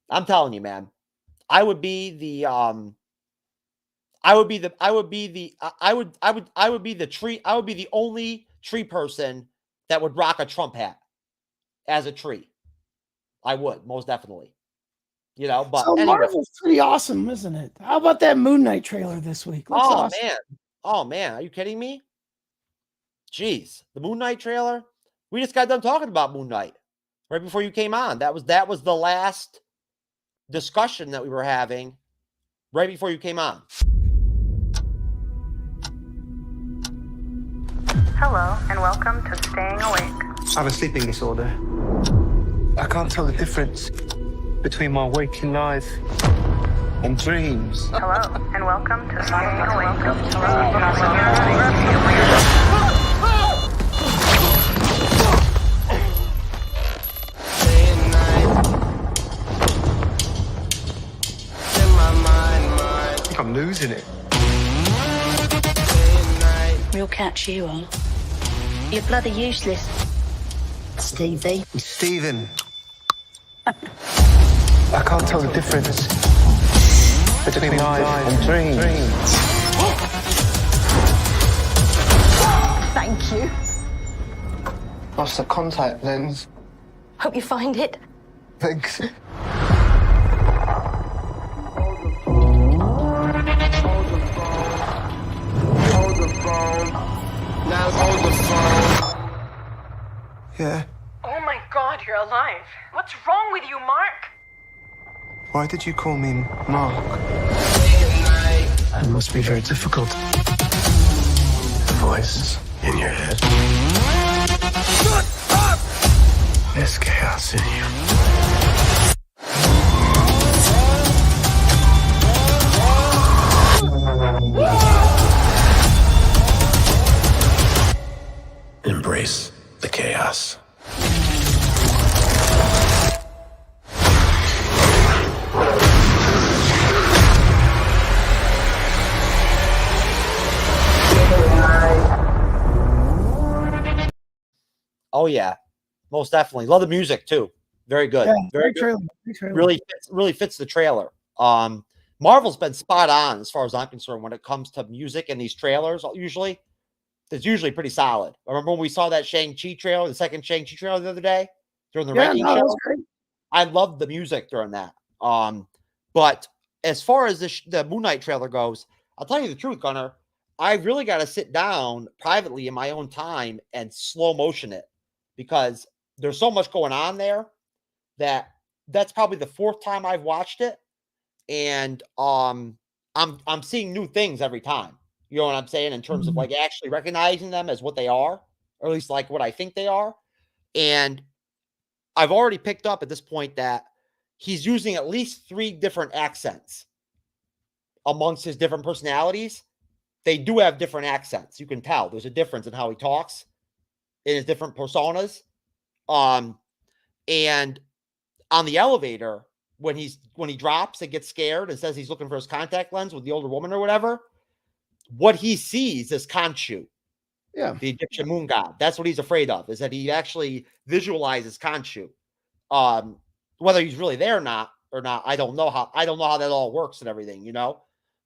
I'm telling you, man. I would be the only tree person that would rock a Trump hat as a tree. I would, most definitely. You know, but so anyway. Marvel's pretty awesome, isn't it? How about that Moon Knight trailer this week? Looks awesome. Man. Oh man, are you kidding me? Jeez, the Moon Knight trailer. We just got done talking about Moon Knight right before you came on. That was the last discussion that we were having right before you came on. Hello, and welcome to Staying Awake. I have a sleeping disorder. I can't tell the difference between my waking life and dreams. Hello, and welcome to Staying Awake. I think I'm losing it. Real catch you on. You're bloody useless, Stevie. Stephen. I can't tell the difference between life and dreams. Thank you. Lost the contact lens. Hope you find it. Thanks. Yeah. Oh my God, you're alive. What's wrong with you, Mark? Why did you call me Mark? It must be very difficult. The voice in your head. Shut up! There's chaos in you. Embrace the chaos. Oh yeah, most definitely. Love the music too. Very good. Yeah, very good. trailer. Really fits the trailer. Marvel's been spot on as far as I'm concerned when it comes to music and these trailers. Usually, it's usually pretty solid. I remember when we saw that Shang-Chi trailer, the second Shang-Chi trailer the other day during the ranking show. Was great. I loved the music during that. But as far as the Moon Knight trailer goes, I'll tell you the truth, Gunnar. I really got to sit down privately in my own time and slow motion it because there's so much going on there that's probably the fourth time I've watched it, and I'm seeing new things every time. You know what I'm saying? In terms of like actually recognizing them as what they are, or at least like what I think they are. And I've already picked up at this point that he's using at least 3 different accents amongst his different personalities. They do have different accents. You can tell there's a difference in how he talks in his different personas. And on the elevator, when he drops and gets scared and says he's looking for his contact lens with the older woman or whatever, what he sees is Khonshu, the Egyptian moon god. That's what he's afraid of, is that he actually visualizes Khonshu. Whether he's really there or not, I don't know how that all works and everything, you know.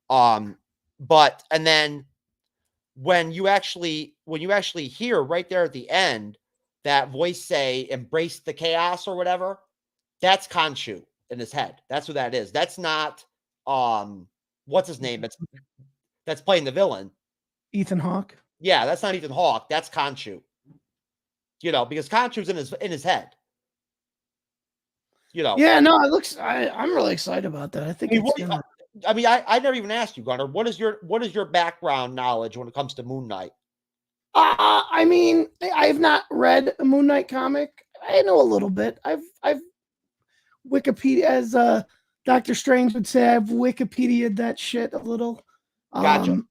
But and then when you actually hear right there at the end that voice say "embrace the chaos" or whatever, that's Khonshu in his head. That's what that is. That's not what's his name? That's playing the villain. Ethan Hawke. Yeah, that's not Ethan Hawke. That's Khonshu. You know, because Khonshu's in his head. You know. Yeah, no, it looks. I'm really excited about that. I think. I never even asked you, Gunnar. What is your background knowledge when it comes to Moon Knight? I mean, I've not read a Moon Knight comic. I know a little bit. I've Wikipedia, as Dr. Strange would say, I've Wikipedia'd that shit a little. Gotcha.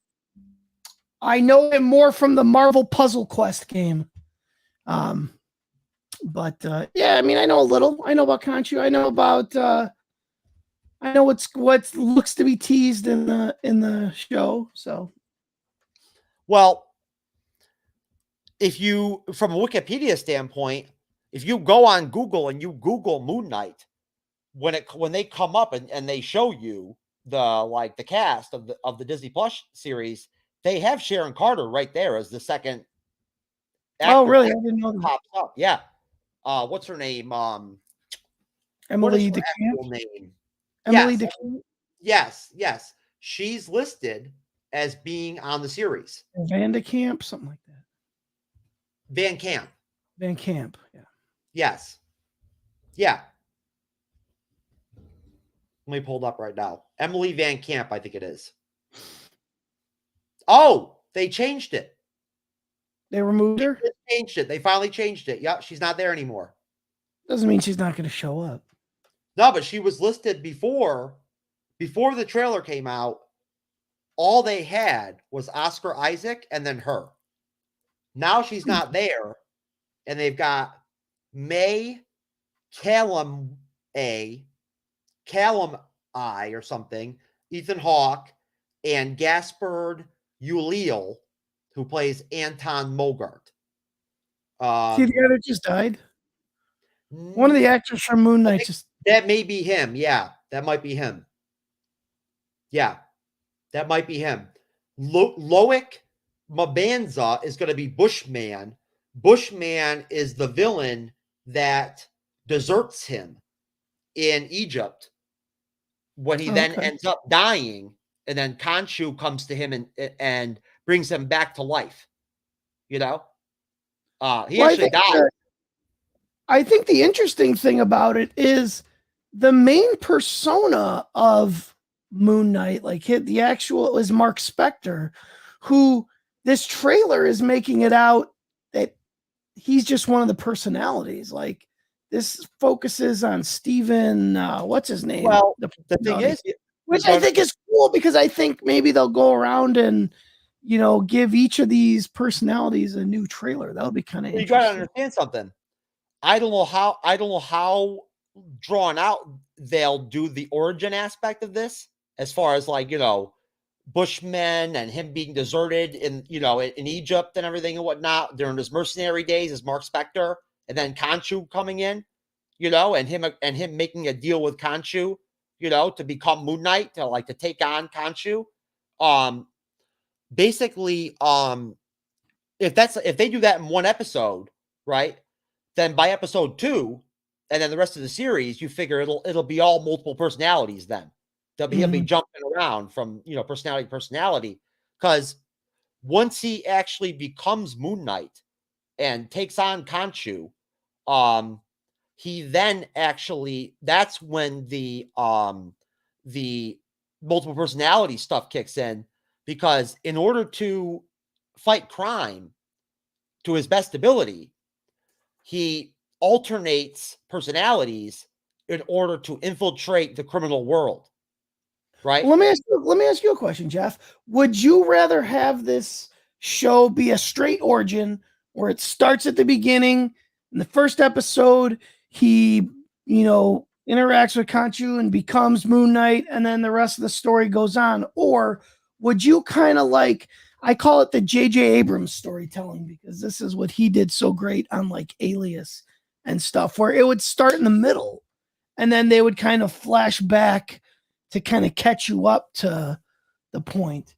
I know him more from the Marvel Puzzle Quest game. But yeah, I mean, I know a little. I know about Khonshu. I know about. I know what looks to be teased in the show. So, well, if you, from a Wikipedia standpoint, if you go on Google and you Google Moon Knight, when they come up and they show you the cast of the Disney Plus series, they have Sharon Carter right there as the second actor. Oh, really? I didn't know that. Pops up. Yeah. What's her name? Emily DeCamp. Emily DeCamp. Yes. She's listed as being on the series. Van de Camp, something like that. Van Camp. Yeah. Yes. Yeah. Let me pull it up right now. Emily Van Camp, I think it is. Oh, they changed it. They removed her? They changed it. They finally changed it. Yep, she's not there anymore. Doesn't mean she's not going to show up. No, but she was listed before the trailer came out. All they had was Oscar Isaac and then her. Now she's not there, and they've got May Callum I or something, Ethan Hawke, and Gaspard Ulliel, who plays Anton Mogart. See the guy that just died? One of the actors from Moon Knight that may be him. Yeah, that might be him. Yeah, that might be him. Loic Mabanza is going to be Bushman. Bushman is the villain that deserts him in Egypt when he then ends up dying, and then Khonshu comes to him and brings him back to life. You know, he actually died. I think the interesting thing about it is the main persona of Moon Knight, the actual, is Mark Spector, who this trailer is making it out that he's just one of the personalities. Like, this focuses on Steven, what's his name? Well, the thing is, which I think is cool, because I think maybe they'll go around and, give each of these personalities a new trailer. That would be kind of interesting. You got to understand something. I don't know how drawn out they'll do the origin aspect of this, as far as Bushmen and him being deserted in Egypt and everything and whatnot during his mercenary days as Mark Spector, and then Khonshu coming in, and him making a deal with Khonshu, to become Moon Knight, to take on Khonshu. Basically, if they do that in one episode, right? Then by episode 2, and then the rest of the series, you figure it'll be all multiple personalities. Then he'll be jumping around from personality to personality, because once he actually becomes Moon Knight and takes on Khonshu, he then actually, that's when the multiple personality stuff kicks in, because in order to fight crime to his best ability, he alternates personalities in order to infiltrate the criminal world. Right? Let me ask you a question, Jeff. Would you rather have this show be a straight origin, where it starts at the beginning, in the first episode, he, interacts with Khonshu and becomes Moon Knight, and then the rest of the story goes on? Or would you kind of like, I call it the J.J. Abrams storytelling, because this is what he did so great on like Alias and stuff, where it would start in the middle and then they would kind of flash back to kind of catch you up to the point.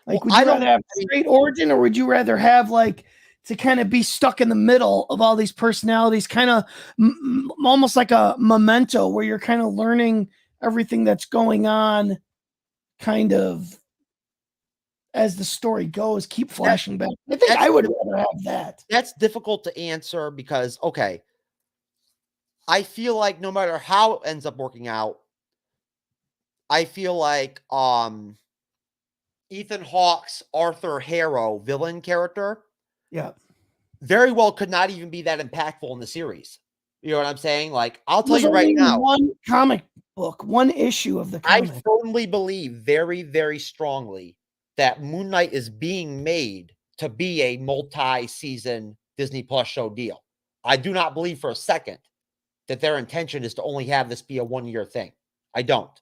Like, would you rather have a straight origin, or would you rather have like to kind of be stuck in the middle of all these personalities, kind of almost like a Memento, where you're kind of learning everything that's going on kind of as the story goes, keep flashing back? I think I would rather have that. That's difficult to answer because, okay, I feel like no matter how it ends up working out, I feel like Ethan Hawke's Arthur Harrow villain character, very well could not even be that impactful in the series. You know what I'm saying? Like, I'll tell you right now, one comic book, one issue of the comic. I firmly believe very, very strongly that Moon Knight is being made to be a multi-season Disney Plus show deal. I do not believe for a second that their intention is to only have this be a one-year thing. I don't.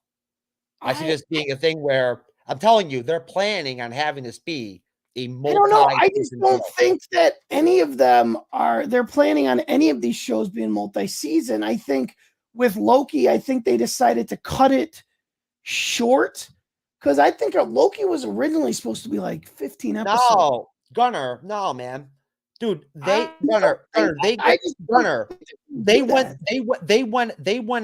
I see this being a thing where, I'm telling you, they're planning on having this be a multi-season. I don't know. I just don't think that any of them they're planning on any of these shows being multi-season. I think with Loki, I think they decided to cut it short, because I think Loki was originally supposed to be like 15 episodes. No, Gunnar, no, man. Dude, they went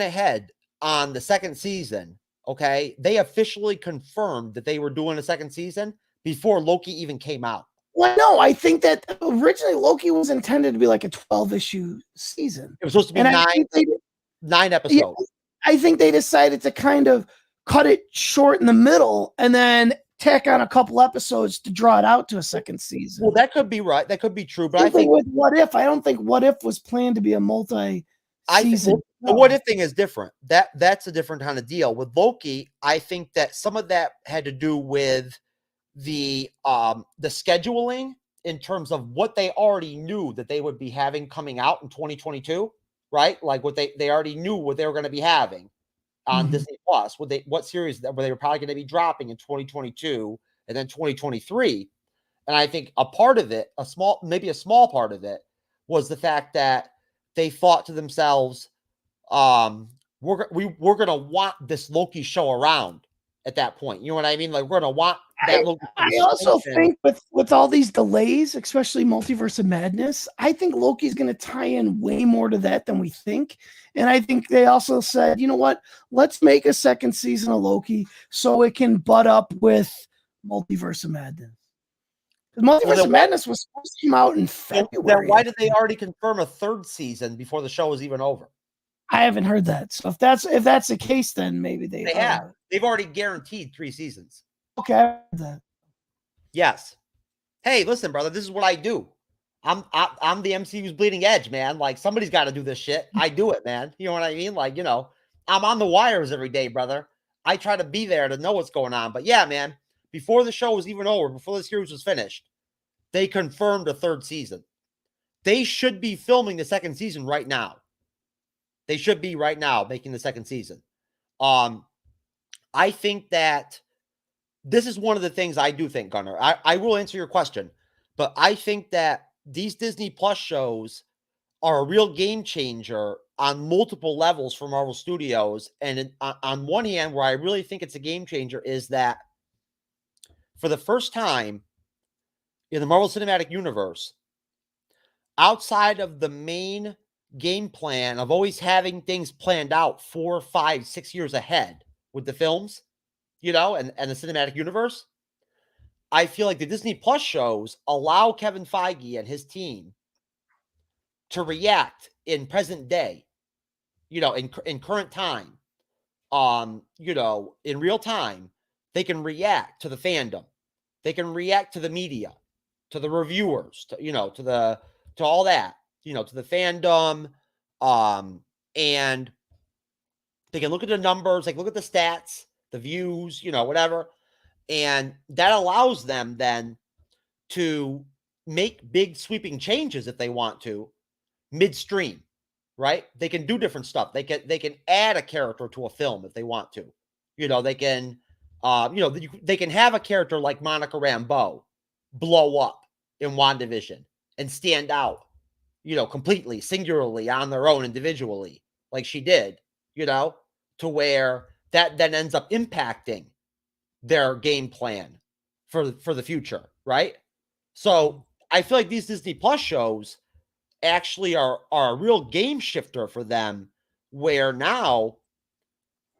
ahead on the second season. Okay, they officially confirmed that they were doing a second season before Loki even came out. Well, no, I think that originally Loki was intended to be like a 12-issue season. It was supposed to be nine episodes. Yeah, I think they decided to kind of cut it short in the middle and then tack on a couple episodes to draw it out to a second season. Well, that could be right. That could be true. But I think with What If, I don't think What If was planned to be a multi-season. The What If thing is different. That's a different kind of deal. With Loki, I think that some of that had to do with the scheduling in terms of what they already knew that they would be having coming out in 2022, right? Like what they already knew what they were going to be having on Disney Plus. What series that were they were probably going to be dropping in 2022 and then 2023. And I think a part of it, maybe a small part of it, was the fact that they thought to themselves, we're going to want this Loki show around at that point. You know what I mean? Like, we're going to want that Loki. I also think with all these delays, especially Multiverse of Madness, I think Loki's going to tie in way more to that than we think. And I think they also said, you know what? Let's make a second season of Loki so it can butt up with Multiverse of Madness. Multiverse of Madness was supposed to come out in February. Then why did they already confirm a third season before the show was even over? I haven't heard that. So if that's the case, then maybe they have. They've already guaranteed 3 seasons. Okay, I heard that. Yes. Hey, listen, brother. This is what I do. I'm the MCU's Bleeding Edge, man. Like, somebody's got to do this shit. I do it, man. You know what I mean? Like, you know, I'm on the wires every day, brother. I try to be there to know what's going on. But yeah, man. Before the show was even over, before the series was finished, they confirmed a third season. They should be filming the second season right now. They should be right now making the second season. I think that this is one of the things I do think, Gunnar. I will answer your question, but I think that these Disney Plus shows are a real game changer on multiple levels for Marvel Studios. And on one hand, where I really think it's a game changer is that for the first time in the Marvel Cinematic Universe, outside of the main game plan of always having things planned out 4, 5, 6 years ahead with the films, you know, and the cinematic universe, I feel like the Disney Plus shows allow Kevin Feige and his team to react in present day, you know, in current time, you know, in real time. They can react to the fandom. They can react to the media, to the reviewers, to, you know, to all that, you know, to the fandom. And they can look at the numbers, like look at the stats, the views, you know, whatever. And that allows them then to make big sweeping changes if they want to midstream, right? They can do different stuff. They can add a character to a film if they want to. You know, they can They can have a character like Monica Rambeau blow up in WandaVision and stand out, completely, singularly on their own individually, like she did, to where that then ends up impacting their game plan for the future, right? So I feel like these Disney Plus shows actually are a real game shifter for them, where now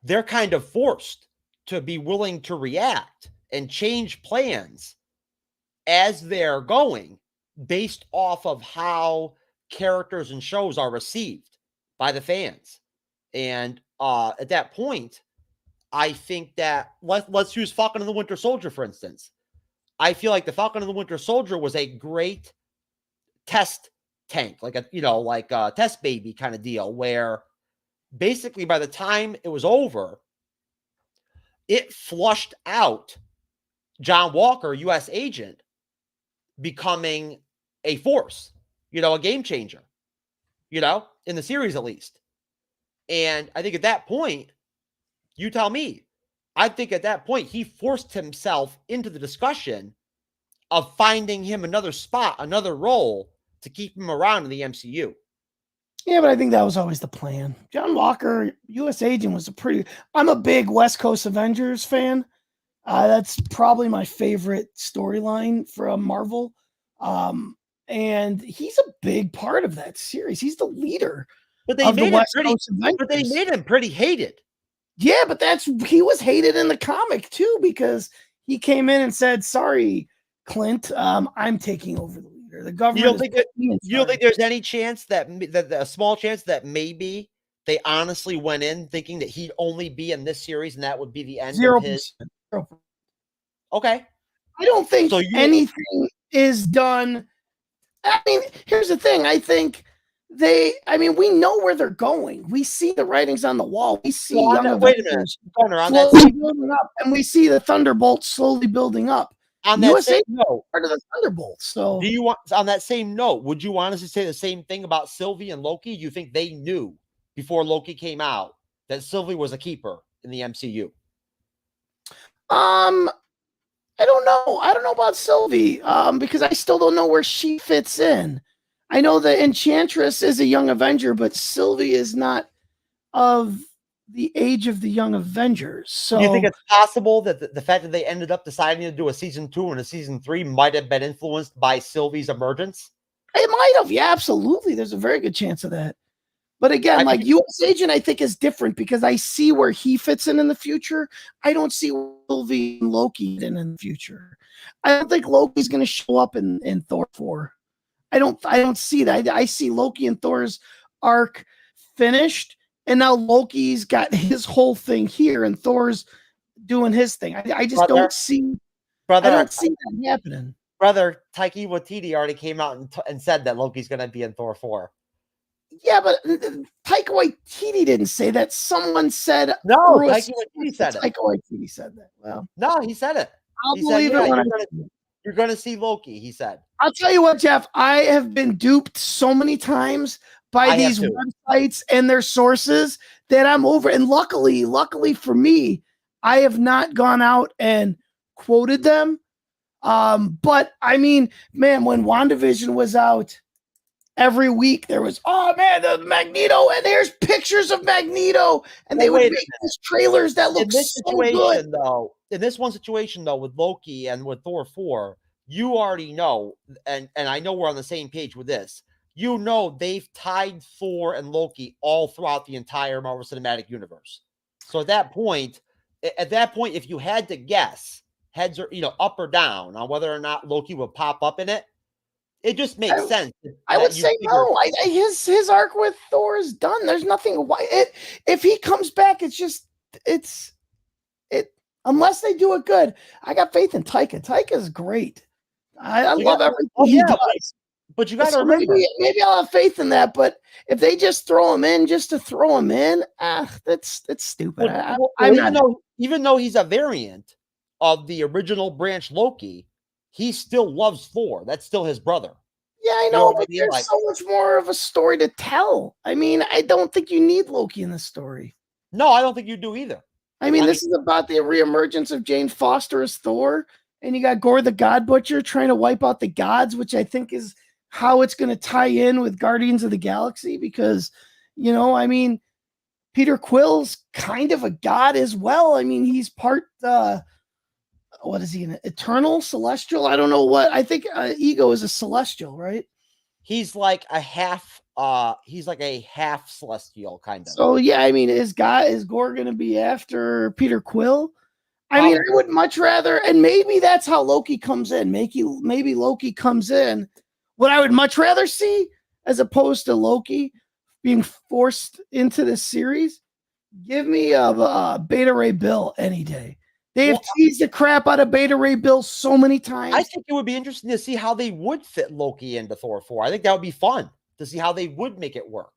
they're kind of forced to be willing to react and change plans as they're going based off of how characters and shows are received by the fans. And at that point, I think that let's use Falcon and the Winter Soldier, for instance. I feel like the Falcon and the Winter Soldier was a great test tank, like a test baby kind of deal, where basically by the time it was over, it flushed out John Walker, U.S. agent, becoming a force, a game changer, in the series at least. And I think at that point, you tell me, I think at that point, he forced himself into the discussion of finding him another spot, another role to keep him around in the MCU. Yeah, but I think that was always the plan. John Walker, U.S. agent, was I'm a big West Coast Avengers fan. That's probably my favorite storyline from Marvel. And he's a big part of that series. He's the leader. But they made him pretty hated. Yeah, but he was hated in the comic too, because he came in and said, "Sorry, Clint, I'm taking over the leader." The government. You don't think there's any chance that a small chance that maybe they honestly went in thinking that he'd only be in this series and that would be the end 0%. of his? Okay. I don't think anything is done. I mean, here's the thing. I think we know where they're going. We see the writings on the wall. We see wait a minute, Gunnar, on that slowly building up, and we see the Thunderbolts slowly building up. On that same note, part of the Thunderbolts. So, do you want, on that same note, would you honestly say the same thing about Sylvie and Loki? Do you think they knew before Loki came out that Sylvie was a keeper in the MCU? I don't know. I don't know about Sylvie, because I still don't know where she fits in. I know that Enchantress is a young Avenger, but Sylvie is not of the age of the young Avengers. So, do you think it's possible that the fact that they ended up deciding to do a season 2 and a season 3 might have been influenced by Sylvie's emergence? It might have. Yeah, absolutely. There's a very good chance of that. But again, U.S. Agent, I think, is different because I see where he fits in the future. I don't see Sylvie and Loki in the future. I don't think Loki's going to show up in Thor 4. I don't see that. I see Loki and Thor's arc finished, and now Loki's got his whole thing here, and Thor's doing his thing. I just don't see that happening. Brother, Taika Waititi already came out and said that Loki's going to be in Thor 4. Yeah, but Taika Waititi didn't say that. Someone said no. Taika Waititi said it. Taika Waititi said that. Well, no, he said it. I'll believe it when you're going to see Loki. He said. I'll tell you what, Jeff. I have been duped so many times by these websites and their sources that I'm over. And luckily for me, I have not gone out and quoted them. But I mean, man, when WandaVision was out, every week there was, oh man, the Magneto, and there's pictures of Magneto, and they would make these trailers that look so good. In this one situation though, with Loki and with Thor 4, you already know, and I know we're on the same page with this. You know they've tied Thor and Loki all throughout the entire Marvel Cinematic Universe. So at that point, if you had to guess heads or up or down on whether or not Loki will pop up in it, it just makes sense. I would say no. His arc with Thor is done. There's nothing. If he comes back, it's unless they do it good. I got faith in Taika. Taika's great. I love everything he does. But you got to remember, maybe I'll have faith in that. But if they just throw him in just to throw him in, that's stupid. Even though he's a variant of the original branch Loki, he still loves Thor. That's still his brother. Yeah, I know, but there's so much more of a story to tell. I mean, I don't think you need Loki in the story. No, I don't think you do either. I mean, this is about the reemergence of Jane Foster as Thor, and you got Gore the God Butcher trying to wipe out the gods, which I think is how it's going to tie in with Guardians of the Galaxy, because, you know, I mean, Peter Quill's kind of a god as well. I mean, he's part, what is he, an eternal celestial? I don't know what. I think Ego is a celestial, right? He's like a half celestial kind of. So yeah, I mean, is Gore going to be after Peter Quill? I mean, I would much rather, and maybe that's how Loki comes in. Maybe Loki comes in. What I would much rather see, as opposed to Loki being forced into this series, give me a Beta Ray Bill any day. They have teased the crap out of Beta Ray Bill so many times. I think it would be interesting to see how they would fit Loki into Thor 4. I think that would be fun to see how they would make it work.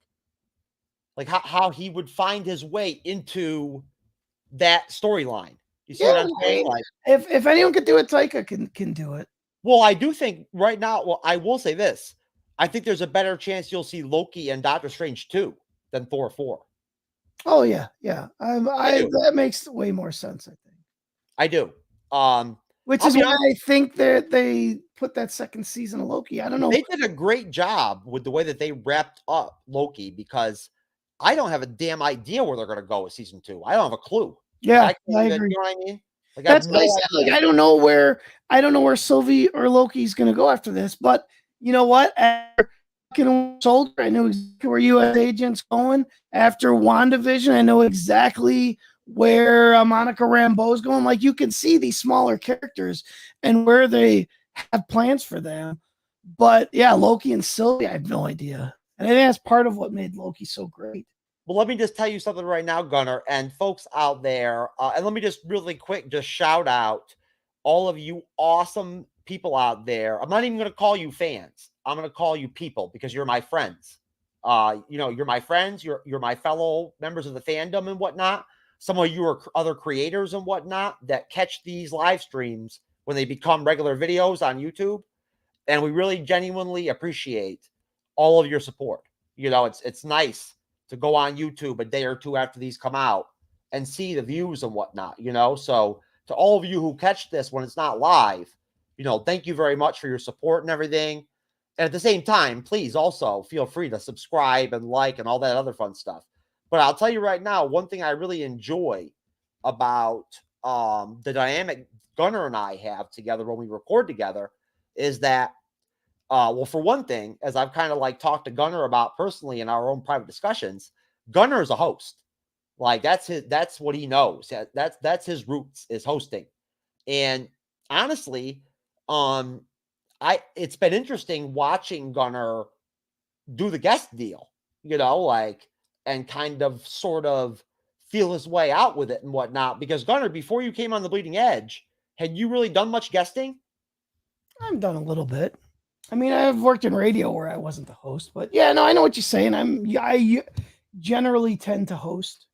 Like how he would find his way into that storyline. You see what I'm saying? Like, if anyone could do it, Taika can do it. Well, I do think right now, well, I will say this. I think there's a better chance you'll see Loki and Doctor Strange 2 than Thor 4. Oh, yeah. That makes way more sense, I think. I do. Which is why I think that they put that second season of Loki. I don't know. They did a great job with the way that they wrapped up Loki, because I don't have a damn idea where they're going to go with season 2. I don't have a clue. Yeah, I agree. You know what I mean? Like, that's what I said. Like, I don't know where Sylvie or Loki's going to go after this. But you know what? After Soldier, I know exactly where U.S. Agent's going. After WandaVision, I know exactly where Monica Rambeau's going. Like, you can see these smaller characters and where they have plans for them. But yeah, Loki and Sylvie, I have no idea. And I think that's part of what made Loki so great. Well, let me just tell you something right now, Gunnar, and folks out there. And let me just really quick just shout out all of you awesome people out there. I'm not even going to call you fans. I'm going to call you people, because you're my friends. You're my friends. You're my fellow members of the fandom and whatnot. Some of you are other creators and whatnot that catch these live streams when they become regular videos on YouTube. And we really genuinely appreciate all of your support. You know, it's nice to go on YouTube a day or two after these come out and see the views and whatnot, you know? So to all of you who catch this when it's not live, you know, thank you very much for your support and everything. And at the same time, please also feel free to subscribe and like and all that other fun stuff. But I'll tell you right now, one thing I really enjoy about the dynamic Gunnar and I have together when we record together is that, well, for one thing, as I've kind of like talked to Gunnar about personally in our own private discussions, Gunnar is a host. Like that's what he knows. That's his roots, is hosting. And honestly, it's been interesting watching Gunnar do the guest deal, you know, like, and kind of sort of feel his way out with it and whatnot. Because Gunnar, before you came on the Bleeding Edge, had you really done much guesting? I've done a little bit. I mean, I've worked in radio where I wasn't the host, but yeah, no, I know what you're saying. I generally tend to host.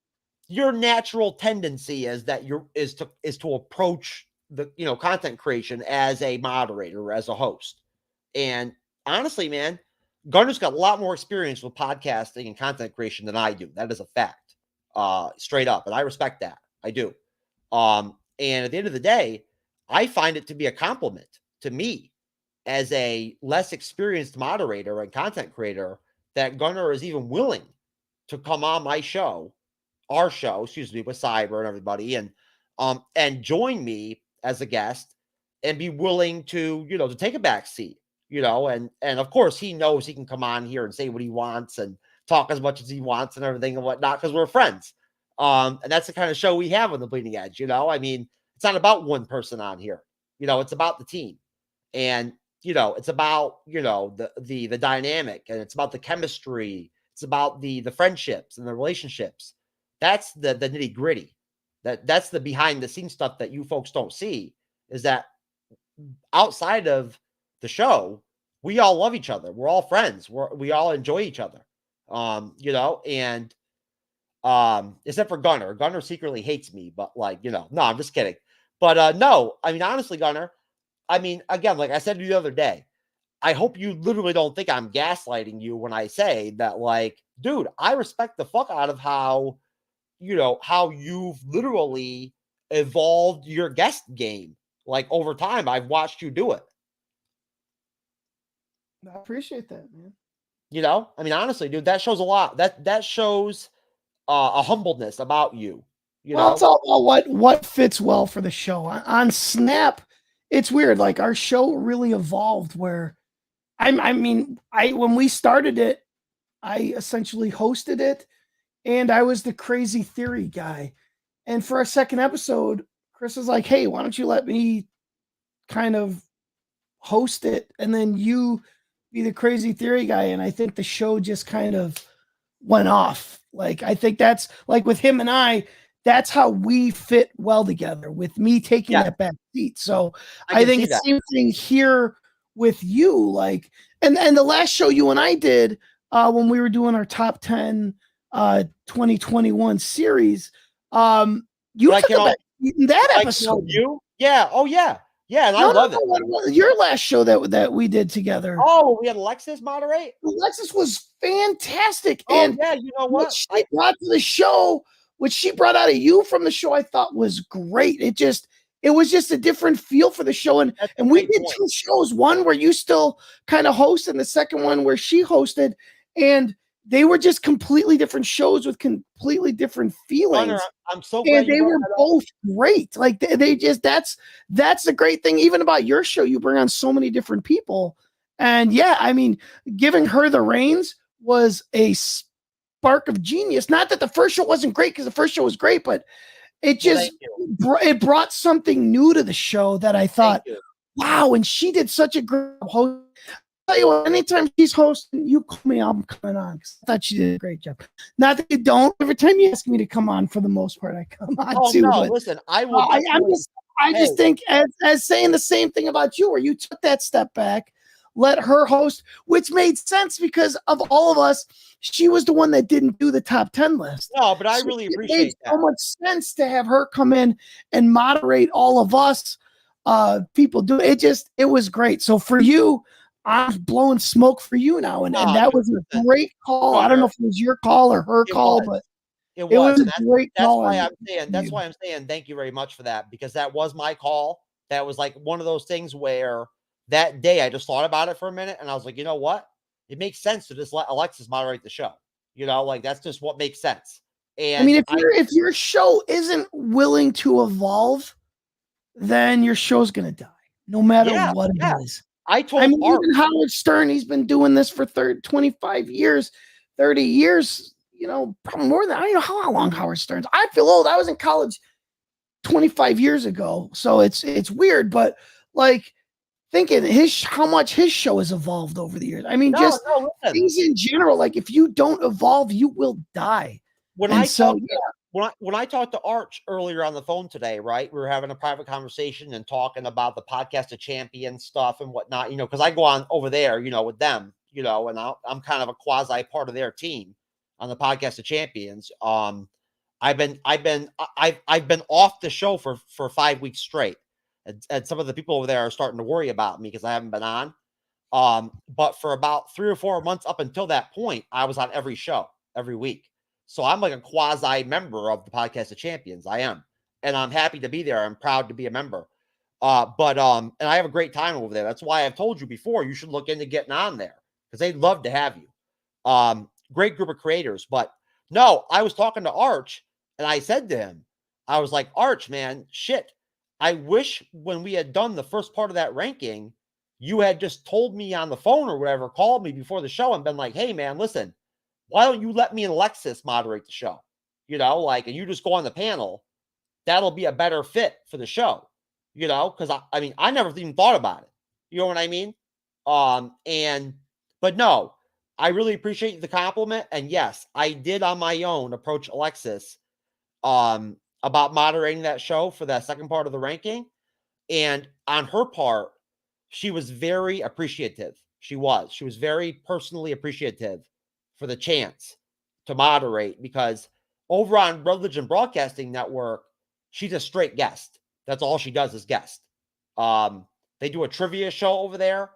Your natural tendency is to approach the, you know, content creation as a moderator, as a host. And honestly, man, Gunnar's got a lot more experience with podcasting and content creation than I do. That is a fact, straight up. And I respect that. I do. And at the end of the day, I find it to be a compliment to me as a less experienced moderator and content creator that Gunnar is even willing to come on my show, our show, with Cyber and everybody, and join me as a guest and be willing to, you know, to take a back seat, you know, and of course he knows he can come on here and say what he wants and talk as much as he wants and everything and whatnot, because we're friends. And that's the kind of show we have on the Bleeding Edge, you know. I mean, it's not about one person on here, you know, it's about the team. And, you know, it's about, you know, the dynamic, and it's about the chemistry. It's about the friendships and the relationships. That's the nitty gritty. That's the behind the scenes stuff that you folks don't see, is that outside of the show, we all love each other. We're all friends. We all enjoy each other. You know, and except for Gunnar. Gunnar secretly hates me, but like, you know, no, I'm just kidding. But no, I mean, honestly, Gunnar, I mean, again, like I said to you the other day, I hope you literally don't think I'm gaslighting you when I say that, like, dude, I respect the fuck out of how how you've literally evolved your guest game. Like over time, I've watched you do it. I appreciate that, man. I mean, honestly, dude, that shows a lot. That shows a humbleness about you. Well, it's all about what fits well for the show. On Snap, it's weird. Like our show really evolved where when we started it, I essentially hosted it and I was the crazy theory guy. And for our second episode, Chris was like, hey, why don't you let me kind of host it and then you be the crazy theory guy? And I think the show just kind of went off. Like, I think that's like with him and I, that's how we fit well together, with me taking that back seat. So I think it's the same thing here with you. Like, and the last show you and I did when we were doing our top 10 2021 series, you took a back seat in that episode. You? Yeah. Oh, yeah. Yeah, and I love it. Your last show that we did together. Oh, we had Alexis moderate? Alexis was fantastic. Oh, and yeah, you know what? She brought to the show, what she brought out of you from the show, I thought was great. It was just a different feel for the show. And we did two shows, one where you still kind of host and the second one where she hosted. And they were just completely different shows with completely different feelings. Gunnar, I'm so glad. And they were both great. Like they just, that's the great thing. Even about your show, you bring on so many different people. And yeah, I mean, giving her the reins was a spark of genius. Not that the first show wasn't great, because the first show was great, but it just it brought something new to the show that I thought, wow. And she did such a great host. I'll tell you what, anytime she's hosting, you call me, I'm coming on. I thought she did a great job. Not that you don't. Every time you ask me to come on, for the most part, I come on too. No, but listen, I will. I just think as saying the same thing about you, where you took that step back, let her host, which made sense because of all of us, she was the one that didn't do the top 10 list. No, but I really appreciate it. It made that. so much sense to have her come in and moderate all of us people do it. It was great. So for you, I'm blowing smoke for you now. And that was a great call. I don't know if it was your call or her call, but it was a great call. That's why I'm saying thank you very much for that, because that was my call. That was like one of those things where that day I just thought about it for a minute and I was like, you know what? It makes sense to just let Alexis moderate the show. Like that's just what makes sense. And I mean, if your show isn't willing to evolve, then your show's gonna die, no matter what it is. Even Howard Stern, he's been doing this for 25 years, 30 years, probably more than, I don't know how long Howard Stern's. I feel old. I was in college 25 years ago. So it's weird, but like thinking how much his show has evolved over the years. I mean, things in general, like if you don't evolve, you will die. When I talked to Arch earlier on the phone today, right, we were having a private conversation and talking about the Podcast of Champions stuff and whatnot, because I go on over there, with them, and I'm kind of a quasi part of their team on the Podcast of Champions. I've been off the show for 5 weeks straight, and some of the people over there are starting to worry about me because I haven't been on. But for about 3 or 4 months up until that point, I was on every show every week. So I'm like a quasi member of the Podcast of Champions. I am. And I'm happy to be there. I'm proud to be a member. And I have a great time over there. That's why I've told you before, you should look into getting on there because they'd love to have you. Great group of creators. But no, I was talking to Arch and I said to him, I was like, Arch, man, shit. I wish when we had done the first part of that ranking, you had just told me on the phone or whatever, called me before the show and been like, hey, man, listen, why don't you let me and Alexis moderate the show? And you just go on the panel. That'll be a better fit for the show, because I never even thought about it. You know what I mean? But no, I really appreciate the compliment. And yes, I did on my own approach Alexis about moderating that show for that second part of the ranking. And on her part, she was very appreciative. She was very personally appreciative for the chance to moderate, because over on Religion Broadcasting Network, she's a straight guest. That's all she does is guest. They do a trivia show over there,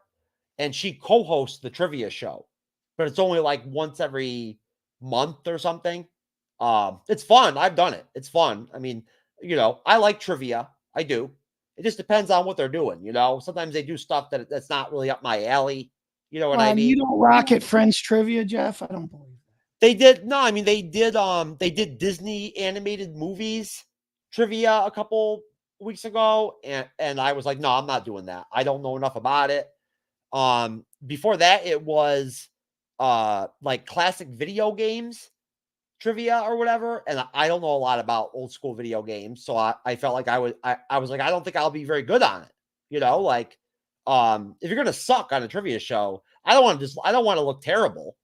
and she co-hosts the trivia show, but it's only like once every month or something. It's fun. I've done it. It's fun. I mean, I like trivia. I do. It just depends on what they're doing. Sometimes they do stuff that's not really up my alley. You know what I mean? You don't rocket French trivia, Jeff. I don't believe that. They did. No, I mean, they did Disney animated movies trivia a couple weeks ago. And I was like, no, I'm not doing that. I don't know enough about it. Before that, it was like classic video games trivia or whatever, and I don't know a lot about old school video games, so I felt like I was like, I don't think I'll be very good on it. Like if you're gonna suck on a trivia show, I don't want to look terrible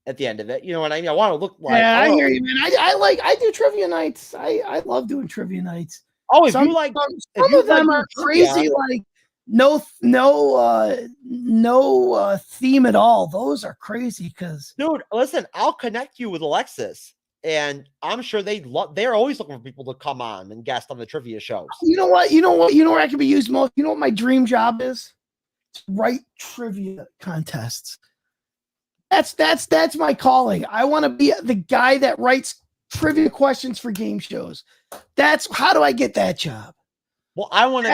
at the end of it. You know what I mean? I want to look like. Yeah, I hear you, man. I do trivia nights. I love doing trivia nights. Oh, some of them are crazy, like no theme at all. Those are crazy because, dude, listen, I'll connect you with Alexis. And I'm sure they're always looking for people to come on and guest on the trivia shows. You know what? You know where I could be used most? You know what my dream job is? To write trivia contests. That's my calling. I want to be the guy that writes trivia questions for game shows. How do I get that job? Well, I want to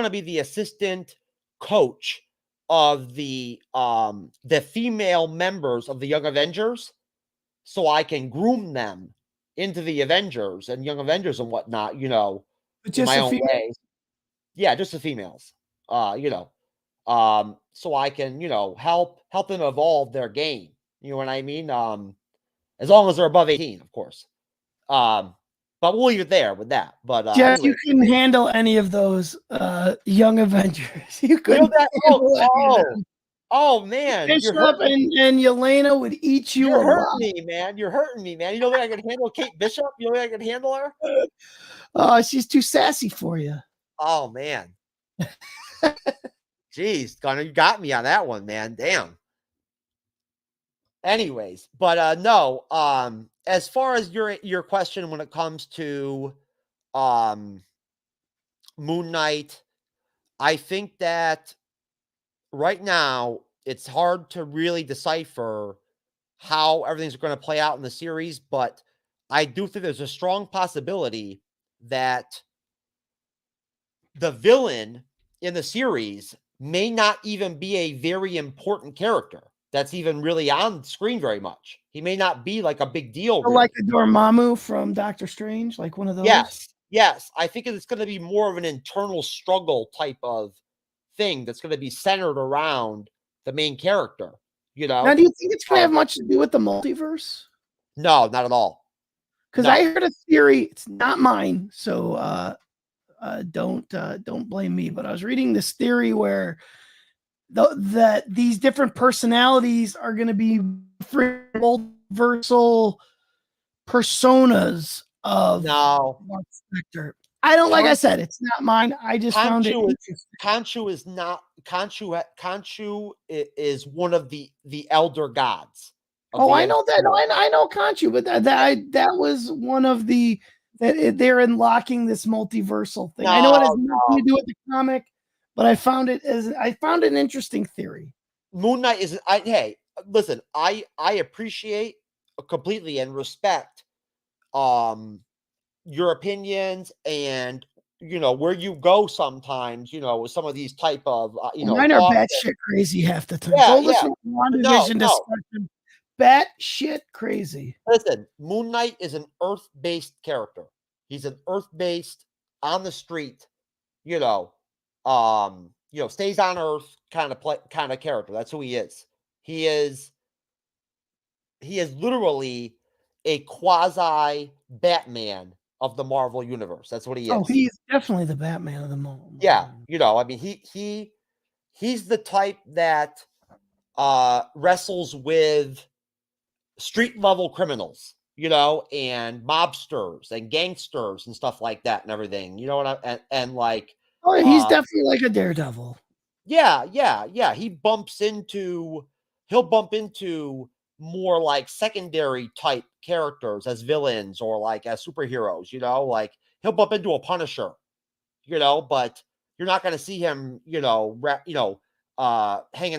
be the assistant coach of the female members of the Young Avengers, so I can groom them into the Avengers and Young Avengers and whatnot, But in my own way. Yeah, just the females. So I can, help them evolve their game. You know what I mean? As long as they're above 18, of course. But we'll leave it there with that. But Jeff, you couldn't handle any of those Young Avengers. You couldn't. Oh man, Bishop and Yelena would eat you. You're hurting me, man. You're hurting me, man. You don't think I can handle Kate Bishop? You don't think I can handle her? She's too sassy for you. Oh man. Jeez, Gunnar, you got me on that one, man. Damn. Anyways, but no. As far as your question when it comes to Moon Knight, I think that right now it's hard to really decipher how everything's going to play out in the series, but I do think there's a strong possibility that the villain in the series may not even be a very important character that's even really on screen very much. He may not be like a big deal. Really. Like the Dormammu from Doctor Strange, like one of those. Yes. I think it's going to be more of an internal struggle type of thing that's going to be centered around the main character. Now, do you think it's going to have much to do with the multiverse? No, not at all. Because I heard a theory. It's not mine, so don't blame me. But I was reading this theory where that these different personalities are going to be multiversal personas of Mark Spector. I don't, like I said, it's not mine. I just found it interesting. Khonshu is one of the elder gods. I know that. No, I know Khonshu, but that was one of the that they're unlocking this multiversal thing. I know it has nothing to do with the comic, but I found it an interesting theory. Moon Knight is. Hey, listen, I appreciate completely and respect your opinions and where you go sometimes, with some of these type of mine are batshit crazy half the time. Go listen to WandaVision discussion. Batshit crazy. Listen, Moon Knight is an Earth-based character. He's an Earth-based, on the street, stays on Earth kind of character. That's who he is. He is literally a quasi Batman of the Marvel universe. That's what he is. Oh, he's definitely the Batman of the Marvel. Yeah, I mean, he's the type that wrestles with street level criminals, and mobsters and gangsters and stuff like that and everything. You know what and like. Oh, he's definitely like a daredevil. Yeah. He'll bump into more like secondary type characters as villains or like as superheroes, like he'll bump into a Punisher, but you're not going to see him, hanging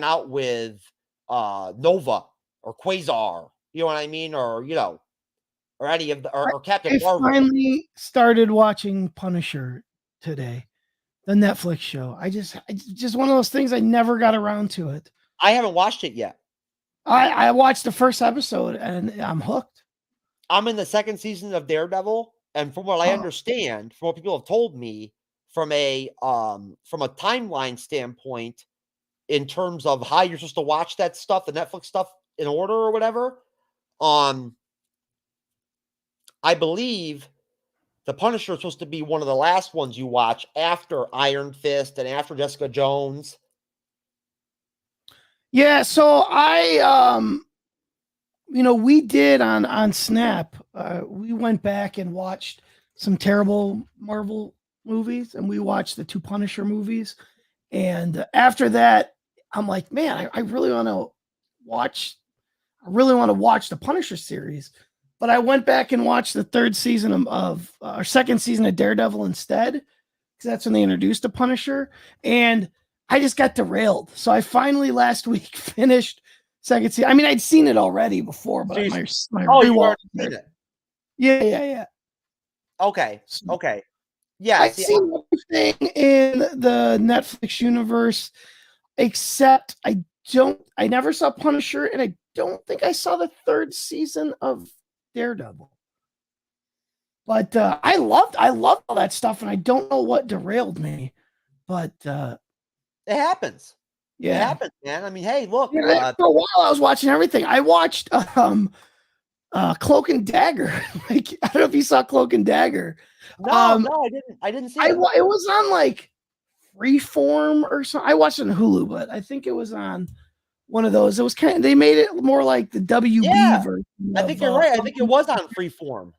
out with Nova or Quasar, You know what I mean? Or or any of the or Captain I Marvel. finally started watching Punisher today, the Netflix show. I just one of those things, I never got around to it. I haven't watched it yet. I watched the first episode and I'm hooked. I'm in the second season of Daredevil, and from what I understand, from what people have told me, from a timeline standpoint, in terms of how you're supposed to watch that stuff, the Netflix stuff in order or whatever, I believe the Punisher is supposed to be one of the last ones you watch after Iron Fist and after Jessica Jones. Yeah, so I we did on Snap, we went back and watched some terrible Marvel movies, and we watched the 2 Punisher movies. And after that, I'm like, man, I really want to watch the Punisher series. But I went back and watched the 3rd season of our 2nd season of Daredevil instead, because that's when they introduced the Punisher, and I just got derailed. So I finally last week finished 2nd season. I mean, I'd seen it already before, but my you rewatch. already seen it. Yeah. Okay. Yeah, I've seen everything in the Netflix universe, except I never saw Punisher, and I don't think I saw the 3rd season of Daredevil. But I loved all that stuff, and I don't know what derailed me. But it happens. Yeah, it happens, man. I mean, hey, look. for a while I was watching everything. I watched Cloak and Dagger. Like, I don't know if you saw Cloak and Dagger. No, I didn't. I didn't see it. It was on like Freeform or something. I watched it on Hulu, but I think it was on one of those. It was they made it more like the WB version. I think you're right. I think it was on Freeform.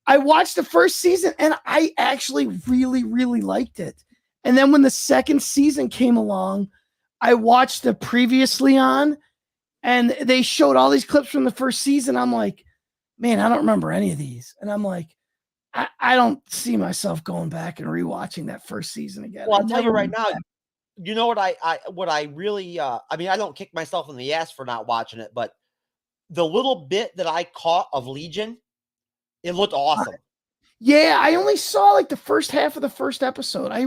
I watched the 1st season and I actually really, really liked it. And then when the 2nd season came along, I watched the previously on, and they showed all these clips from the 1st season. I'm like, man, I don't remember any of these. And I'm like, I don't see myself going back and rewatching that 1st season again. Well, I'll tell you right now, you know what I really I mean, I don't kick myself in the ass for not watching it, but the little bit that I caught of Legion, it looked awesome. Yeah, I only saw like the first half of the 1st episode. I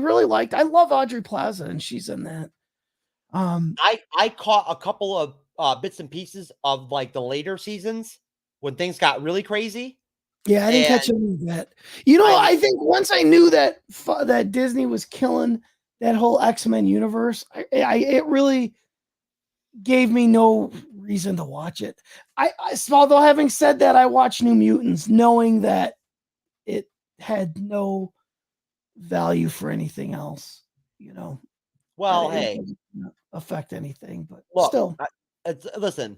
love Audrey Plaza, and she's in that. I caught a couple of bits and pieces of like the later seasons when things got really crazy. Yeah, I didn't catch any of that. I think once I knew that Disney was killing that whole X-Men universe, it really gave me no reason to watch it. Although having said that, I watched New Mutants knowing that it had no value for anything else, Well, it doesn't affect anything, but look, still. Listen,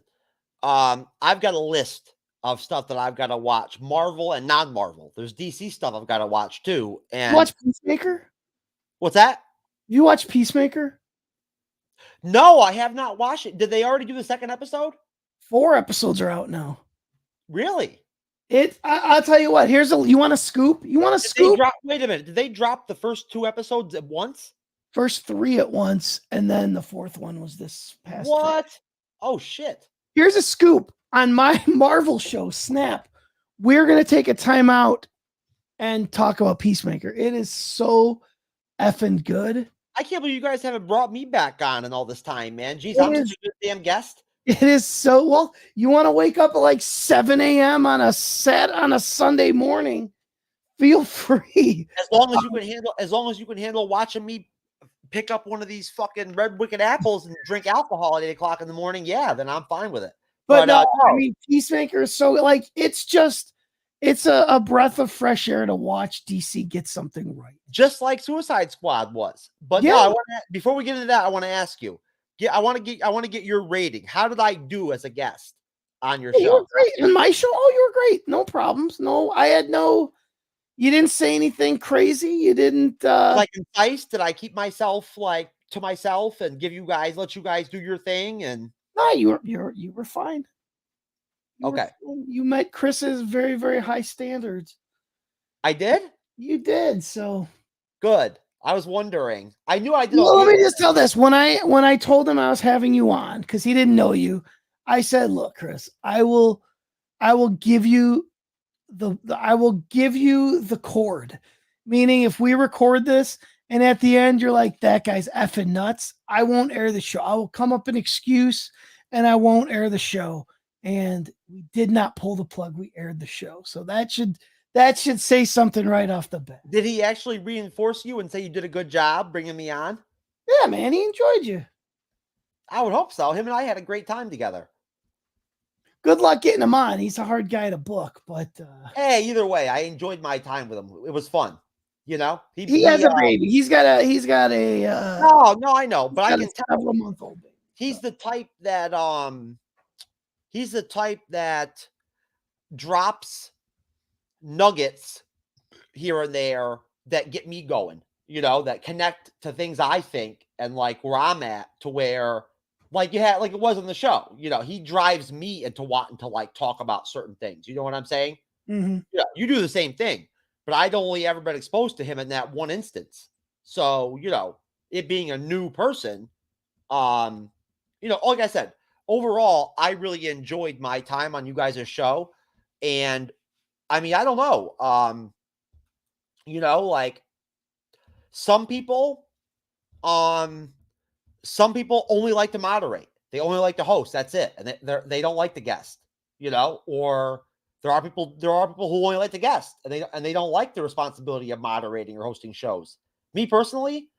I've got a list of stuff that I've got to watch, Marvel and non-Marvel. There's DC stuff I've got to watch too. And you watch Peacemaker? What's that? You watch Peacemaker? No, I have not watched it. Did they already do the 2nd episode? 4 episodes are out now. Really? I'll tell you what. You want a scoop? You want a scoop? Wait a minute. Did they drop the first 2 episodes at once? First 3 at once, and then the 4th one was this past. What? Oh shit! Here's a scoop on my Marvel show, Snap. We're gonna take a time out and talk about Peacemaker. It is so effing good. I can't believe you guys haven't brought me back on in all this time, man. Jeez, I'm such a good damn guest. It is so well. You want to wake up at like 7 a.m. on a Sunday morning? Feel free. As long as you can handle watching me pick up one of these fucking red wicked apples and drink alcohol at 8 o'clock in the morning, yeah, then I'm fine with it. But no, I mean, Peacemaker is so like it's a breath of fresh air to watch DC get something right, just like Suicide Squad was. But yeah. No, before we get into that, I want to ask you. Yeah, I want to get your rating. How did I do as a guest on your show? You were great. On my show, you were great. No problems. No, you didn't say anything crazy. You didn't like entice. Did I keep myself like to myself and let you guys do your thing? And no, you were fine. You met Chris's very, very high standards. I did? You did. So good. I was wondering. I knew I did. Well, let me just tell this. When I told him I was having you on, because he didn't know you, I said, look, Chris, I will I will give you the cord. Meaning, if we record this and at the end you're like, that guy's effing nuts, I won't air the show. I will come up an excuse and I won't air the show. And we did not pull the plug. We aired the show. So that should say something right off the bat. Did he actually reinforce you and say you did a good job bringing me on? Yeah, man, he enjoyed you. I would hope so. Him and I had a great time together. Good luck getting him on. He's a hard guy to book, but hey, either way, I enjoyed my time with him. It was fun. You know, he has a baby. He's got a no, I know, but I can tell several-month-old baby. He's the type that drops nuggets here and there that get me going, you know, that connect to things I think and like where I'm at, to where like it was on the show, you know, he drives me into wanting to like talk about certain things. You know what I'm saying? Mm-hmm. Yeah, you do the same thing, but I'd only ever been exposed to him in that one instance. So, you know, it being a new person, you know, like I said, overall, I really enjoyed my time on you guys' show. And I mean, I don't know. You know, like some people only like to moderate. They only like to host. That's it. And they don't like the guest, you know, or there are people who only like the guest and they don't like the responsibility of moderating or hosting shows. Me personally,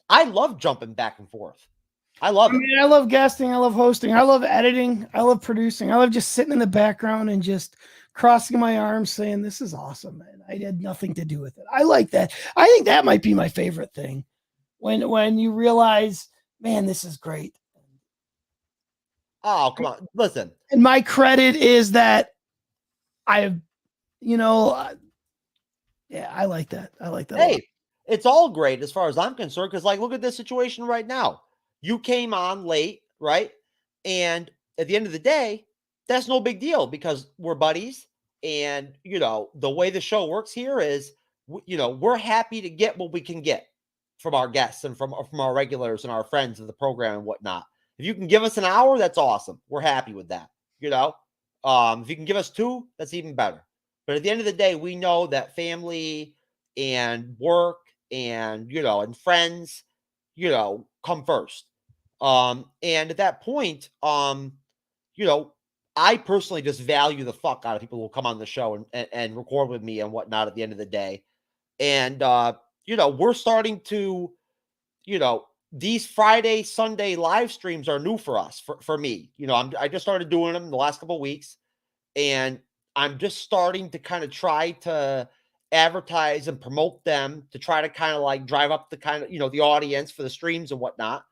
I love jumping back and forth. I love it. I love guesting. I love hosting. I love editing. I love producing. I love just sitting in the background and just crossing my arms saying, this is awesome, man. I had nothing to do with it. I like that. I think that might be my favorite thing. When you realize, man, this is great. Oh, come on. Listen. And my credit is that I like that. I like that. Hey, it's all great as far as I'm concerned, because like, look at this situation right now. You came on late, right? And at the end of the day, that's no big deal because we're buddies. And, you know, the way the show works here is, you know, we're happy to get what we can get from our guests and from our regulars and our friends of the program and whatnot. If you can give us an hour, that's awesome. We're happy with that. You know, if you can give us 2, that's even better. But at the end of the day, we know that family and work and, you know, and friends, you know, come first. And at that point, you know, I personally just value the fuck out of people who come on the show and record with me and whatnot at the end of the day. And, you know, we're starting to, you know, these Friday, Sunday live streams are new for us, for me. You know, I just started doing them in the last couple of weeks, and I'm just starting to kind of try to advertise and promote them to try to kind of like drive up the kind of, you know, the audience for the streams and whatnot.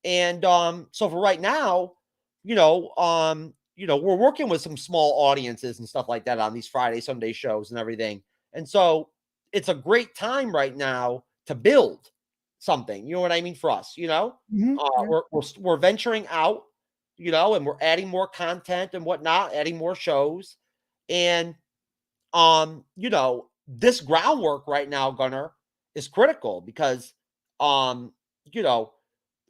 And so for right now, you know, we're working with some small audiences and stuff like that on these Friday, Sunday shows and everything. And so it's a great time right now to build something, you know what I mean, for us, you know. Mm-hmm. We're venturing out, you know, and we're adding more content and whatnot, adding more shows. And you know, this groundwork right now, Gunnar, is critical because you know,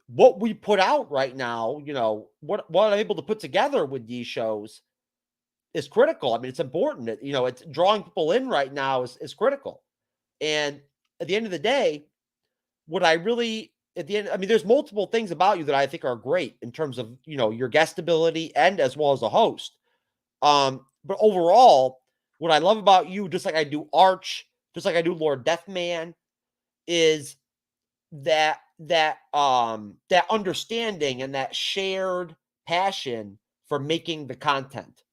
what we put out right now, you know, what I'm able to put together with these shows is critical. I mean, it's important. You know, it's drawing people in right now is critical. And at the end of the day, I mean, there's multiple things about you that I think are great in terms of, you know, your guest ability and as well as a host. But overall, what I love about you, just like I do Arch, just like I do Lord Deathman, is that understanding and that shared passion for making the content,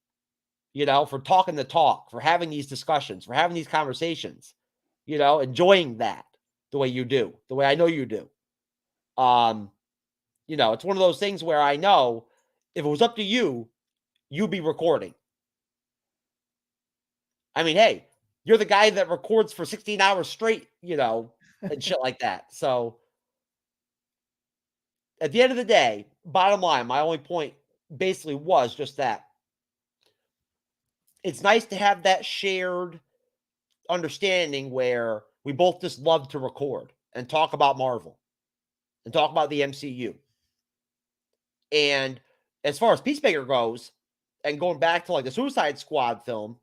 you know, for talking the talk, for having these discussions, for having these conversations, you know, enjoying that the way you do, the way I know you do. You know, it's one of those things where I know if it was up to you, you'd be recording. I mean, hey, you're the guy that records for 16 hours straight, you know, and shit like that. So at the end of the day, bottom line, my only point basically was just that. It's nice to have that shared understanding where we both just love to record and talk about Marvel and talk about the MCU. And as far as Peacemaker goes, and going back to like the Suicide Squad film,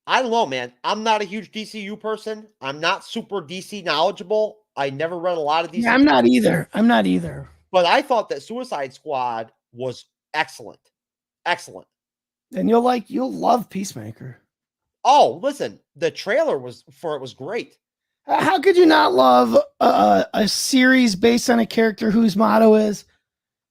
I don't know, man. I'm not a huge DCU person. I'm not super DC knowledgeable. I never read a lot of DC. Yeah, I'm not either. I'm not either. But I thought that Suicide Squad was excellent. Excellent. And you'll love Peacemaker. Oh, listen, the trailer was great. How could you not love a series based on a character whose motto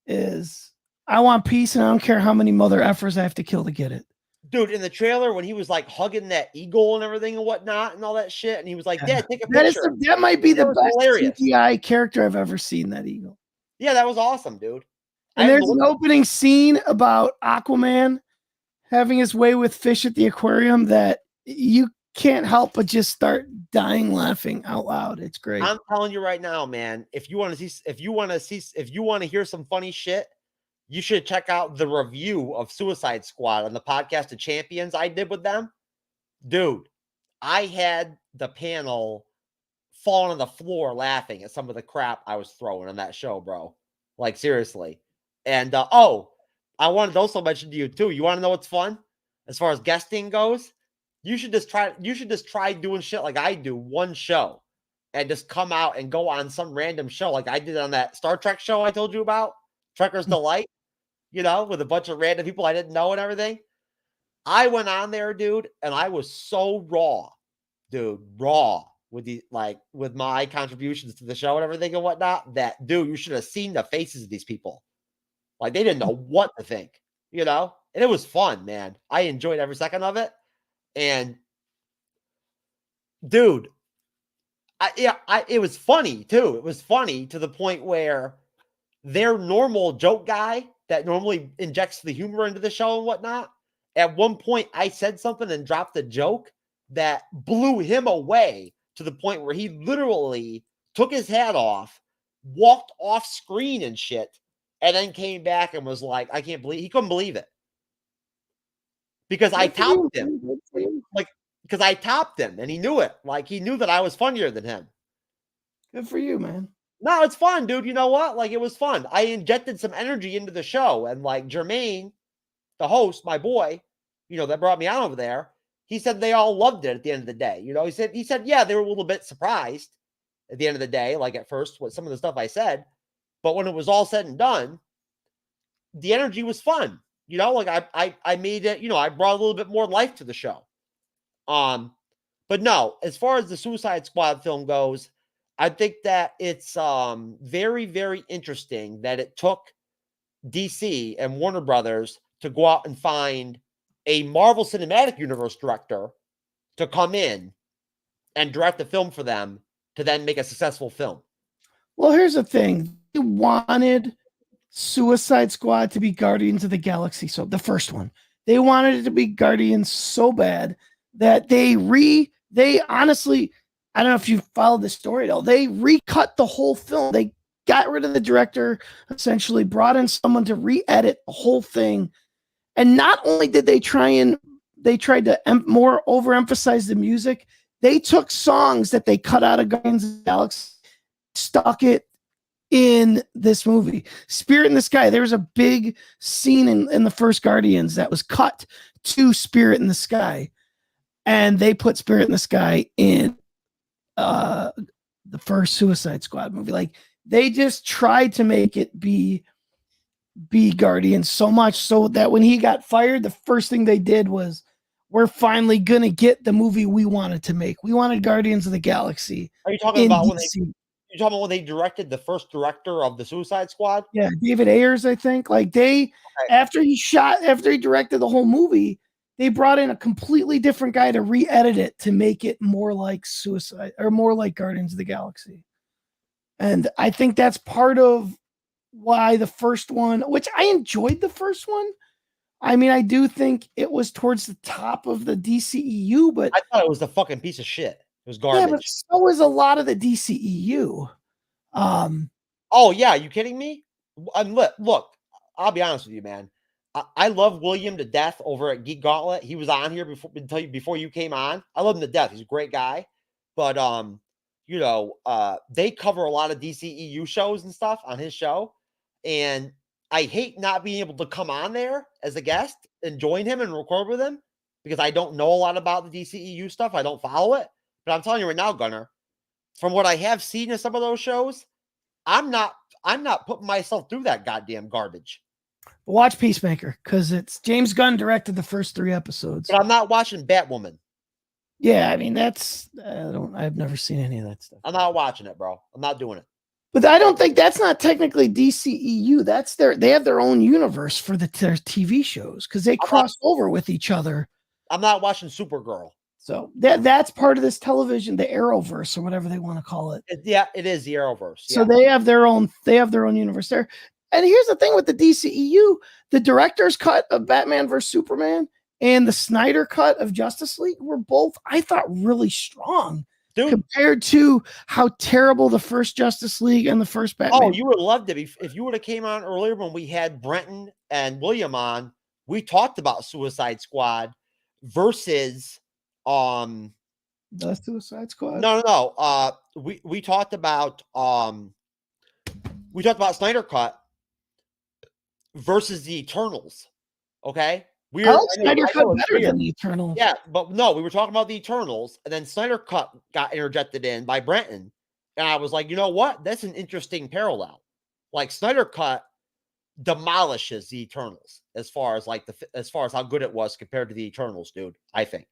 is I want peace and I don't care how many mother effers I have to kill to get it. Dude, in the trailer when he was like hugging that eagle and everything and whatnot and all that shit, and he was like, "Dad, take a picture." That might be the best hilarious CGI character I've ever seen. That eagle. Yeah, that was awesome, dude. And there's an opening scene about Aquaman having his way with fish at the aquarium that you can't help but just start dying laughing out loud. It's great. I'm telling you right now, man. If you want to hear some funny shit, you should check out the review of Suicide Squad on the podcast of Champions I did with them. Dude, I had the panel falling on the floor laughing at some of the crap I was throwing on that show, bro. Like, seriously. And, I wanted to also mention to you, too. You want to know what's fun? As far as guesting goes, you should just try doing shit like I do, one show, and just come out and go on some random show like I did on that Star Trek show I told you about, Trekker's Delight, with a bunch of random people I didn't know and everything. I went on there, dude, and I was so raw with my contributions to the show and everything and whatnot, that, dude, you should have seen the faces of these people. Like, they didn't know what to think, and it was fun, man. I enjoyed every second of it. And dude, it was funny too. It was funny to the point where their normal joke guy that normally injects the humor into the show and whatnot, at one point I said something and dropped a joke that blew him away to the point where he literally took his hat off, walked off screen and shit, and then came back and was like, he couldn't believe it. Because I topped him. Because I topped him and he knew it. Like, he knew that I was funnier than him. Good for you, man. No, it's fun, dude. You know what? Like, it was fun. I injected some energy into the show. And like Jermaine, the host, my boy, that brought me on over there, he said they all loved it at the end of the day. He said, yeah, they were a little bit surprised at the end of the day, like at first with some of the stuff I said. But when it was all said and done, the energy was fun. I made it, I brought a little bit more life to the show. But no, as far as the Suicide Squad film goes, I think that it's very, very interesting that it took DC and Warner Brothers to go out and find a Marvel Cinematic Universe director to come in and direct the film for them to then make a successful film. Well, here's the thing. They wanted Suicide Squad to be Guardians of the Galaxy. So the first one, they wanted it to be Guardians so bad that they honestly, I don't know if you followed the story at all. They recut the whole film. They got rid of the director, essentially brought in someone to re-edit the whole thing. And not only did they tried to more overemphasize the music, they took songs that they cut out of Guardians of the Galaxy, stuck it in this movie. Spirit in the Sky. There was a big scene in the first Guardians that was cut to Spirit in the Sky. And they put Spirit in the Sky in the first Suicide Squad movie. Like, they just tried to make it be Guardians so much so that when he got fired, the first thing they did was, we're finally going to get the movie we wanted to make. We wanted Guardians of the Galaxy. Are you talking about when they directed the first director of the Suicide Squad? Yeah, David Ayers, I think. Like, after he directed the whole movie, they brought in a completely different guy to re-edit it to make it more like Suicide or more like Guardians of the Galaxy. And I think that's part of why the first one, which I enjoyed the first one. I mean, I do think it was towards the top of the DCEU, but I thought it was a fucking piece of shit. It was garbage. Yeah, but so was a lot of the DCEU. Oh yeah, you kidding me? Look, I'll be honest with you, man. I love William to death over at Geek Gauntlet. He was on here before you came on. I love him to death. He's a great guy. But they cover a lot of DCEU shows and stuff on his show. And I hate not being able to come on there as a guest and join him and record with him because I don't know a lot about the DCEU stuff. I don't follow it. But I'm telling you right now, Gunnar, from what I have seen in some of those shows, I'm not putting myself through that goddamn garbage. Watch Peacemaker because it's James Gunn directed the first 3 episodes. But I'm not watching Batwoman. Yeah, I mean I've never seen any of that stuff. I'm not watching it, bro. I'm not doing it. But I don't think that's not technically DCEU. That's they have their own universe for their TV shows because they cross over with each other. I'm not watching Supergirl. So that's part of this television, the Arrowverse or whatever they want to call it. It is the Arrowverse. So they have their own universe there. And here's the thing with the DCEU, the director's cut of Batman vs Superman and the Snyder cut of Justice League were both, I thought, really strong. Dude, compared to how terrible the first Justice League and the first Batman. Oh, you would have loved it if you would have came on earlier when we had Brenton and William on. We talked about Suicide Squad versus the Suicide Squad. No. We talked about Snyder Cut versus the Eternals. Okay. Snyder Cut better than the Eternals. Yeah, but no, we were talking about the Eternals, and then Snyder Cut got interjected in by Brenton, and I was like, you know what? That's an interesting parallel. Like Snyder Cut demolishes the Eternals as far as how good it was compared to the Eternals, dude. I think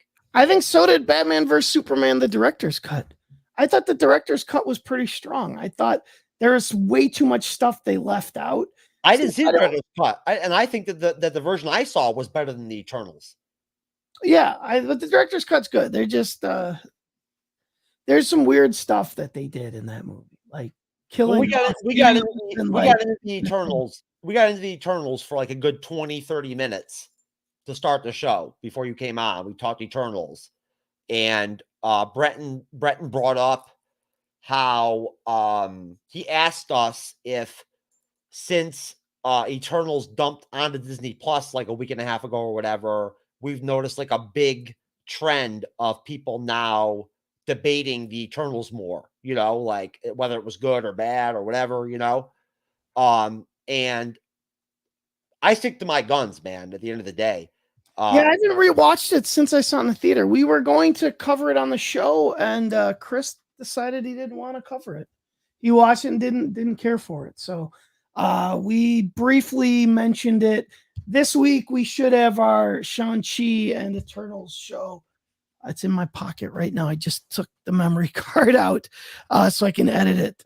so did Batman vs Superman, the director's cut. I thought the director's cut was pretty strong. I thought there was way too much stuff they left out. I didn't see the director's cut, and I think that the version I saw was better than the Eternals. Yeah, but the director's cut's good. They're just there's some weird stuff that they did in that movie, like killing. We got into the Eternals. We got into the Eternals for like a good 20-30 minutes to start the show before you came on. We talked Eternals, and Brenton brought up how he asked us if, since Eternals dumped onto Disney Plus like a week and a half ago or whatever, we've noticed like a big trend of people now debating the Eternals more, like whether it was good or bad or whatever, and I stick to my guns, man, at the end of the day. I haven't rewatched it since I saw it in the theater. We were going to cover it on the show, and Chris decided he didn't want to cover it. He watched it and didn't care for it. So we briefly mentioned it. This week we should have our Shang-Chi and Eternals show. It's in my pocket right now. I just took the memory card out so I can edit it.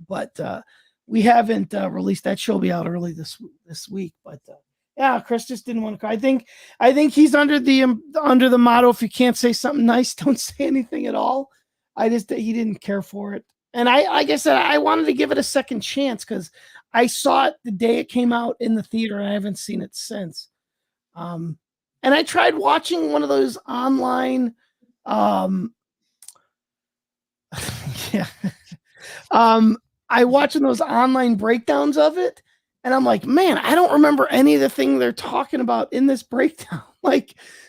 But we haven't released that. Show will be out early this week. But yeah, Chris just didn't want to. I think he's under the motto: if you can't say something nice, don't say anything at all. He didn't care for it. And like I said, I wanted to give it a second chance because I saw it the day it came out in the theater, and I haven't seen it since. And I tried watching one of those online, I watching those online breakdowns of it, and I'm like, man, I don't remember any of the thing they're talking about in this breakdown.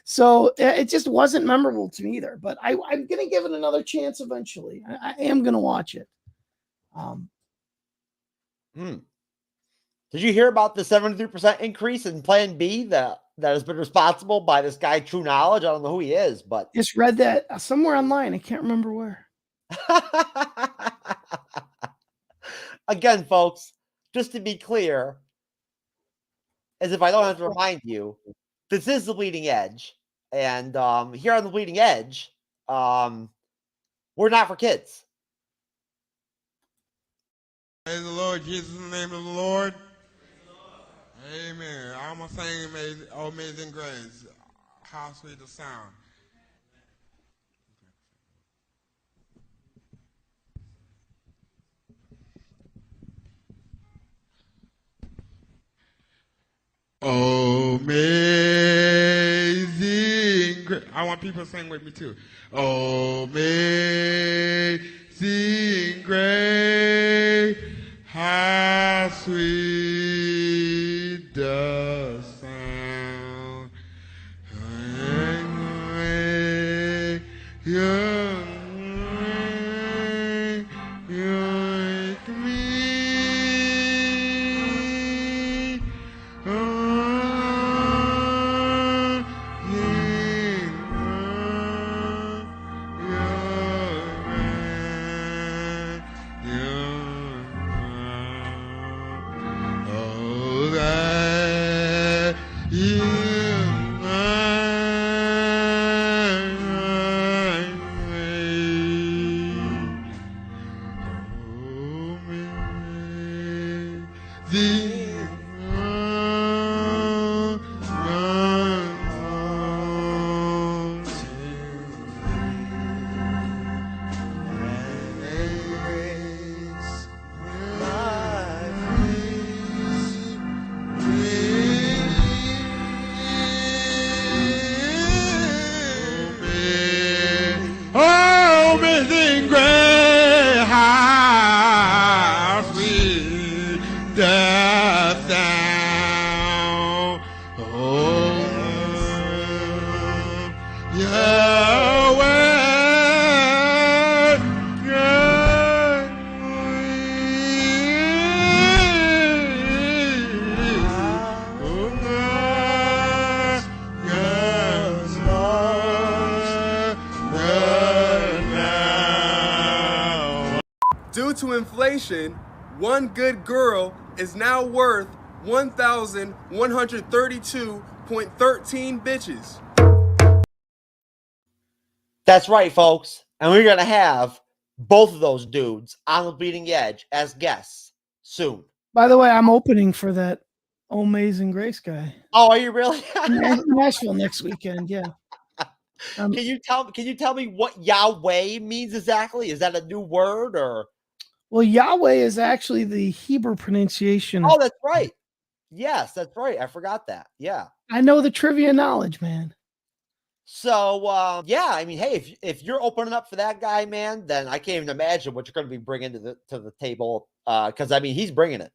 So it just wasn't memorable to me either. But I'm gonna give it another chance eventually. I am gonna watch it. Did you hear about the 73% increase in Plan B that has been responsible by this guy TrueKnowledge? I don't know who he is, but just read that somewhere online. I can't remember where. Again, folks, just to be clear, as if I don't have to remind you, this is the Bleeding Edge, and here on the Bleeding Edge, we're not for kids. Praise the Lord, Jesus, in the name of the Lord. Amen. I'm going to sing Amazing Grace. How sweet the sound. Amazing grace. I want people to sing with me too. Amazing grace, how sweet the sound. You make me Due to inflation, one good girl is now worth 1,132.13 bitches. That's right, folks. And we're going to have both of those dudes on the Bleeding Edge as guests soon. By the way, I'm opening for that Amazing Grace guy. Oh, are you really? Nashville next weekend, yeah. Can you tell me what Yahweh means exactly? Is that a new word or? Well, Yahweh is actually the Hebrew pronunciation. Oh, that's right. Yes, that's right. I forgot that. Yeah. I know the trivia knowledge, man. So, yeah, I mean, hey, if you're opening up for that guy, man, then I can't even imagine what you're going to be bringing to the table. Because I mean, he's bringing it.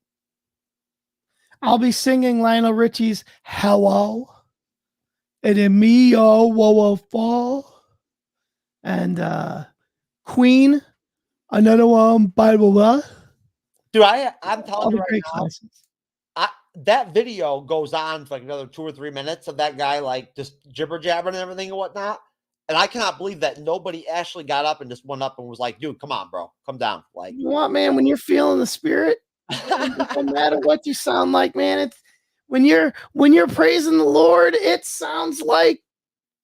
I'll be singing Lionel Richie's "Hello," and then "Me Oh Whoa Fall," and Queen, another one, Bible. Dude, I'm telling you right now, classes. That video goes on for like another 2 or 3 minutes of that guy like just jibber jabbering and everything and whatnot. And I cannot believe that nobody actually got up and just went up and was like, dude, come on, bro. Come down. Like, you know what, man, when you're feeling the spirit, no matter what you sound like, man, it's when you're praising the Lord, it sounds like,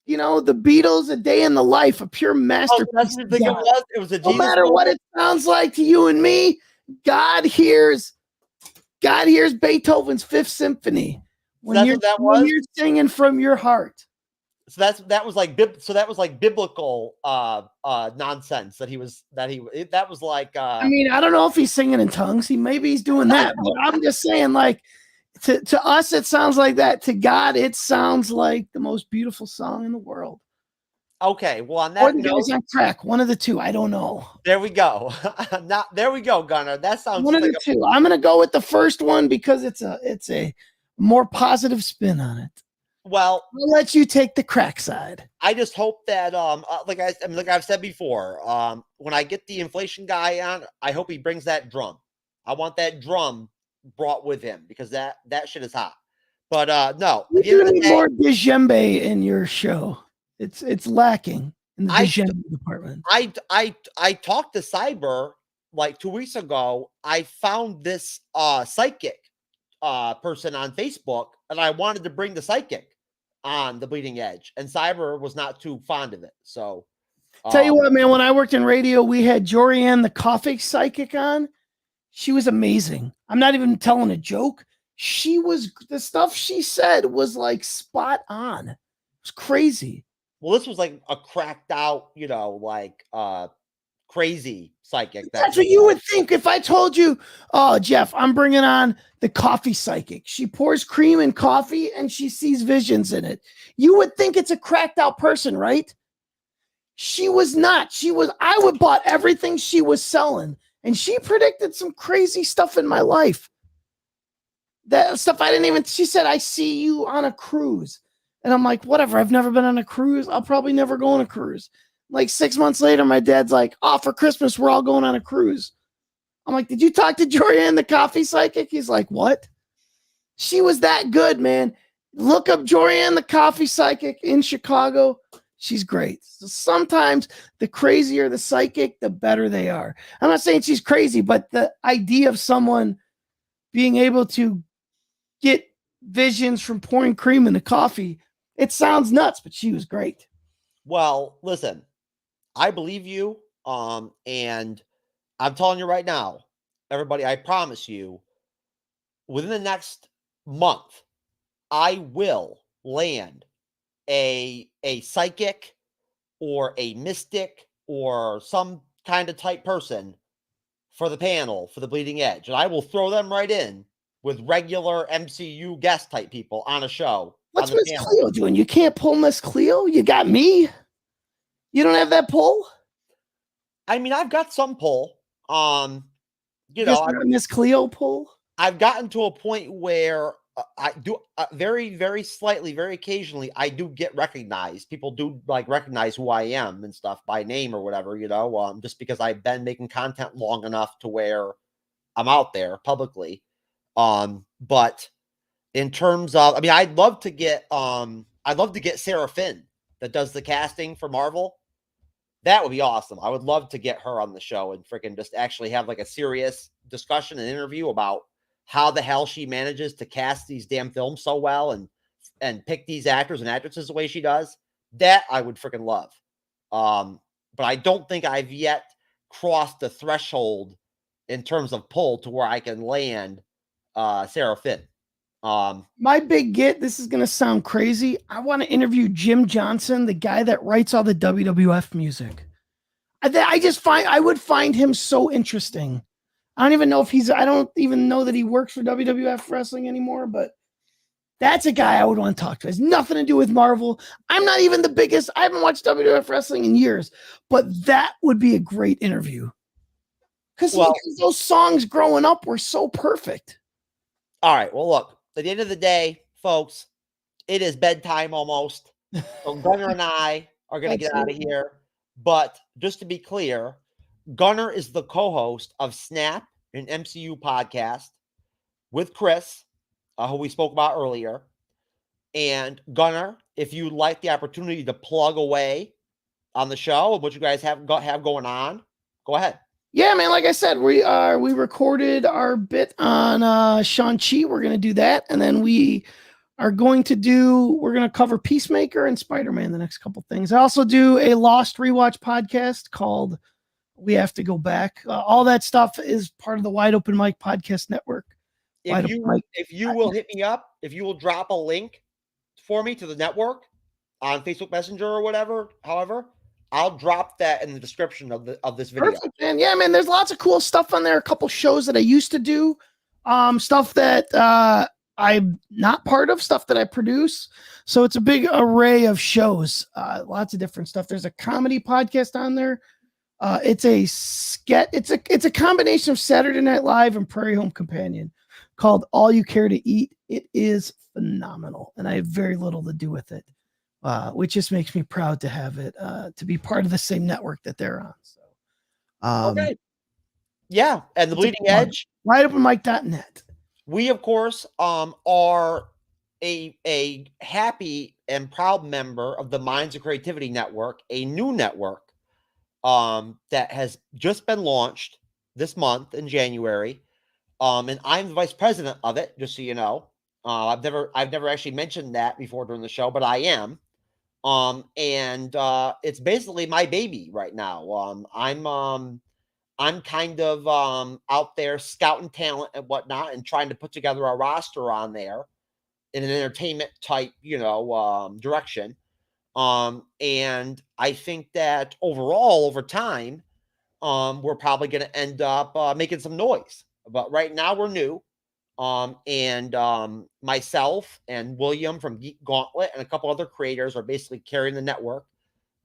you know, the Beatles, A Day in the Life, a pure masterpiece. Oh, that's what you think it was? It was a no Jesus matter moment? what it sounds like to you and me, God hears Beethoven's Fifth Symphony when you're singing from your heart. So that was like biblical nonsense that was like I mean, I don't know if he's singing in tongues. Maybe he's doing that, but I'm just saying, like, to us it sounds like that. To God, it sounds like the most beautiful song in the world. Okay, well, on that note, on crack, one of the two. I don't know. There we go. There we go, Gunnar. That sounds one of the two. I'm gonna go with the first one because it's a more positive spin on it. Well, I'll let you take the crack side. I just hope that like I've said before, when I get the inflation guy on, I hope he brings that drum. I want that drum brought with him because that shit is hot. But no, you need more djembe in your show. It's lacking in the djembe department. I talked to Cyber like 2 weeks ago. I found this psychic person on Facebook, and I wanted to bring the psychic on the Bleeding Edge, and Cyber was not too fond of it. So tell you what, man, when I worked in radio, we had Jorianne the coffee psychic on. She was amazing. I'm not even telling a joke. The stuff she said was like spot on. It was crazy. Well, this was like a cracked out, you know, like crazy psychic. That's what you would think if I told you, oh, Jeff, I'm bringing on the coffee psychic. She pours cream in coffee and she sees visions in it. You would think it's a cracked out person, right? She was not. I would bought everything she was selling, and she predicted some crazy stuff in my life. That stuff she said, I see you on a cruise. And I'm like, whatever. I've never been on a cruise. I'll probably never go on a cruise. Like 6 months later, my dad's like, oh, for Christmas, we're all going on a cruise. I'm like, did you talk to Jorianne, the coffee psychic? He's like, what? She was that good, man. Look up Jorianne, the coffee psychic in Chicago. She's great. So sometimes the crazier the psychic, the better they are. I'm not saying she's crazy, but the idea of someone being able to get visions from pouring cream in the coffee, it sounds nuts, but she was great. Well, listen, I believe you. And I'm telling you right now, everybody, I promise you, within the next month, I will land a psychic or a mystic or some kind of type person for the panel for the Bleeding Edge. And I will throw them right in with regular MCU guest type people on a show. What's Miss Cleo doing? You can't pull Miss Cleo? You got me? You don't have that pull? I mean, I've got some pull. You Just know, not a Miss Cleo pull? I've gotten to a point where I do very, very slightly, very occasionally, I do get recognized. People do like recognize who I am and stuff by name or whatever, you know, just because I've been making content long enough to where I'm out there publicly. But in terms of, I mean, I'd love to get Sarah Finn that does the casting for Marvel. That would be awesome. I would love to get her on the show and freaking just actually have like a serious discussion and interview about how the hell she manages to cast these damn films so well and pick these actors and actresses the way she does. That I would freaking love. But I don't think I've yet crossed the threshold in terms of pull to where I can land Sarah Finn. My big get, this is going to sound crazy. I want to interview Jim Johnson, the guy that writes all the WWF music. I would find him so interesting. I don't even know if I don't even know that he works for WWF wrestling anymore, but that's a guy I would want to talk to. It has nothing to do with Marvel. I'm not even the biggest. I haven't watched WWF wrestling in years, but that would be a great interview. Because those songs growing up were so perfect. All right. Well, look, at the end of the day, folks, it is bedtime almost. So Gunnar and I are going to get out of here. But just to be clear, Gunnar is the co-host of Snap, an MCU podcast with Chris, who we spoke about earlier. And Gunnar, if you'd like the opportunity to plug away on the show and what you guys have going on, go ahead. Yeah, man. Like I said, we recorded our bit on Shang-Chi. We're going to do that. And then we're going to cover Peacemaker and Spider-Man, the next couple things. I also do a Lost Rewatch podcast called We Have to Go Back. All that stuff is part of the Wide Open Mic Podcast Network. If you will hit me up, if you will drop a link for me to the network on Facebook Messenger or whatever, however, I'll drop that in the description of this video. Perfect, man. Yeah, man. There's lots of cool stuff on there. A couple shows that I used to do, stuff that I'm not part of, stuff that I produce. So it's a big array of shows. Lots of different stuff. There's a comedy podcast on there. It's a sketch. It's a combination of Saturday Night Live and Prairie Home Companion called All You Care to Eat. It is phenomenal, and I have very little to do with it. Which just makes me proud to have it, to be part of the same network that they're on. So, okay. Yeah. And the Bleeding Edge, WideOpenMic.net. We, of course, are a happy and proud member of the Minds of Creativity Network, a new network that has just been launched this month in January. And I'm the vice president of it, just so you know. I've never actually mentioned that before during the show, but I am. And it's basically my baby right now. I'm kind of out there scouting talent and whatnot and trying to put together a roster on there in an entertainment type, direction. And I think that overall, over time, we're probably going to end up making some noise. But right now we're new. And myself and William from Geek Gauntlet and a couple other creators are basically carrying the network.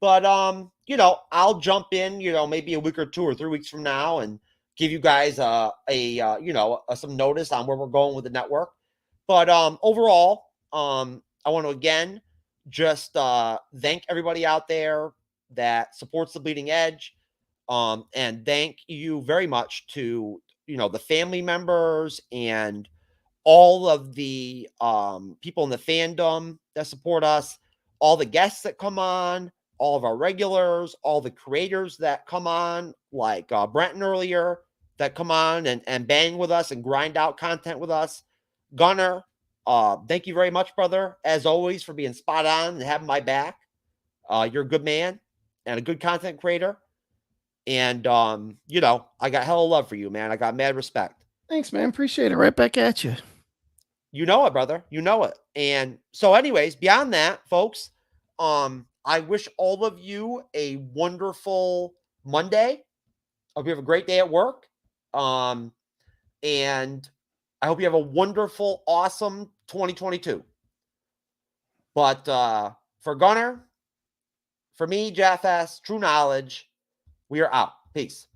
But, I'll jump in, maybe a week or 2 or 3 weeks from now and give you guys some notice on where we're going with the network. But overall, I want to again just thank everybody out there that supports the Bleeding Edge. And thank you very much to the family members and all of the people in the fandom that support us, all the guests that come on, all of our regulars, all the creators that come on, like Brenton earlier, that come on and bang with us and grind out content with us. Gunnar, thank you very much, brother, as always, for being spot on and having my back. You're a good man and a good content creator. And, I got hella love for you, man. I got mad respect. Thanks, man. Appreciate it. Right back at you. You know it, brother. You know it. And so anyways, beyond that, folks, I wish all of you a wonderful Monday. Hope you have a great day at work. And I hope you have a wonderful, awesome 2022. But for Gunnar, for me, Jeff S., TrueKnowledge, we are out. Peace.